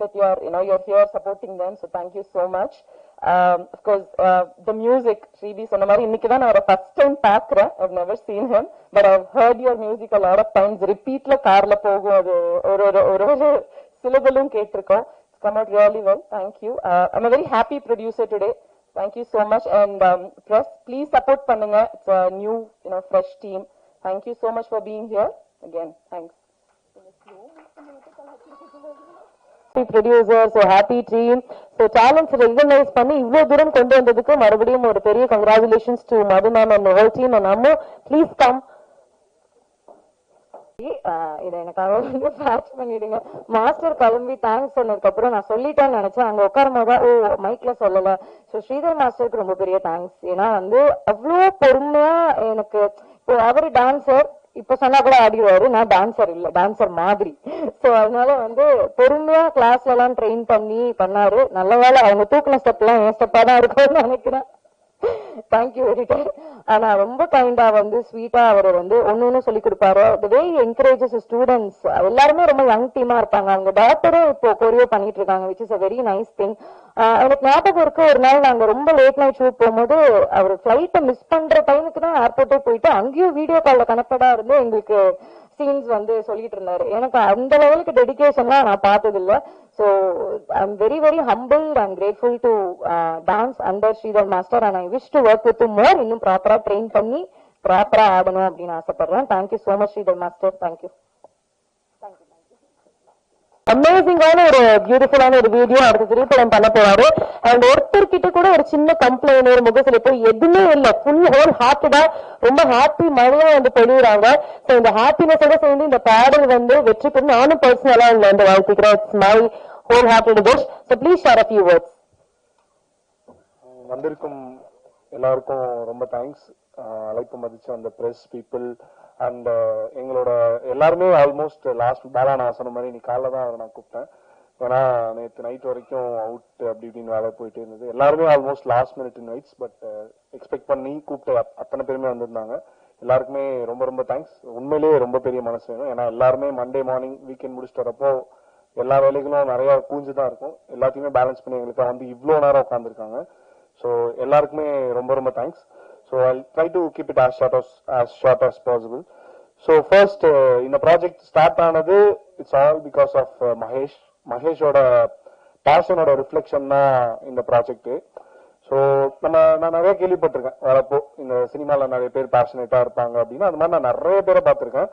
that you're here supporting them. So thank you so much. Of course, the music, Shribi சொன்ன மாதிரி இன்னைக்கு தான் நான் first time பார்க்கிறேன். I've never seen him, but I've heard your music a lot of times. Repeatல கார்ல போகும், அது ஒரு syllable-ம் கேட்டிருக்கோம். It's come out really well. Thank you. I'm a very happy producer today. Thank you so much. And press, please support பண்ணுங்க. It's a new, fresh team. Thank you so much for being here. Again, thanks. Producer, so happy team. So talents recognize பண்ணி இவ்வளவு தூரம் கொண்டு வந்ததுக்கு மறுபடியும் ஒரு பெரிய congratulations to Madhu ma'am and the whole team. And Ammu, please come. இதை எனக்காக வந்து பேட்ச் பண்ணிடுங்க. மாஸ்டர் கிளம்பி தேங்க்ஸ் சொன்னதுக்கு அப்புறம் நான் சொல்லிட்டேன்னு நினைச்சேன். அங்க உட்காரும் போதுதான் மைக்ல சொல்லல. ஸோ ஸ்ரீதர் மாஸ்டருக்கு ரொம்ப பெரிய தேங்க்ஸ். ஏன்னா வந்து அவ்வளோ பொறுமையா எனக்கு, இப்போ அவரு டான்சர், இப்ப சொன்னா கூட ஆடிடுவாரு, நான் டான்சர் இல்ல, டான்சர் மாதிரி. சோ அதனால வந்து பொறுமையா கிளாஸ்ல எல்லாம் ட்ரெயின் பண்ணி பண்ணாரு. நல்ல வேலை அவங்க தூக்குன ஸ்டெப் எல்லாம் என் ஸ்டெப்பா தான் இருக்கும்னு நினைக்கிறேன். Thank you editor. ஆனா ரொம்ப கைண்டா வந்து ஸ்வீட்டா அவர் வந்து ஒன்னு சொல்லி கொடுப்பாரு. தி வே என்கரேஜஸ் ஸ்டூடெண்ட்ஸ். எல்லாருமே ரொம்ப யங் டீமா இருப்பாங்க. அவங்க டாக்டரும் இப்போ கொரியோ பண்ணிட்டு இருக்காங்க, which is a very nice thing. எனக்கு ஞாபகம் இருக்கு, ஒரு நாள் நாங்க ரொம்ப லேட் நைட் ஷூட் போகும்போது அவர் பிளைட்டை மிஸ் பண்ற டைமுக்கு தான் ஏர்போர்ட்டே போயிட்டு அங்கேயும் வீடியோ கால்ல கனெக்டடா இருந்து எங்களுக்கு சீன்ஸ் வந்து சொல்லிட்டு இருந்தாரு. எனக்கு அந்த லெவலுக்கு டெடிகேஷன்லாம் நான் பார்த்தது இல்லை. So I am very very humble and grateful to dance under Sridhar master and I wish to work with more. இன்னும் ப்ராப்பரா ட்ரெயின் பண்ணி ப்ராப்பரா ஆடணும் அப்படின்னு ஆசைப்படுறேன். Thank you so much Sridhar master. Thank you. அமேசிங்கான ஒரு பியூட்டிஃபுல்லான ஒரு வீடியோ அடுத்த திரைப்படம் பண்ண போறாரு. அண்ட் ஒருத்தர் கிட்ட கூட ஒரு சின்ன கம்ப்ளைண்ட், ஒரு முகசிலிப்பு எதுவுமே இல்லை. ஃபுல் ஹோல் ஹார்ட்டடா ரொம்ப ஹாப்பி மழையா வந்து பொழியுறாங்க. ஸோ இந்த ஹாப்பினஸோட சேர்ந்து இந்த பாடல் வந்து வெற்றி பெறும் நானும் பர்சனலா இந்த வந்து வாழ்த்துக்கிறேன். It's my whole hearted wish. So please share a few words. வந்திருக்கும் எல்லாருக்கும் ரொம்ப தேங்க்ஸ். அழைப்பு மதிச்சு அந்த பிரஸ் பீப்புள் அண்ட் எங்களோட எல்லாருமே ஆல்மோஸ்ட் லாஸ்ட் பாலா நான் சொன்ன மாதிரி நீ காலைல தான் அவரை நான் கூப்பிட்டேன். ஏன்னா நேற்று நைட் வரைக்கும் அவுட் அப்படி இப்படின்னு வேலை போயிட்டு இருந்தது. எல்லாருமே almost last minute invites. But expect பண்ணி கூப்பிட்டு அத்தனை பேருமே வந்திருந்தாங்க. எல்லாருக்குமே ரொம்ப ரொம்ப தேங்க்ஸ். உண்மையிலேயே ரொம்ப பெரிய மனசு வேணும். ஏன்னா எல்லாருமே மண்டே மார்னிங் வீக்கெண்ட் முடிச்சுட்டு வரப்போ எல்லா வேலைகளும் நிறைய கூஞ்சுதான் இருக்கும். எல்லாத்தையுமே பேலன்ஸ் பண்ணி எங்களுக்கு வந்து இவ்வளோ நேரம் உட்காந்துருக்காங்க. ஸோ எல்லாருக்குமே ரொம்ப ரொம்ப thanks. So I'll try to keep it as short as possible. So first இந்த ப்ராஜெக்ட் ஸ்டார்ட் ஆனது இட்ஸ் ஆல் பிகாஸ் ஆஃப் மகேஷோட பேஷனோட ரிஃப்ளெக்ஷன் தான் இந்த ப்ராஜெக்ட். ஸோ நான் நிறைய கேள்விப்பட்டிருக்கேன் வரப்போ இந்த சினிமாவில் நிறைய பேர் பேஷனேட்டா இருப்பாங்க அப்படின்னு. அது மாதிரி நான் நிறைய பேரை பார்த்திருக்கேன்.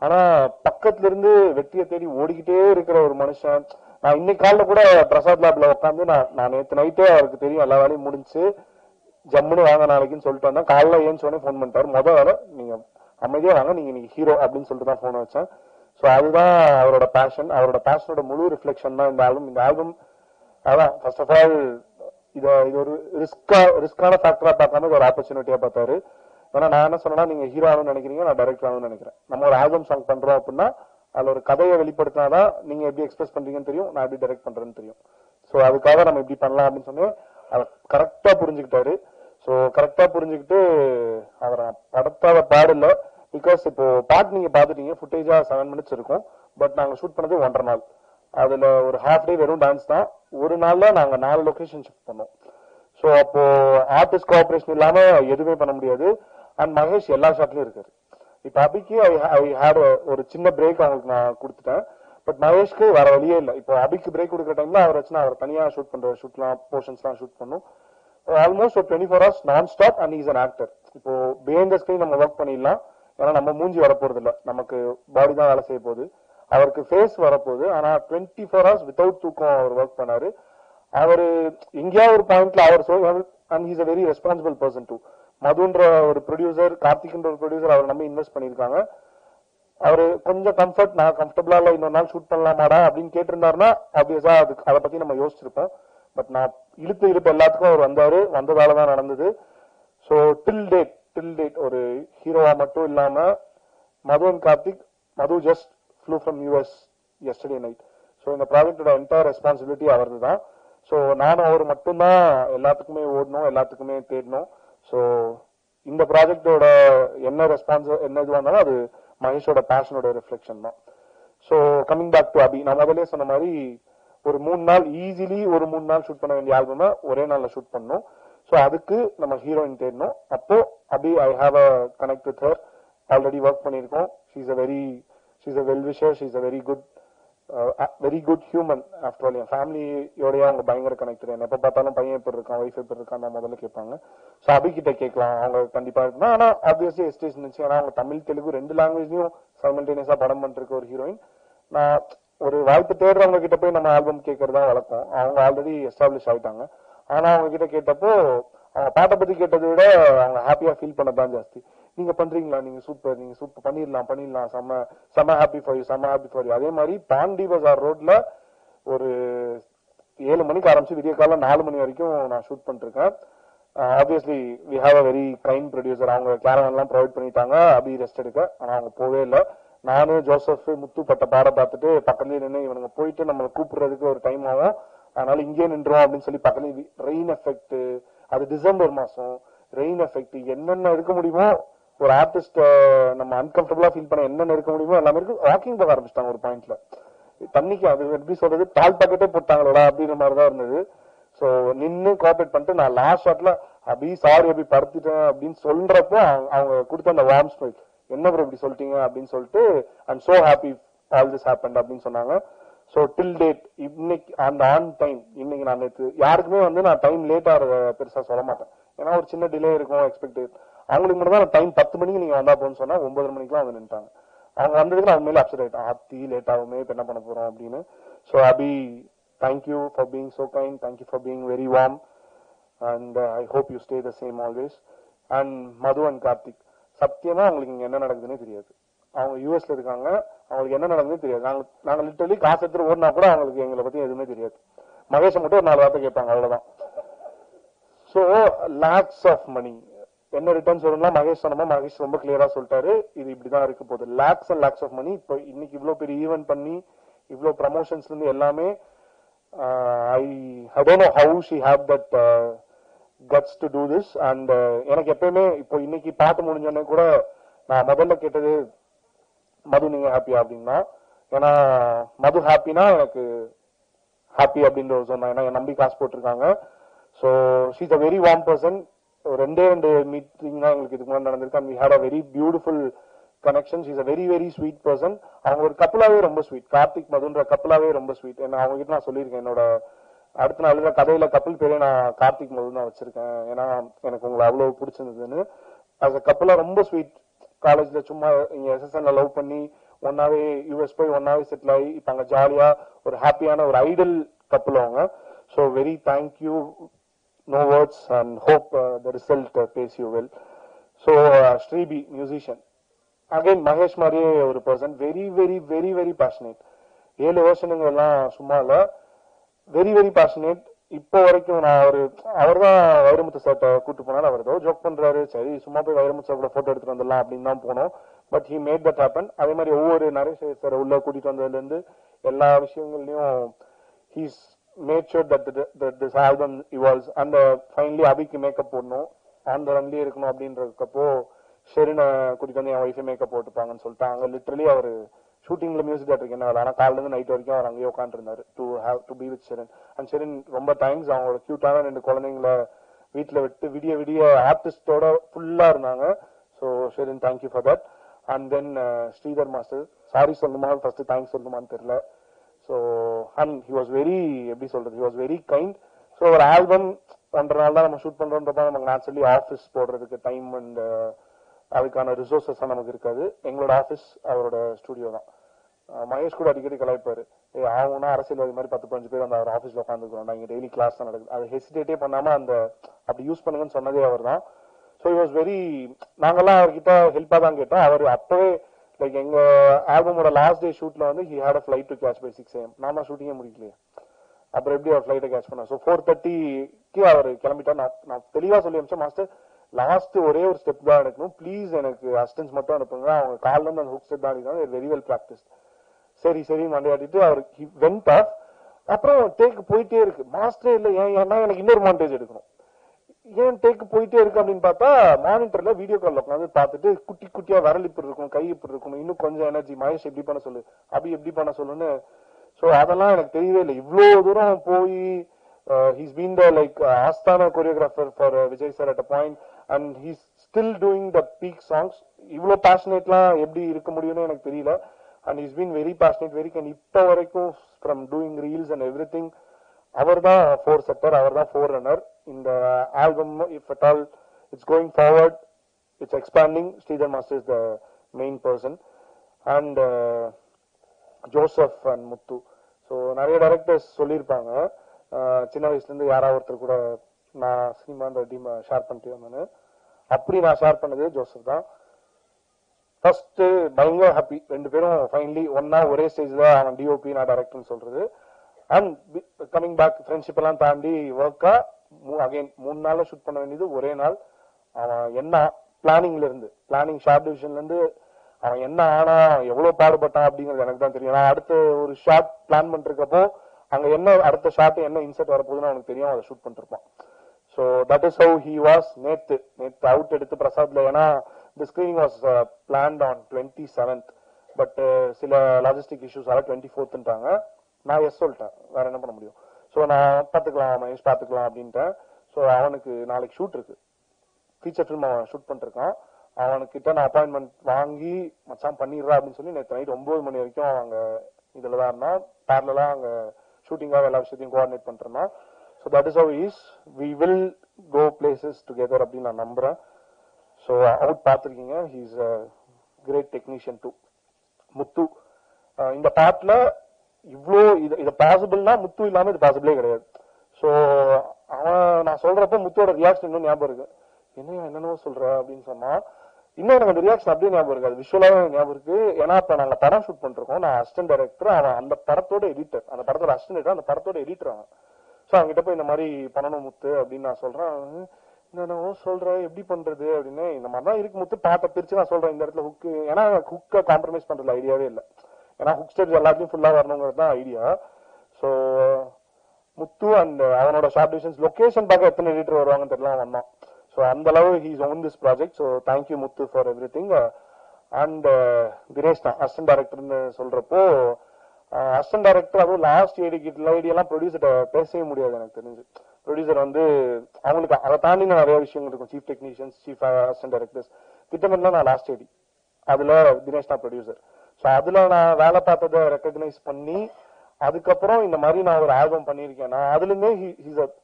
ஆனா பக்கத்துல இருந்து வெற்றியை தேடி ஓடிக்கிட்டே இருக்கிற ஒரு மனுஷன். நான் இன்னைக்கு காலைல கூட பிரசாத் லேப்ல உட்காந்து நான் நேற்று நைட்டே அவருக்கு தெரியும் எல்லா வேலையும் முடிஞ்சு ஜம்முன்னு வாங்க நாளைக்குன்னு சொல்லிட்டு வந்தேன். காலைல ஏன்னு சொன்னே ஃபோன் பண்ணிட்டாரு. முதல் வேலை நீங்க அமைதியா வாங்க, நீங்க இன்னைக்கு ஹீரோ அப்படின்னு சொல்லிட்டு தான் ஃபோன் வச்சேன். ஸோ அதுதான் அவரோட பேஷன். அவரோட பேஷனோட முழு ரிஃப்ளெக்ஷன் தான் இந்த ஆல்பம். இந்த ஆல்பம் அதான் ஃபர்ஸ்ட் ஆஃப் ஆல் இது ஒரு ரிஸ்கான ஃபேக்டரா பார்க்காம ஒரு ஆப்பர்ச்சுனிட்டியா பார்த்தாரு. ஏன்னா நான் என்ன சொன்னா, நீங்க ஹீரோ ஆகணும்னு நினைக்கிறீங்க, நான் டைரக்டர் ஆகணும்னு நினைக்கிறேன். நம்ம ஒரு ஆல்பம் சாங் பண்றோம் அப்படின்னா அதுல ஒரு கதையை வெளிப்படுத்தினாதான் நீங்க எப்படி எக்ஸ்பிரஸ் பண்றீங்கன்னு தெரியும், நான் எப்படி டைரக்ட் பண்றேன்னு தெரியும். ஸோ அதுக்காக நம்ம இப்படி பண்ணலாம் அப்படின்னு சொன்னேன். அவர் கரெக்டா புரிஞ்சுக்கிட்டாரு. ஸோ கரெக்டா புரிஞ்சுக்கிட்டு அவரை படத்தாத பாடல. பிகாஸ் இப்போ பாட்டு நீங்க பாத்துட்டீங்க, ஃபுட்டேஜா 7 minutes இருக்கும். பட் நாங்க ஷூட் பண்ணது 1.5 நாள். அதுல ஒரு ஹாஃப் டே வெறும் டான்ஸ் தான். ஒரு நாள்ல நாங்க 4 லொகேஷன் ஷிஃப்ட் பண்ணோம். ஸோ அப்போ ஆர்டிஸ்ட் கோஆபரேஷன் இல்லாம எதுவுமே பண்ண முடியாது. அண்ட் மகேஷ் எல்லா ஷாட்லயும் இருக்காரு. இப்ப அபிக்கு ஐ ஹேட் ஒரு சின்ன பிரேக் அவங்களுக்கு நான் கொடுத்துட்டேன். பட் மகேஷ்க்கு வர வழியே இல்லை. இப்போ அபிக்கு பிரேக் கொடுக்குற டைம்ல அவர் வச்சுன்னா அவர் தனியா ஷூட் பண்ற ஷூட்லாம் போர்ஷன்ஸ்லாம் ஷூட் பண்ணும். ஆல்மோஸ்ட் ஒரு 24 hours நான் stop. And is an actor. இப்போ பிஹைண்ட் த ஸ்கிரீன் நம்ம ஒர்க் பண்ணிடலாம். ஏன்னா நம்ம மூஞ்சி வரப்போறது இல்லை, நமக்கு பாடி தான் வேலை செய்ய போகுது. அவருக்கு ஃபேஸ் வரப்போகுது. ஆனா 24 hours வித்தவுட் தூக்கம் அவர் ஒர்க் பண்ணாரு. அவரு எங்கேயாவது ஒரு பாயிண்ட்ல அவர் and he's a very responsible person too. மதுன்ற ஒரு ப்ரொடியூசர், கார்த்திக்ன்ற ஒரு ப்ரொடியூசர் அவர் நம்பி இன்வெஸ்ட் பண்ணிருக்காங்க. அவரு கொஞ்சம் நான் கம்ஃபர்டபுளா இல்ல, இன்னொரு நாள் ஷூட் பண்ணலாமாடா அப்படின்னு கேட்டிருந்தாருன்னா ஆப்வியஸா அதை பத்தி நம்ம யோசிச்சிருப்போம். பட் நான் இழுப்பு எல்லாத்துக்கும் அவர் வந்ததாலதான் நடந்தது. ஸோ டில் டேட் ஒரு ஹீரோவா மட்டும் இல்லாம Madhu and Karthik, Madhu just flew from US yesterday night. So இந்த ப்ராஜெக்டோட என்டையர் ரெஸ்பான்சிபிலிட்டி அவரது தான். ஸோ நானும் அவர் மட்டும்தான் எல்லாத்துக்குமே ஓடணும், எல்லாத்துக்குமே தேடணும். ஸோ இந்த ப்ராஜெக்டோட என்ன இதுவாக இருந்தாலும் அது மகேஷோட பேஷனோட ரிஃப்ளெக்ஷன் தான். ஸோ கமிங் பேக் டு அபி, நான் முதலே சொன்ன மாதிரி ஒரு 3 நாள் ஈஸிலி ஒரு 3 நாள் ஷூட் பண்ண வேண்டிய ஆல்பமை ஒரே நாள்ல ஷூட் பண்ணணும். ஸோ அதுக்கு நம்ம ஹீரோயின் தேடணும். அப்போ Abhi I have a connect with her. Already work பண்ணியிருக்கோம். She's a well wisher, she's a very good human. After all என் ஃபேமிலியோடய அவங்க பயங்கர கனெக்டட். என்ன எப்போ பார்த்தாலும் பையன் எப்படி இருக்கான், ஒய்ஃப் எப்படி இருக்கான் நான் முதல்ல கேட்பாங்க. ஸோ அபி கிட்ட கேட்கலாம், அவங்க கண்டிப்பா இருக்குன்னா. ஆனா ஆப்வியஸ்லி எஸ்டேஷன் இருந்துச்சு. ஏன்னா அவங்க தமிழ் தெலுங்கு 2 லாங்குவேஜ்லயும் சைமல்டேனியஸா படம் பண்ணிருக்க ஒரு ஹீரோயின். நான் ஒரு வாய்ப்பு தேடுறவங்க கிட்ட போய் நம்ம ஆல்பம் கேட்கறதா வழக்கம். அவங்க ஆல்ரெடி எஸ்டாப்ளிஷ் ஆயிட்டாங்க. ஆனா அவங்க கிட்ட கேட்டப்போ அவங்க பாட்டை பத்தி கேட்டதை விட அவங்க ஹாப்பியா ஃபீல் பண்ணதான் ஜாஸ்தி. நீங்க பண்றீங்களா, நீங்க சூப்பர் பண்ணிடலாம், செம்ம ஹாப்பி ஃபார் யூ. அதே மாதிரி பாண்டி பஜார் ரோட்ல ஒரு 7 மணிக்கு ஆரம்பிச்சு விடிய காலம் 4 மணி வரைக்கும் நான் ஷூட் பண்ணிருக்கேன். Obviously we have a very kind producer. அவங்க கேரவன் எல்லாம் ப்ரொவைட் பண்ணிட்டாங்க அபி ரெஸ்ட் எடுக்க. ஆனா அவங்க போவே இல்லை. நானு ஜோசப் முத்து பட்ட பாட பார்த்துட்டு பக்கத்துலயே நின்று இவனுங்க போயிட்டு நம்மளை கூப்பிடுறதுக்கு ஒரு டைம் ஆகும், அதனால இங்கே நின்றோம் அப்படின்னு சொல்லி பக்கத்துல ரெயின் எஃபெக்ட் அது டிசம்பர் மாசம், ரெயின் எஃபெக்ட், என்னென்ன இருக்க முடியுமோ ஒரு ஆர்டிஸ்ட் நம்ம அன்கம்ஃபர்டபுளா ஃபீல் பண்ண என்னென்ன இருக்க முடியுமோ எல்லாமே இருக்கு. வாக்கிங் போக ஆரம்பிச்சிட்டாங்க ஒரு பாயிண்ட்ல. தண்ணிக்கு அது எப்படி சொல்றது, பால் பாக்கெட்டே போட்டாங்களா அப்படின்ற மாதிரிதான் இருந்தது. ஸோ நின்று கோஆபரேட் பண்ணிட்டு நான் லாஸ்ட் ஷாட்ல அப்படி சாரி அப்படி படுத்திட்டேன் அப்படின்னு சொல்றப்போ அவங்க கொடுத்த அந்த வார்ம் ஸ்மைல், என்ன ப்ரோ இப்படி சொல்லிட்டீங்க அப்படின்னு சொல்லிட்டு I'm so happy all this happen அப்படின்னு சொன்னாங்க. ஸோ டில் டேட் இன்னைக்கு அந்த ஆன் டைம், இன்னைக்கு நான் நேற்று யாருக்குமே வந்து நான் டைம் லேட் ஆகிற பெருசா சொல்ல மாட்டேன். ஏன்னா ஒரு சின்ன டிலே இருக்கும் எக்ஸ்பெக்டட். அவங்களுக்கு மட்டும் தான் டைம் 10 மணிக்கு நீங்க வந்தா போன்னு சொன்னா 9:30 மணிக்கெல்லாம் வந்து நின்ட்டாங்க. அவங்க வந்ததுக்கு நான் உண்மையிலே அப்செட் ஆயிட்டேன், ஆத்தி லேட் ஆகுமே இப்ப என்ன பண்ண போறோம் அப்படின்னு. So Abhi, thank you for being so kind, thank you for being very warm, and I hope you stay the same always. And Madhu and Karthik, சத்தியமா அவங்களுக்கு இங்க என்ன நடக்குதுன்னே தெரியாது. அவங்க யூஎஸ்ல இருக்காங்க, அவங்களுக்கு என்ன நடக்குதுன்னு தெரியாது. நாங்க லிட்டரலி காசு எடுத்து ஓடினா கூட அவங்களுக்கு எங்களை பத்தி எதுவுமே தெரியாது. மகேஷை மட்டும் ஒரு 4 வார்த்தை கேட்பாங்க, அவ்வளவுதான். ஸோ லேக்ஸ் ஆஃப் மணி என்ன ரிட்டர்ன்ஸ் வரும்னா மகேஷ் சொன்னமா, மகேஷ் ரொம்ப கிளியரா சொல்லிட்டாரு, இது இப்படிதான் இருக்க போகுது. Lakhs and lakhs of money. இப்போ இன்னைக்கு இவ்வளவு பெரிய ஈவென்ட் பண்ணி இவ்வளவு ப்ரமோஷன்ஸ்ல இருந்து எல்லாமே I don't know how she had that guts to do this. And எனக்கு எப்பயுமே இப்போ இன்னைக்கு பாட்டு முடிஞ்சோடனே கூட நான் முதல்ல கேட்டது மது நீங்க ஹாப்பியா அப்படின்னா. ஏன்னா மது ஹாப்பினா எனக்கு ஹாப்பி அப்படின்ற ஒரு சொன்னா, ஏன்னா என் நம்பி காசு போட்டிருக்காங்க. So she's a very warm person. 2 meeting தான் எங்களுக்கு இதுக்கு முன்னாடி நடந்திருக்கு. And we had a very beautiful connection. She's a very very sweet person. அவங்க ஒரு கப்பலாவே ரொம்ப ஸ்வீட், கார்த்திக் மதுன்ற கப்பலாவே ரொம்ப ஸ்வீட். ஏன்னா அவங்க கிட்ட நான் சொல்லியிருக்கேன், என்னோட அடுத்த நாள் எழுதுற கதையில கப்பல் பேரே நான் கார்த்திக் மது தான் வச்சிருக்கேன், ஏன்னா எனக்கு உங்களை அவ்வளவு பிடிச்சிருந்ததுன்னு. அஸ் அ கப்பலா ரொம்ப ஸ்வீட். காலேஜ்ல சும்மா இங்க எஸ்எஸ்என்ல லவ் பண்ணி ஒன்னாவே யூஎஸ் போய் ஒன்னாவே செட்டில் ஆகி இப்ப அங்க ஜாலியா ஒரு ஹாப்பியான ஒரு ஐடல் கப்பல் அவங்க. So very thank you, no words, and hope the result pays you well. So Sribi, musician, again Mahesh mariye ஒரு person, very very very very passionate. 7 வருஷங்க எல்லாம் சும்மா இல்ல, வெரி வெரி passionate. இப்போ வரைக்கும் நான் அவர் தான் வைரமுத்து சார்ட்ட கூட்டு போனாலும் அவர் ஏதோ ஜோக் பண்றாரு, சரி சும்மா போய் வைரமுத்து சார் கூட போட்டோ எடுத்துட்டு வந்துடலாம் அப்படின்னு தான் போனோம். But he made that happen. அதே மாதிரி ஒவ்வொரு நரேஷ் சார் உள்ள கூட்டிட்டு வந்ததுல இருந்து எல்லா விஷயங்கள்லயும் he's made sure that this album evolves. And finally அபிக்கு மேக்கப் போடணும், ஆன் த ரன்லயே இருக்கணும் அப்படின்றதுக்கப்போ ஷெரினை கூட்டிட்டு வந்து என் ஒய்ஃபை மேக்கப் போட்டுப்பாங்கன்னு சொல்லிட்டு அங்க லிட்டரலி அவர் ஷூட்டிங்ல மியூசிக் டேரக்டருக்கு என்ன வேலை, ஆனா காலைல இருந்து நைட் வரைக்கும் அவர் அங்கேயே உட்காந்துருந்தாரு to be with Sherin. And Sherin ரொம்ப தேங்க்ஸ், அவங்களோட கியூட்டான 2 குழந்தைங்களை வீட்டுல விட்டு விடிய விடிய ஆர்டிஸ்டோட ஃபுல்லா இருந்தாங்க. So Sherin thank you for that. And then Sridhar master, sorry சொல்லணுமா ஃபர்ஸ்ட் தேங்க்ஸ் சொல்லணுமான்னு தெரியல. So and he was very, எப்படி சொல்றது, he was very kind. So ஒரு ஆல்பம் 1.5 நாள் தான் நம்ம ஷூட் பண்றோன்றப்ப நமக்கு நேச்சுரலி ஆஃபீஸ் போடுறதுக்கு டைம் அண்ட் அதுக்கான ரிசோர்சஸ் நமக்கு இருக்காது. எங்களோட ஆஃபீஸ் அவரோட ஸ்டுடியோ தான். மகேஷ் கூட அடிக்கடி கலாய்ப்பாரு, ஆகும்னா அரசியல்வாதி மாதிரி 10-15 பேர் அந்த அவர் ஆஃபீஸ்ல உட்காந்துக்கிறோம், இங்க டெய்லி கிளாஸ் தான் நடக்குது, அது ஹெசிடேட்டே பண்ணாம அந்த அப்படி யூஸ் பண்ணுங்கன்னு சொன்னதே அவர் தான். ஸோ ஹி வாஸ் வெரி, நாங்கெல்லாம் அவர்கிட்ட ஹெல்ப்பா தான் கேட்டோம். அவர் அப்பவே லைக் எங்க ஆல்பமோட லாஸ்ட் டே ஷூட்ல வந்து he had a flight to catch by 6 AM. நான் தான் ஷூட்டிங்கே முடிக்கலையே, அப்புறம் எப்படி அவர் ஃபிளைட்டை கேட்ச் பண்ண. ஸோ 4:30க்கு அவர் கிளம்பிட்டா. நான் தெளிவா சொல்லி அனுப்பிச்சேன், மாஸ்டர் லாஸ்ட் ஒரே ஒரு ஸ்டெப் தான் எடுக்கணும், ப்ளீஸ் எனக்கு அசிஸ்டன்ஸ் மட்டும் அனுப்புங்க. அவங்க காலில் இருந்து அந்த ஹுக் ஸ்டெப் தான் அடிக்கிறாங்க, வெரி வெல் ப்ராக்டிஸ். சரி சரி மண்டையாட்டிட்டு அவர் வெண்ட் ஆஃப். அப்புறம் டேக் போயிட்டே இருக்கு, மாஸ்டரே இல்லை. ஏன்னா எனக்கு இன்னொரு மாண்டேஜ் எடுக்கணும், ஏன் டேக் போயிட்டே இருக்கு அப்படின்னு பார்த்தா மானிட்டர்ல வீடியோ கால்ல உட்காந்து பார்த்துட்டு குட்டி குட்டியா விரல் இப்படி இருக்கும், கை இப்படி இருக்கணும், இன்னும் கொஞ்சம் எனர்ஜி, மகேஷ் எப்படி பண்ண சொல்லு, அபி எப்படி பண்ண சொல்லுன்னு. ஸோ அதெல்லாம் எனக்கு தெரியவே இல்லை. இவ்வளவு தூரம் போய் he's been the like Astana choreographer for Vijay sir at a point, and he's still doing the peak songs. இவ்வளோ பேஷனேட்லாம் எப்படி இருக்க முடியும்னு எனக்கு தெரியல. And he's been very passionate, very kind. இப்போ வரைக்கும் from doing reels and everything அவர் தான் four செட்டர், அவர் தான் ஃபோர் ரன்னர். இந்த album if at all it's going forward, it's expanding, Sridhar Master is the main person. And Joseph and Muthu. So நிறைய directors சொல்லியிருப்பாங்க, சின்ன வயசுல இருந்து யாராவது ஒருத்தர் கூட நான் சினிமான்ற டீம் ஷேர் பண்ணிட்டு வந்தேன்னு. அப்படி நான் ஷேர் பண்ணது ஜோசப் தான். ஃபர்ஸ்ட் பயங்கர ஹாப்பி, 2 பேரும் ஃபைனலி ஒன்னா ஒரே ஸ்டேஜ்ல, அவன் டிஓபி நான் டைரக்டர்னு சொல்றது. அண்ட் கமிங் பேக் ஃப்ரெண்ட்ஷிப் எல்லாம் தாண்டி ஒர்க்கா அகைன் 3 நாள்ல ஷூட் பண்ண வேண்டியது ஒரே நாள். அவன் என்ன பிளானிங்ல இருந்து, பிளானிங் ஷார்ட் டிவிஷன்ல இருந்து அவன் என்ன ஆனா எவ்வளவு பாடுபட்டான் அப்படிங்கிறது எனக்கு தான் தெரியும். நான் அடுத்த ஒரு ஷார்ட் பிளான் பண்ணிருக்கப்போ அங்க என்ன அடுத்த ஷார்ட் என்ன இன்சர்ட் வரப்போகுதுன்னு அவனுக்கு தெரியும், அதை ஷூட் பண்ணிருப்பான். So that is how he was நேத்து அவுட் எடுத்து பிரசாத்ல. ஏன்னா the screening was planned on 27th, but சில லாஜிஸ்டிக் இஷ்யூஸால 24th நான் எஸ் சொல்லிட்டேன், வேற என்ன பண்ண முடியும். ஸோ நான் பார்த்துக்கலாம் மகேஷ் பார்த்துக்கலாம் அப்படின்ட்டேன். ஸோ அவனுக்கு நாளைக்கு ஷூட் இருக்கு, ஃபீச்சர் ஃபிலிம் அவன் ஷூட் பண்ணிருக்கான். அவனுக்கிட்ட நான் அப்பாயின்மெண்ட் வாங்கி மச்சான் பண்ணிடுறா அப்படின்னு சொல்லி நேற்று நைட் 9 மணி வரைக்கும் அவங்க இதில் தான் இருந்தான். பேரலா அங்கே ஷூட்டிங்காக எல்லா விஷயத்தையும் கோஆர்டினேட் பண்ணிருந்தான். So that is how is we will go places together அப்படின்னு நான் நம்புறேன். ஸோ அவுட் பார்த்துருக்கீங்க, he is a great technician too. Muthu இந்த பாட்டுல இவ்வளோ இது பாசிபிள்னா முத்து இல்லாம இது பாசிபிளே கிடையாது. ஸோ அவன் நான் சொல்றப்ப முத்துவோட ரியாக்ஷன் இன்னும் ஞாபகம் இருக்கு. என்னென்னவோ சொல்ற அப்படின்னு சொன்னா இன்னும் எனக்கு அந்த ரியாக்ஷன் அப்படியே ஞாபகம் இருக்கு, அது விஷுவலாவே ஞாபகம் இருக்கு. ஏன்னா இப்ப நாங்க படம் ஷூட் பண்றோம், நான் அசிஸ்டன்ட் டைரக்டர், அவன் அந்த படத்தோட எடிட்டர், அந்த படத்தோட அசிஸ்டன்ட் அந்த படத்தோட எடிட்டர் அவன். ஸோ அவங்ககிட்ட போய் இந்த மாதிரி பண்ணணும் முத்து அப்படின்னு நான் சொல்றேன். என்னென்னவோ சொல்றேன், எப்படி பண்றது அப்படின்னு. இந்த மாதிரிதான் இருக்கு முத்து, பாட்டை பிரிச்சு நான் சொல்றேன் இந்த இடத்துல ஹுக்கு. ஏன்னா ஹுக்கை காம்ப்ரமைஸ் பண்றதுல ஐடியாவே இல்லை. ஏன்னா ஹுக் ஸ்டெப்ஸ் எல்லாத்தையும் ஃபுல்லா வரணுங்கிறது தான் ஐடியா. ஸோ முத்து அண்ட் அவனோட ஷார்ட் டிவிஷன்ஸ் லொகேஷன் பார்க்க எத்தனை எடிட்டர் வருவாங்கன்னு தெரியல, அவன் வந்தான். ஸோ அந்த அளவு he's own this project. So thank you Muthu for every thing. And Dinesh தான் அசிஸ்டன்ட் டைரக்டர்னு சொல்றப்போ, அசிஸ்டன்ட் டைரக்டர் அதுவும் லாஸ்ட் ஐடியெல்லாம் ப்ரொடியூசர்கிட்ட பேசவே முடியாது எனக்கு தெரிஞ்சு. ப்ரொடியூசர் வந்து அவங்களுக்கு அதை தாண்டி நிறைய விஷயங்கள் இருக்கும். Chief technicians, chief assistant directors திட்டமிட்டா நான் லாஸ்ட் ஐடி, அதுல தினேஷ் தான் ப்ரொடியூசர். ஸோ அதுல நான் வேலை பார்த்ததை ரெக்கக்னைஸ் பண்ணி அதுக்கப்புறம் இந்த மாதிரி நான் ஒரு ஆல்பம் பண்ணியிருக்கேன். நான் அதுல இருந்தே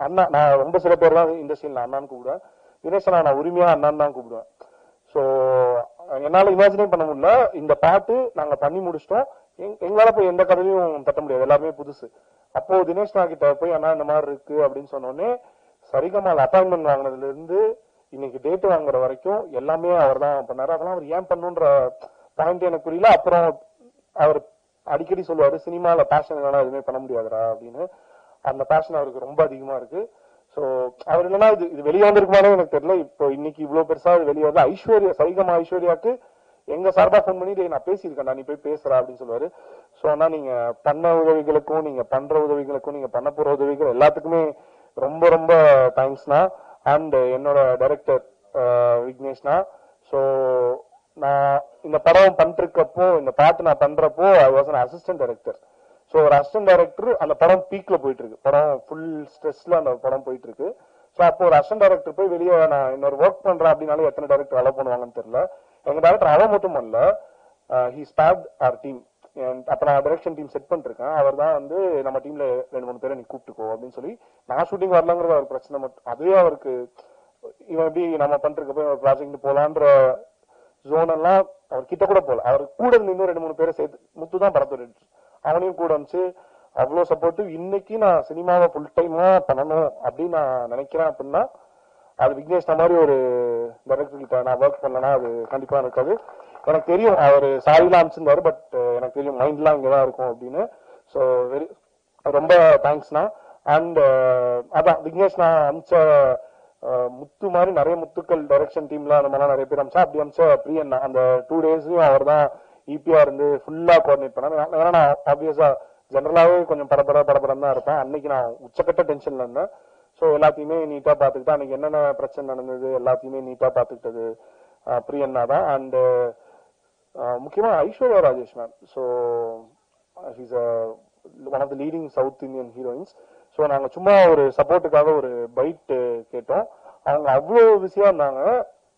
அண்ணா, நான் ரொம்ப சில பேர் தான் இண்டஸ்ட்ரியில் அண்ணான்னு கூப்பிடுவேன், தினேஷ் நான் உரிமையா அண்ணான்னு தான் கூப்பிடுவேன். ஸோ என்னால இமேஜினே பண்ண முடியல. இந்த பாட்டு நாங்க பண்ணி முடிச்சிட்டோம், எங்களால போய் எந்த கதையும் தட்ட முடியாது, எல்லாருமே புதுசு. அப்போ தினேஷ் கிட்ட போய் அண்ணா இந்த மாதிரி இருக்கு அப்படின்னு சொன்னோடனே சரிகமால் அப்பாயின்மெண்ட் வாங்கினதுல இருந்து இன்னைக்கு டேட் வாங்குற வரைக்கும் எல்லாமே அவர் தான் பண்ணாரு. அதெல்லாம் அவர் ஏன் பண்ணுன்ற பாயிண்ட் எனக்கு புரியல. அப்புறம் அவர் அடிக்கடி சொல்லுவாரு, சினிமால பேஷன் இல்லைனா எதுவுமே பண்ண முடியாதுரா அப்படின்னு. அந்த பேஷன் அவருக்கு ரொம்ப அதிகமா இருக்கு. ஸோ அவர் இல்லைன்னா இது வெளியே வந்திருக்குமானே எனக்கு தெரியல. இப்போ இன்னைக்கு இவ்வளவு பெருசா வெளியே வரல. ஐஸ்வர்யா, சரிகமா ஐஸ்வர்யாக்கு எங்க சார்பா ஃபோன் பண்ணி நான் பேசியிருக்கேன், நீ போய் பேசுறா அப்படின்னு சொல்லுவாரு. ஸோ ஆனா நீங்க பண்ண உதவிகளுக்கும் நீங்க பண்ற உதவிகளுக்கும் நீங்க பண்ண போற உதவிகள் எல்லாத்துக்குமே ரொம்ப ரொம்ப தேங்க்ஸ்னா. அண்ட் என்னோட டைரக்டர் விக்னேஷ்னா. ஸோ நான் இந்த படம் பண்ணிருக்கப்போ, இந்த பாட்டு நான் பண்றப்போ I was an assistant director. So ஒரு அசிஸ்டன்ட் டைரக்டர் அந்த படம் பீக்ல போயிட்டு இருக்கு, படம் ஃபுல் ஸ்ட்ரெஸ்ல அந்த படம் போயிட்டு இருக்கு. ஸோ அப்போ ஒரு அசிஸ்டன்ட் டைரக்டர் போய் வெளியே நான் இன்னொரு ஒர்க் பண்றேன் அப்படின்னாலும் எத்தனை டைரக்டர் அலோ பண்ணுவாங்கன்னு தெரியல. எங்க டைரக்டர் அவன் மட்டும் இல்ல, ஹி ஸ்பேப்ட் அவர் டீம். அப்ப நான் டைரக்ஷன் டீம் செட் பண்ணிருக்கேன். அவர் தான் வந்து நம்ம டீம்ல 2-3 பேரை நீ கூப்பிட்டுக்கோ அப்படின்னு சொல்லி. நான் ஷூட்டிங் வரலங்கிறது அவர் பிரச்சனை மட்டும், அதுவே அவருக்கு இவன் எப்படி நம்ம பண்றதுக்கு போய் ப்ராஜெக்ட் போலான்ற ஜோன் எல்லாம் அவர் கிட்ட கூட போல. அவர் கூட இருந்து இன்னும் 2-3 பேரை சேர்த்து, முத்து தான் படத்தோட அவனையும் கூட வந்துச்சு. அவ்வளவு சப்போர்ட்டிவ். இன்னைக்கு நான் சினிமாவை ஃபுல் டைமா பண்ணணும் அப்படின்னு நான் நினைக்கிறேன் அப்படின்னா அது விக்னேஷ் மாதிரி ஒரு டைரக்டர் கிட்ட நான் ஒர்க் பண்ணலன்னா அது கண்டிப்பா இருக்காது. எனக்கு தெரியும் அவர் சாரிலாம் அனுப்பிச்சிருந்தாரு, பட் எனக்கு தெரியும் மைண்ட்லாம் இங்கதான் இருக்கும் அப்படின்னு. ஸோ வெரி ரொம்ப தேங்க்ஸ்ண்ணா. அண்ட் அதான் விக்னேஷ் நான் அனுப்பிச்ச முத்து மாதிரி நிறைய முத்துக்கள் டைரக்ஷன் டீம்ல அந்த மாதிரிலாம் நிறைய பேர் அமிச்சா. அப்படி அமிச்ச பிரியன் அந்த 2 டேஸ்லயும் அவர் தான் இபிஆ இருந்து ஃபுல்லா கோஆர்டினேட் பண்ணாரு. ஏன்னா நான் ஆப்வியஸா ஜெனரலாவே கொஞ்சம் படபடம் தான் இருப்பேன். அன்னைக்கு நான் உச்சக்கட்ட டென்ஷன்ல இருந்தேன். ஸோ எல்லாத்தையுமே நீட்டா பாத்துக்கிட்டேன். அன்னைக்கு என்னென்ன பிரச்சனை நடந்தது எல்லாத்தையுமே நீட்டா பாத்துக்கிட்டது பிரியன்னா தான். அண்ட் முக்கியமா Aishwarya Rajesh ma'am. So he's one of the leading South Indian heroines. So நாங்க சும்மா ஒரு சப்போர்ட்டுக்காக ஒரு பைட் கேட்டோம். அவங்க அவ்வளவு பிஸியா இருந்தாங்க.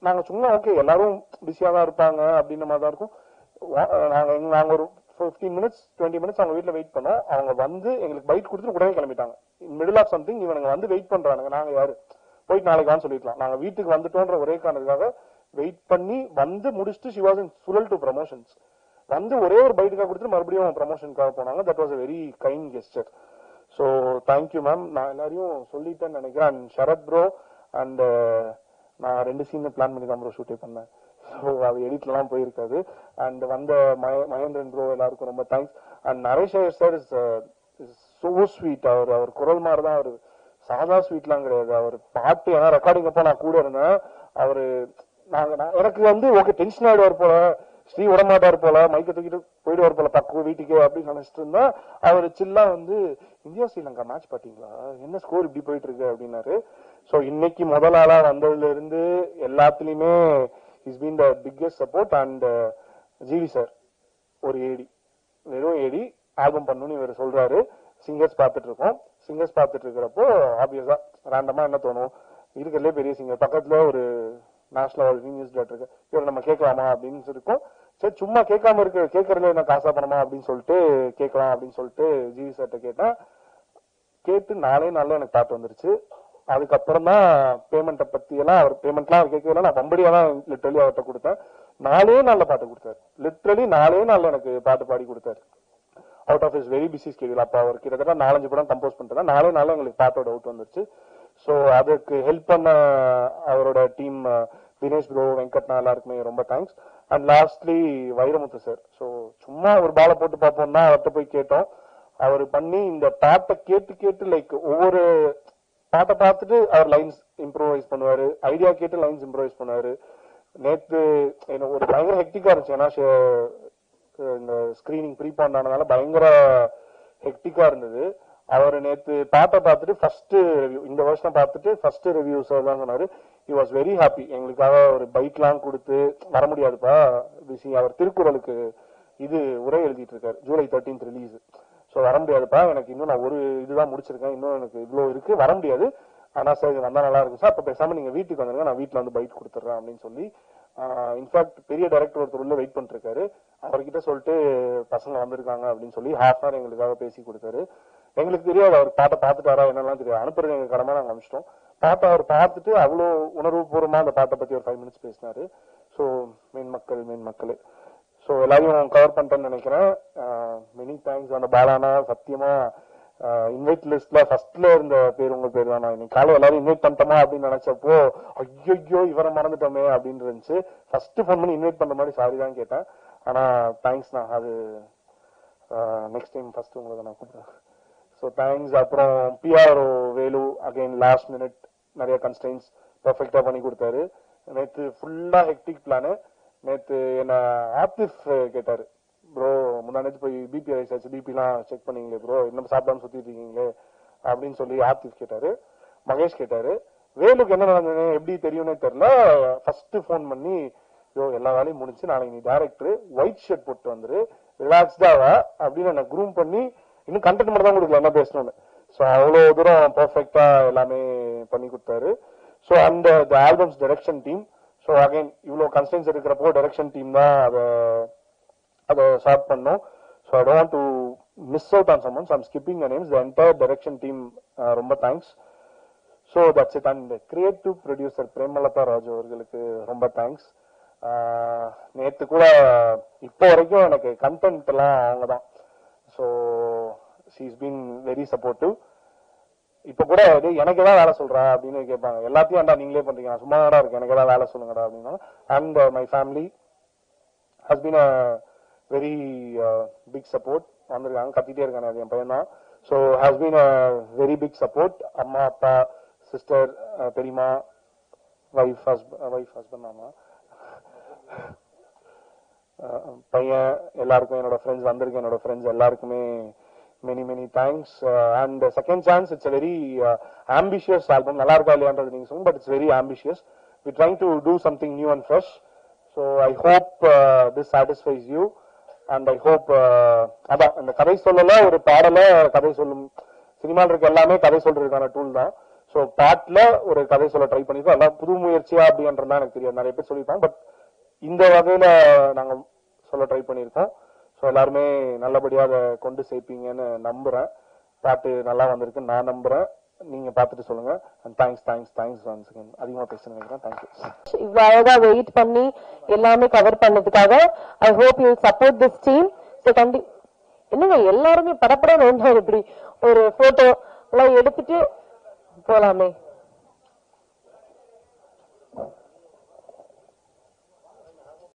நாங்க சும்மா ஓகே எல்லாரும் பிஸியா தான் இருப்பாங்க அப்படின்ற மாதிரி தான் இருக்கும். நாங்க ஒரு 15 minutes 20 minutes அவங்க வீட்டுல வெயிட் பண்ணோம். அவங்க வந்து எங்களுக்கு பைட் கொடுத்துட்டு உடனே கிளம்பிட்டாங்க. மிடில் ஆஃப் சம்திங் இவனுங்க வந்து வெயிட் பண்றாங்க. நாங்க யாரு போயிட்டு நாளைக்கு வான்னு சொல்லிக்கலாம். நாங்க வீட்டுக்கு வந்துட்டோன்ற ஒரே காரணத்துக்காக வெயிட் பண்ணி வந்து முடிச்சுட்டு she was in full to promotions வந்து ஒரே ஒரு பைட்டுக்காக கொடுத்துட்டு மறுபடியும் ப்ரமோஷனுக்காக போனாங்க. That was a very kind gesture. So thank you ma'am. நான் எல்லாரையும் சொல்லிட்டேன்னு நினைக்கிறேன். அண்ட் ஷரத் ப்ரோ அண்ட் நான் 2 சீன் பிளான் பண்ணி தான் ப்ரோ ஷூட்டே பண்ணேன். ஸோ அது எடிட்லாம் போயிருக்காது. அண்ட் வந்த மகேந்திரன் ப்ரோ எல்லாருக்கும் ரொம்ப thanks. And Naresh sir is so sweet. அவர் குரல் மாதிரி தான், அவர் சாதா ஸ்வீட்லாம் கிடையாது. அவர் பாட்டு ஏன்னா ரெக்கார்டிங் அப்போ நான் கூட இருந்தேன். அவரு எனக்கு வந்து ஓகே டென்ஷன் ஆயிடுவார் போல, ஸ்ரீ விடமாட்டாரு போல, மைக்க தூக்கிட்டு போயிடுவார் போல பக்கம் வீட்டுக்கு அப்படின்னு நினைச்சிட்டு இருந்தா, அவர் சில்லா வந்து இந்தியா ஸ்ரீலங்கா மேட்ச் பாத்தீங்களா, என்ன ஸ்கோர் இப்படி போயிட்டு இருக்கு அப்படின்னாரு. சோ இன்னைக்கு முதல் ஆளா வந்ததுல இருந்து எல்லாத்துலயுமே is been the biggest support. And GV sir ஒரு ஏடி, வெறும் ஏடி ஆல்பம் பண்ணணும்னு இவர் சொல்றாரு. சிங்கர்ஸ் பார்த்துட்டு இருக்கோம். சிங்கர்ஸ் பார்த்துட்டு இருக்கிறப்போ ஆப்வியஸா ரேண்டமா என்ன தோணும், இருக்கிறதுலே பெரிய சிங்கர் பக்கத்துல ஒரு நேஷனல் அவார்டு நியூஸ் டேரக்டர் இருக்கு, இவர் நம்ம கேட்கலாமா அப்படின்னு இருக்கும். சரி சும்மா கேட்காம இருக்கு, கேட்கறதுல என்ன காசா பணமா அப்படின்னு சொல்லிட்டு கேட்கலாம் அப்படின்னு சொல்லிட்டு ஜிவி சார்ட்ட கேட்டேன். கேட்டு 4 நாள்ல எனக்கு பாட்டு வந்துருச்சு. அதுக்கப்புறம் தான் பேமெண்ட்டை பத்தி எல்லாம், அவர் பேமெண்ட்லாம் அவர் கேட்கவே இல்லை, நான் பம்படியா தான் லிட்டரலி அவர்கிட்ட கொடுத்தேன். 4 நாள்ல பாட்டு கொடுத்தாரு. லிட்டரலி 4 நாள்ல எனக்கு பாட்டு பாடி கொடுத்தாரு. Out of is very busy schedule. அப்ப அவர் கிட்டத்தட்ட 4-5 படம் கம்போஸ் பண்ணிட்டு 4 நாள்ல எங்களுக்கு பாட்டோட அவுட் வந்துருச்சு. ஸோ அதுக்கு ஹெல்ப் பண்ண அவரோட டீம் தினேஷ் ப்ரோ, வெங்கட்னா எல்லாருக்குமே ரொம்ப thanks. And lastly Vairamuthu sir. So சும்மா ஒரு பாலை போட்டு பார்ப்போம்னா அவர்கிட்ட போய் கேட்டோம். அவர் பண்ணி இந்த பாட்டை கேட்டு கேட்டு லைக் ஒவ்வொரு பாட்டை பார்த்துட்டு அவர் லைன்ஸ் இம்ப்ரோவைஸ் பண்ணுவாரு, ஐடியா கேட்டு லைன்ஸ் இம்ப்ரோவைஸ் பண்ணுவாரு. நேத்து எனக்கு ஒரு பயங்கர ஹெக்டிக்கா இருந்துச்சு, ஏன்னா இந்த ஸ்கிரீனிங் ப்ரீபாண்ட் ஆனதால பயங்கர ஹெக்டிக்கா இருந்தது. அவர் நேத்து பாட்டை பார்த்துட்டு ஃபர்ஸ்ட் ரிவ்யூ, இந்த வருஷம் பார்த்துட்டு ஃபர்ஸ்ட் ரிவ்யூஸ் தான் சொன்னாரு. He was very happy. எங்களுக்காக ஒரு பைக்லாம் கொடுத்து, வர முடியாதுப்பா பிஸி, அவர் திருக்குறளுக்கு இது உரை எழுதிட்டு இருக்காரு, ஜூலை 13th ரிலீஸ். ஸோ வர முடியாதுப்பா, எனக்கு இன்னும் நான் ஒரு இதுதான் முடிச்சிருக்கேன், இன்னும் எனக்கு இவ்வளோ இருக்கு, வர முடியாது, ஆனா சார் இது வந்தா நல்லா இருக்கும் சார், அப்ப பேசாம நீங்க வீட்டுக்கு வந்துருங்க, நான் வீட்டுல வந்து பைக் கொடுத்துட்றேன் அப்படின்னு சொல்லி. இன்ஃபேக்ட் பெரிய டைரக்டர் ஒருத்தர் உள்ள வெயிட் பண்ணிட்டு இருக்காரு, அவர்கிட்ட சொல்லிட்டு பசங்க வந்திருக்காங்க அப்படின்னு சொல்லி ஹாஃப் ஹவர் எங்களுக்காக பேசி கொடுத்தாரு. எங்களுக்கு தெரியாது அவர் பாட்டை பார்த்துட்டாரா என்னெல்லாம் தெரியாது, அனுப்புறது எங்க கடமை, நாங்க அனுப்பிச்சிட்டோம். பாட்டை அவர் பார்த்துட்டு அவ்வளோ உணர்வுபூர்வமா அந்த பாட்டை பத்தி ஒரு 5 minutes பேசினாரு. ஸோ மெயின் மக்கள் ஸோ எல்லாரையும் கவர் பண்ணிட்டேன்னு நினைக்கிறேன். Many thanks. அந்த பாலானா சத்தியமா இன்வைட் லிஸ்ட்ல ஃபர்ஸ்ட்ல இருந்த பேர் உங்க பேர் தானா, இன்னைக்கு காலை எல்லாரும் இன்வைட் பண்ணிட்டோமா அப்படின்னு நினைச்சப்போ ஐயோ இவரை மறந்துட்டோமே அப்படின்னு இருந்துச்சு. ஃபர்ஸ்ட் ஃபோன் பண்ணி இன்வைட் பண்ற மாதிரி சாரி தான் கேட்டேன். ஆனா தேங்க்ஸ்ண்ணா, அது நெக்ஸ்ட் டைம் ஃபர்ஸ்ட் உங்களுக்கு நான் கூப்பிடுறேன். So thanks. அப்புறம் PRO Velu again last minute நிறைய கன்ஸ்டன்ஸ் பெர்ஃபெக்டா பண்ணி கொடுத்தாரு. நேற்று ஃபுல்லா ஹெக்டிக் பிளானு. நேற்று என்ன ஆப்டிஃப் கேட்டாரு, ப்ரோ முன்னாடி போய் பிபி ரைஸ் ஆச்சு, பிபிலாம் செக் பண்ணீங்களே ப்ரோ, இன்னும் சாப்பிடாம சுத்திட்டு இருக்கீங்களே அப்படின்னு சொல்லி ஆப்டிஃப் கேட்டாரு. மகேஷ் கேட்டாரு. வேலுக்கு என்ன நடந்தது எப்படி தெரியும்னே தெரியல. ஃபர்ஸ்ட் போன் பண்ணி, யோ எல்லா வேலையும் முடிச்சு நாளைக்கு நீ டைரக்டர் ஒயிட் ஷர்ட் போட்டு வந்துரு, ரிலாக்ஸ்டாவா அப்படின்னு என்ன குரூம் பண்ணி, இன்னும் கண்டென்ட் மட்டும் தான் கொடுக்கல என்ன பேசணும்னு. ஸோ அவ்வளோ தூரம் பர்ஃபெக்டா எல்லாமே பண்ணி கொடுத்தாரு. ஸோ அந்த albums direction team. So again இவ்வளோ கன்ஸ்டன்ஸ் இருக்கிறப்போ டைரக்ஷன் டீம் தான் அதை ஷார்ட் பண்ணோம். So I don't to miss out on someone, so I'm skipping the names. The entire direction team ரொம்ப thanks. So that's it. And creative producer Premalatha Raju அவர்களுக்கு ரொம்ப thanks. நேற்று கூட இப்போ வரைக்கும் எனக்கு கண்டென்ட் எல்லாம் அவங்க தான். So she is been very supportive. இப்ப கூட எனக்கு ஏதாவது வேலை சொல்றா அப்படின்னு கேட்பாங்க, எல்லாத்தையும் ஏன்டா நீங்களே பண்றீங்க, நான் சும்மா தான் இருக்கேன், எனக்கு ஏதாவது வேலை சொல்லுங்கடா அப்படின்னா. And my family has been a very big support. வந்திருக்காங்க, கத்திட்டே இருக்காங்க, அது என் பையன் தான். So has been a very big support. அம்மா, அப்பா, சிஸ்டர், பெரியமா, ஹஸ்பண்ட், ஆமா, பையன், எல்லாருக்கும் என்னோட ஃப்ரெண்ட்ஸ் வந்திருக்கேன், என்னோட ஃப்ரெண்ட்ஸ் எல்லாருக்குமே many thanks. And second chance, it's a very ambitious album. நல்லா இருக்கா இல்லையான்றது நீங்க சொல்லுங்க, but it's very ambitious. We're trying to do something new and fresh. So I hope this satisfies you. And I hope அதான் இந்த கதை சொல்லல ஒரு பாடல கதை சொல்லும், சினிமாவில் இருக்க எல்லாமே கதை சொல்றதுக்கான டூல் தான். ஸோ பாட்டுல ஒரு கதை சொல்ல ட்ரை பண்ணிருக்கோம். எல்லாம் புது முயற்சியா அப்படின்றதுதான் எனக்கு தெரியாது, நிறைய பேர் சொல்லியிருப்பாங்க, பட் இந்த வகையில நாங்க சொல்ல ட்ரை பண்ணியிருக்கோம். ஸோ எல்லாருமே நல்லபடியா அதை கொண்டு சேர்ப்பீங்கன்னு நம்புறேன். பாட்டு நல்லா வந்திருக்குன்னு நான் நம்புறேன். நீங்க பார்த்துட்டு சொல்லுங்க. Thanks once again. அதிகமா பேச நினைக்கிறேன். தேங்க்யூ. இவ்வளவு அழகா வெயிட் பண்ணி எல்லாமே கவர் பண்ணதுக்காக I hope you support this team. So என்னங்க எல்லாருமே படப்பட வேண்டாம், இப்படி ஒரு போட்டோ எல்லாம் எடுத்துட்டு போலாமே.